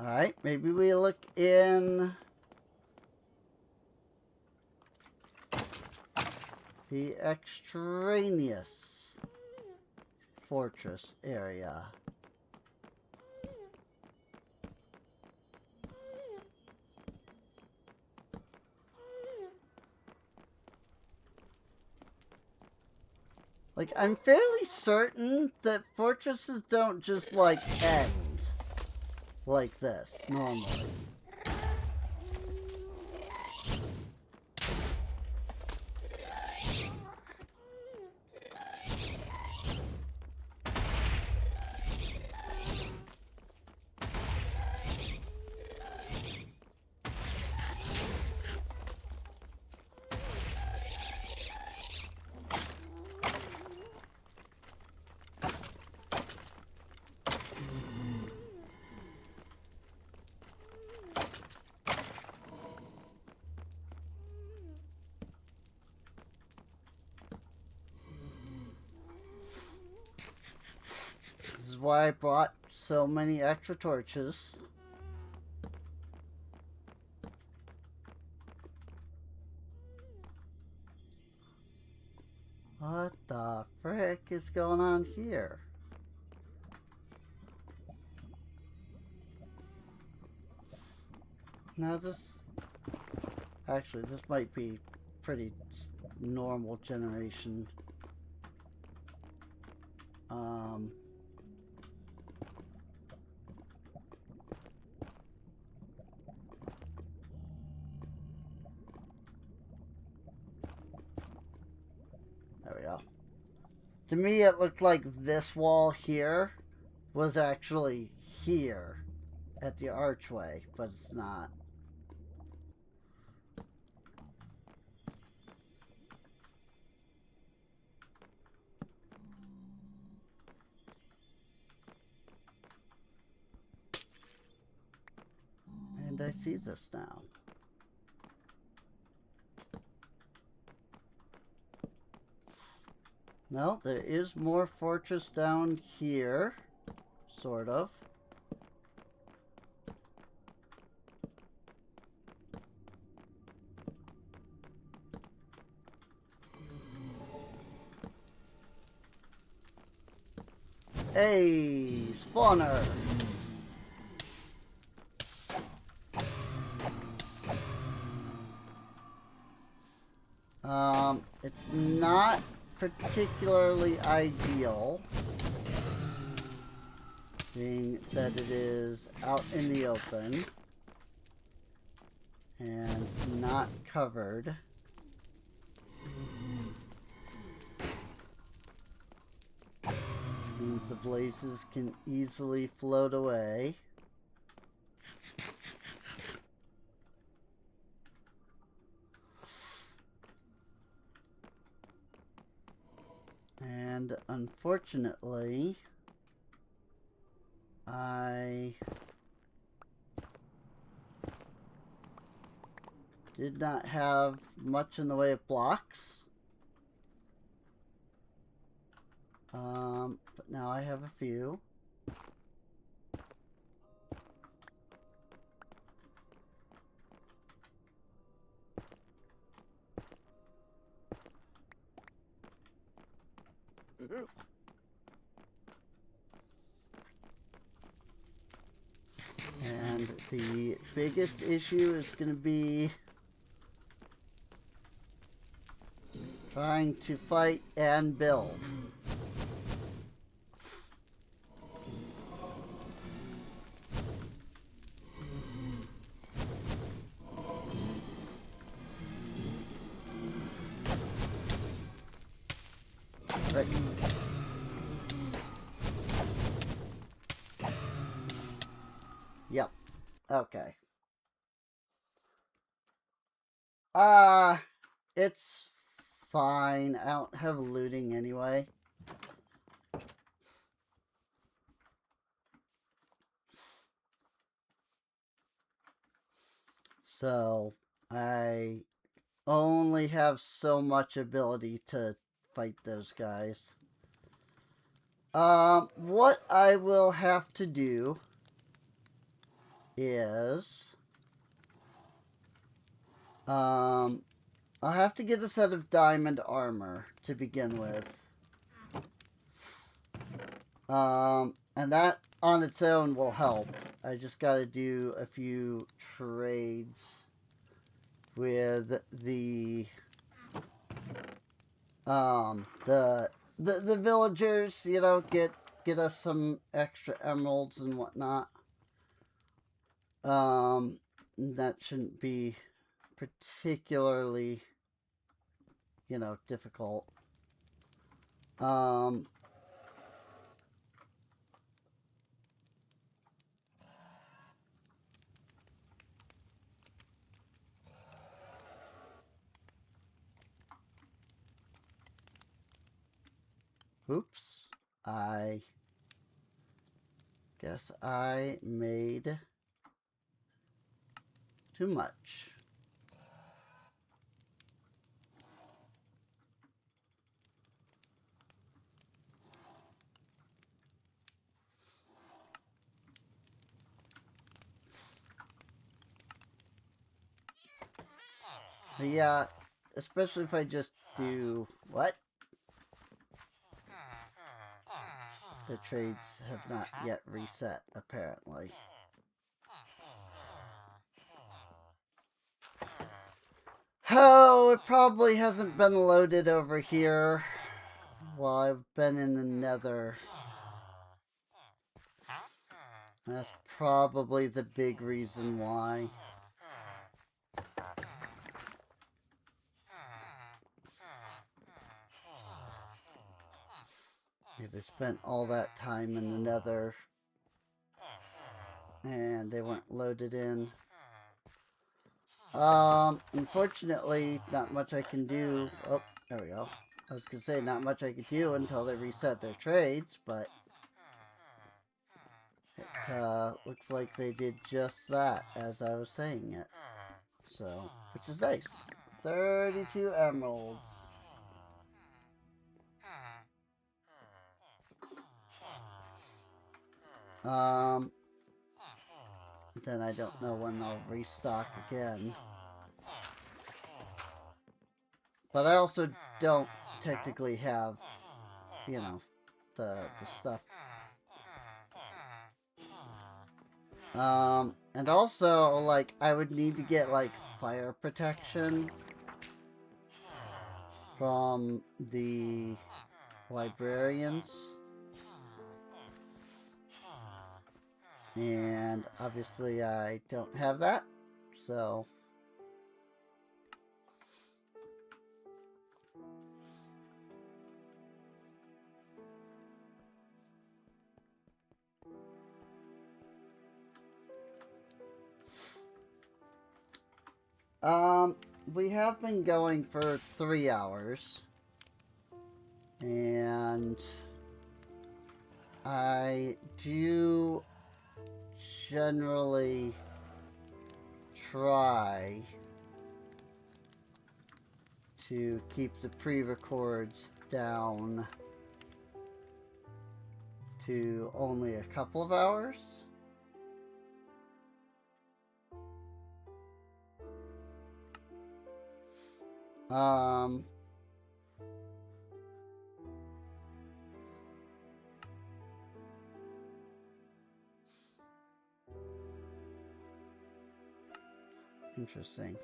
Alright, maybe we look in the extraneous fortress area. Like, I'm fairly certain that fortresses don't just, like, end like this, normally. This is why I brought so many extra torches. What the frick is going on here? Now this... Actually, this might be pretty normal generation. There we go. To me, it looked like this wall here was actually here at the archway, but it's not. And I see this now. No, there is more fortress down here, sort of. Hey, spawner! It's not particularly ideal, being that it is out in the open and not covered. Means the blazes can easily float away. And unfortunately, I did not have much in the way of blocks. But now I have a few. And the biggest issue is going to be trying to fight and build. Right. Yep. Okay. It's fine. I don't have looting anyway. So, I only have so much ability to fight those guys. What I will have to do is... I'll have to get a set of diamond armor to begin with. And that on its own will help. I just gotta do a few trades with the villagers, you know, get us some extra emeralds and whatnot. That shouldn't be particularly, you know, difficult. Oops. I guess I made too much. Yeah, especially if I just do... What? The trades have not yet reset, apparently. Oh, it probably hasn't been loaded over here while I've been in the nether. That's probably the big reason why. Because I spent all that time in the nether and they weren't loaded in. Unfortunately, not much I can do. Oh, there we go. I was gonna say not much I could do until they reset their trades, but it looks like they did just that as I was saying it. So, which is nice. 32 emeralds. Then I don't know when I'll restock again. But I also don't technically have, you know, the stuff. And also, like, I would need to get, like, fire protection from the librarians. And obviously I don't have that, so... we have been going for 3 hours. And I do generally try to keep the pre-records down to only a couple of hours. Interesting.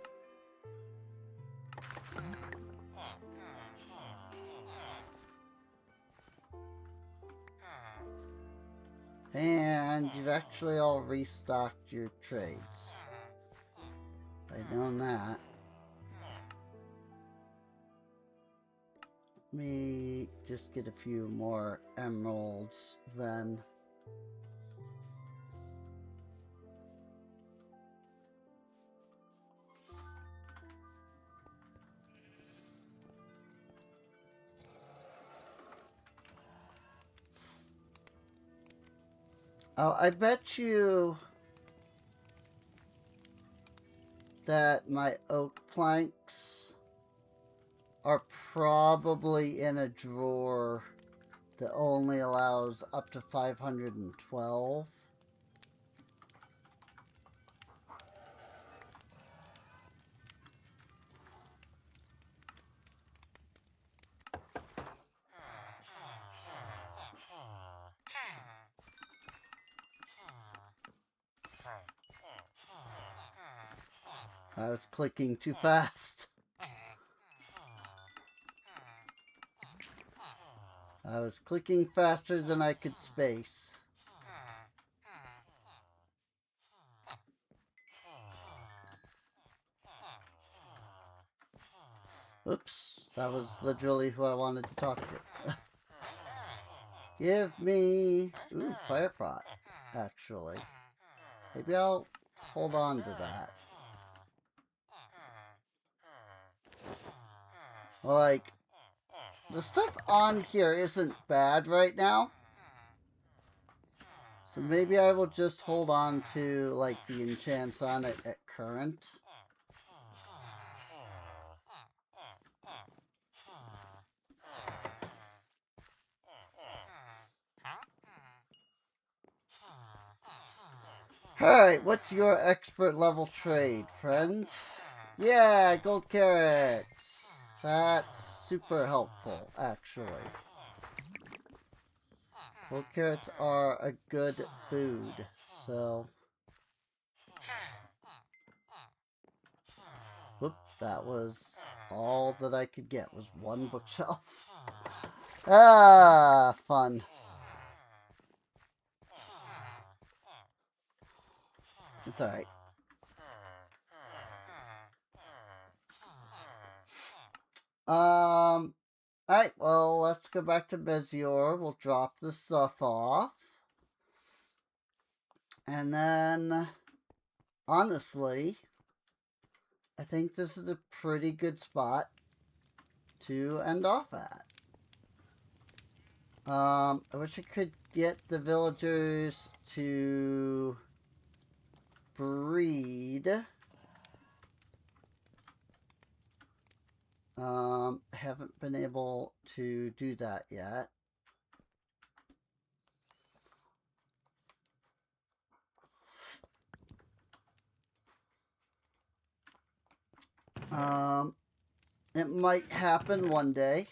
And you've actually all restocked your trades. I know that. Let me just get a few more emeralds then. Oh, I bet you that my oak planks are probably in a drawer that only allows up to 512. I was clicking too fast. I was clicking faster than I could space. Oops, that was literally who I wanted to talk to. Give me... Ooh, fire pot, actually. Maybe I'll hold on to that. Like, the stuff on here isn't bad right now. So maybe I will just hold on to, like, the enchants on it at current. Alright, what's your expert level trade, friends? Yeah, gold carrots. That's super helpful, actually. Gold carrots are a good food, so... Whoop, that was all that I could get, was one bookshelf. Ah, fun. It's alright. Alright, well, let's go back to Bezior. We'll drop the stuff off. And then, honestly, I think this is a pretty good spot to end off at. I wish I could get the villagers to breed. Haven't been able to do that yet. It might happen one day.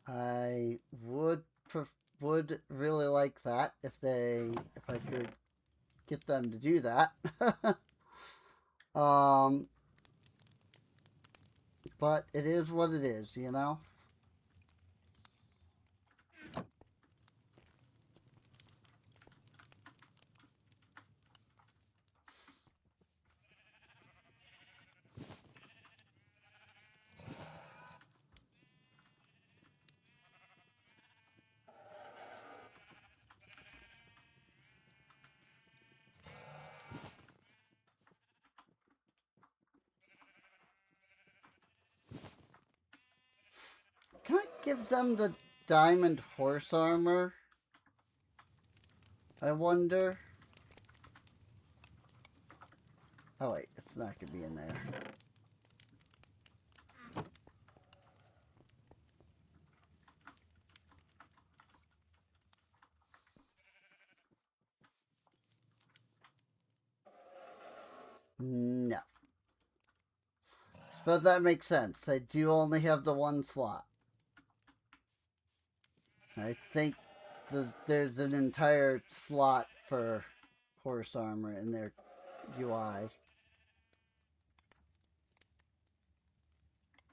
I would really like that if I could get them to do that. But it is what it is, you know? Can I give them the diamond horse armor? I wonder. Oh wait, it's not gonna be in there. No. Suppose that makes sense. They do only have the one slot. I think there's an entire slot for horse armor in their UI.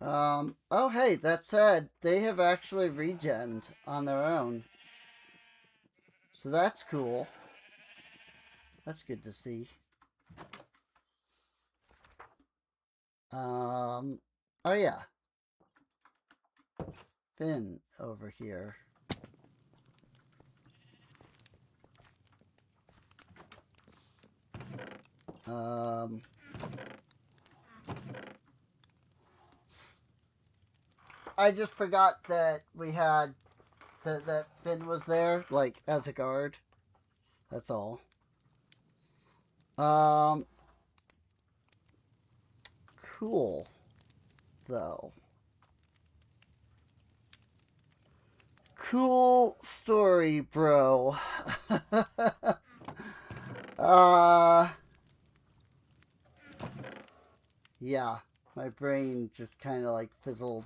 Oh hey, that said, they have actually regened on their own. So that's cool. That's good to see. Oh yeah. Finn over here. I just forgot that we had that Finn was there, like, as a guard. That's all. Cool, though. Cool story, bro. Yeah, my brain just kind of like fizzled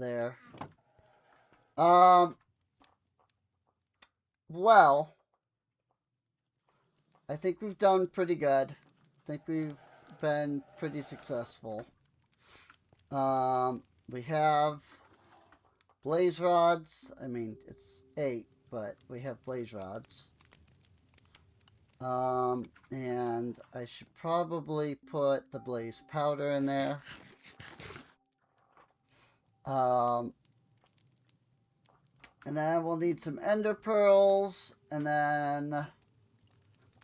there. Well, I think we've done pretty good. I think we've been pretty successful. We have blaze rods. I mean, it's 8, but we have blaze rods. And I should probably put the blaze powder in there. And then we'll need some ender pearls, and then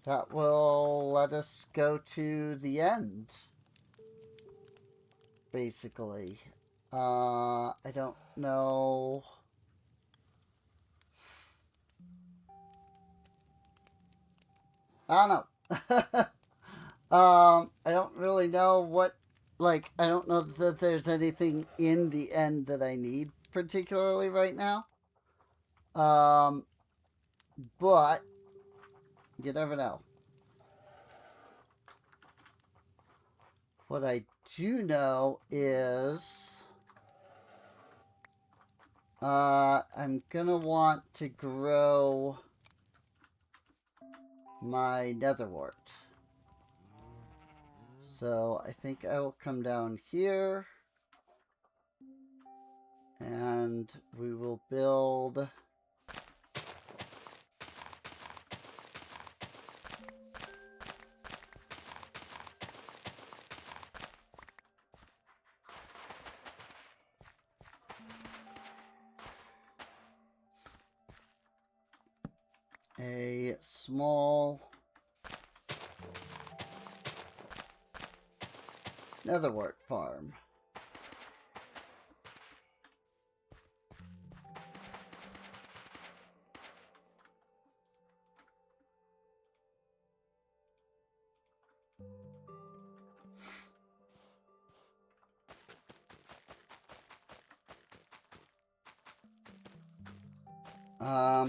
that will let us go to the end, basically. I don't know. I don't know. I don't really know what, like, I don't know that there's anything in the end that I need particularly right now. But you never know. What I do know is I'm gonna want to grow my netherwort. So I think I will come down here and we will build a small netherwort farm.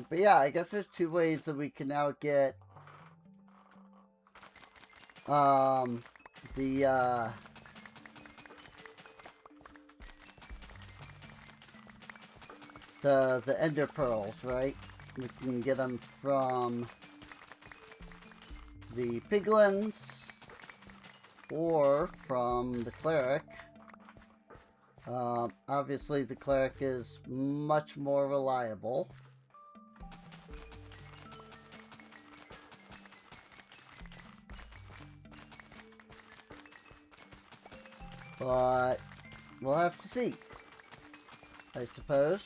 But yeah, I guess there's 2 ways that we can now get the ender pearls, right? We can get them from the piglins or from the cleric. Obviously the cleric is much more reliable. But we'll have to see, I suppose.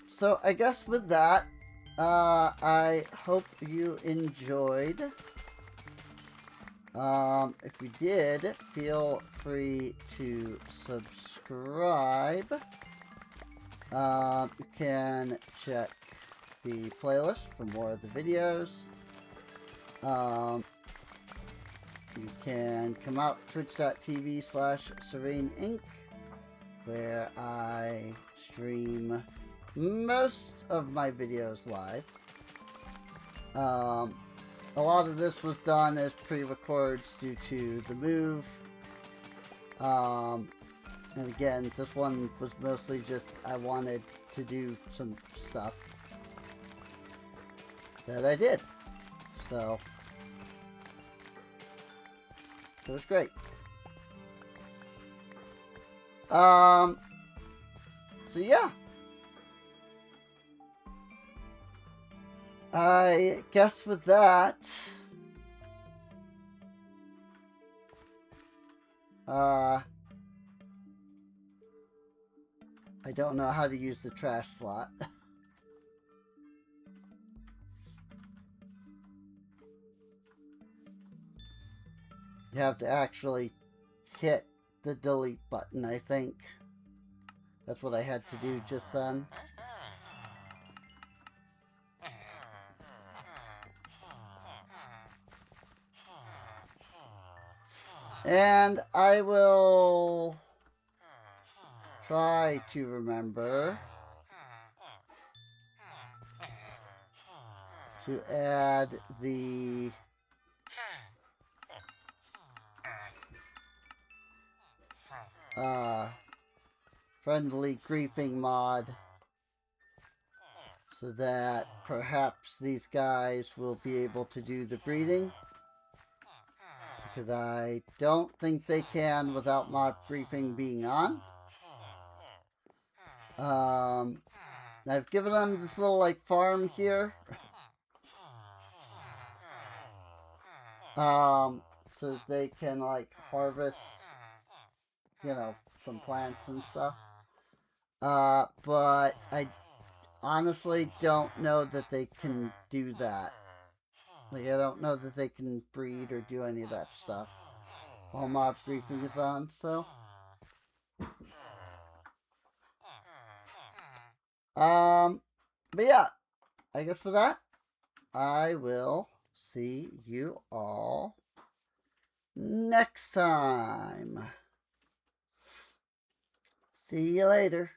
So I guess with that, I hope you enjoyed. If you did, feel free to subscribe. You can check the playlist for more of the videos. You can come out twitch.tv/SereneInc, where I stream most of my videos live. A lot of this was done as pre-records due to the move. And again, this one was mostly just I wanted to do some stuff that I did. So it was great. So yeah. I guess with that, I don't know how to use the trash slot. You have to actually hit the delete button, I think. That's what I had to do just then. And I will try to remember to add the friendly griefing mod, so that perhaps these guys will be able to do the breeding, because I don't think they can without mod briefing being on. I've given them this little like farm here, so that they can like harvest, you know, some plants and stuff. But I honestly don't know that they can do that. Like, I don't know that they can breed or do any of that stuff while mob briefing is on, so. But yeah, I guess for that, I will see you all next time. See you later.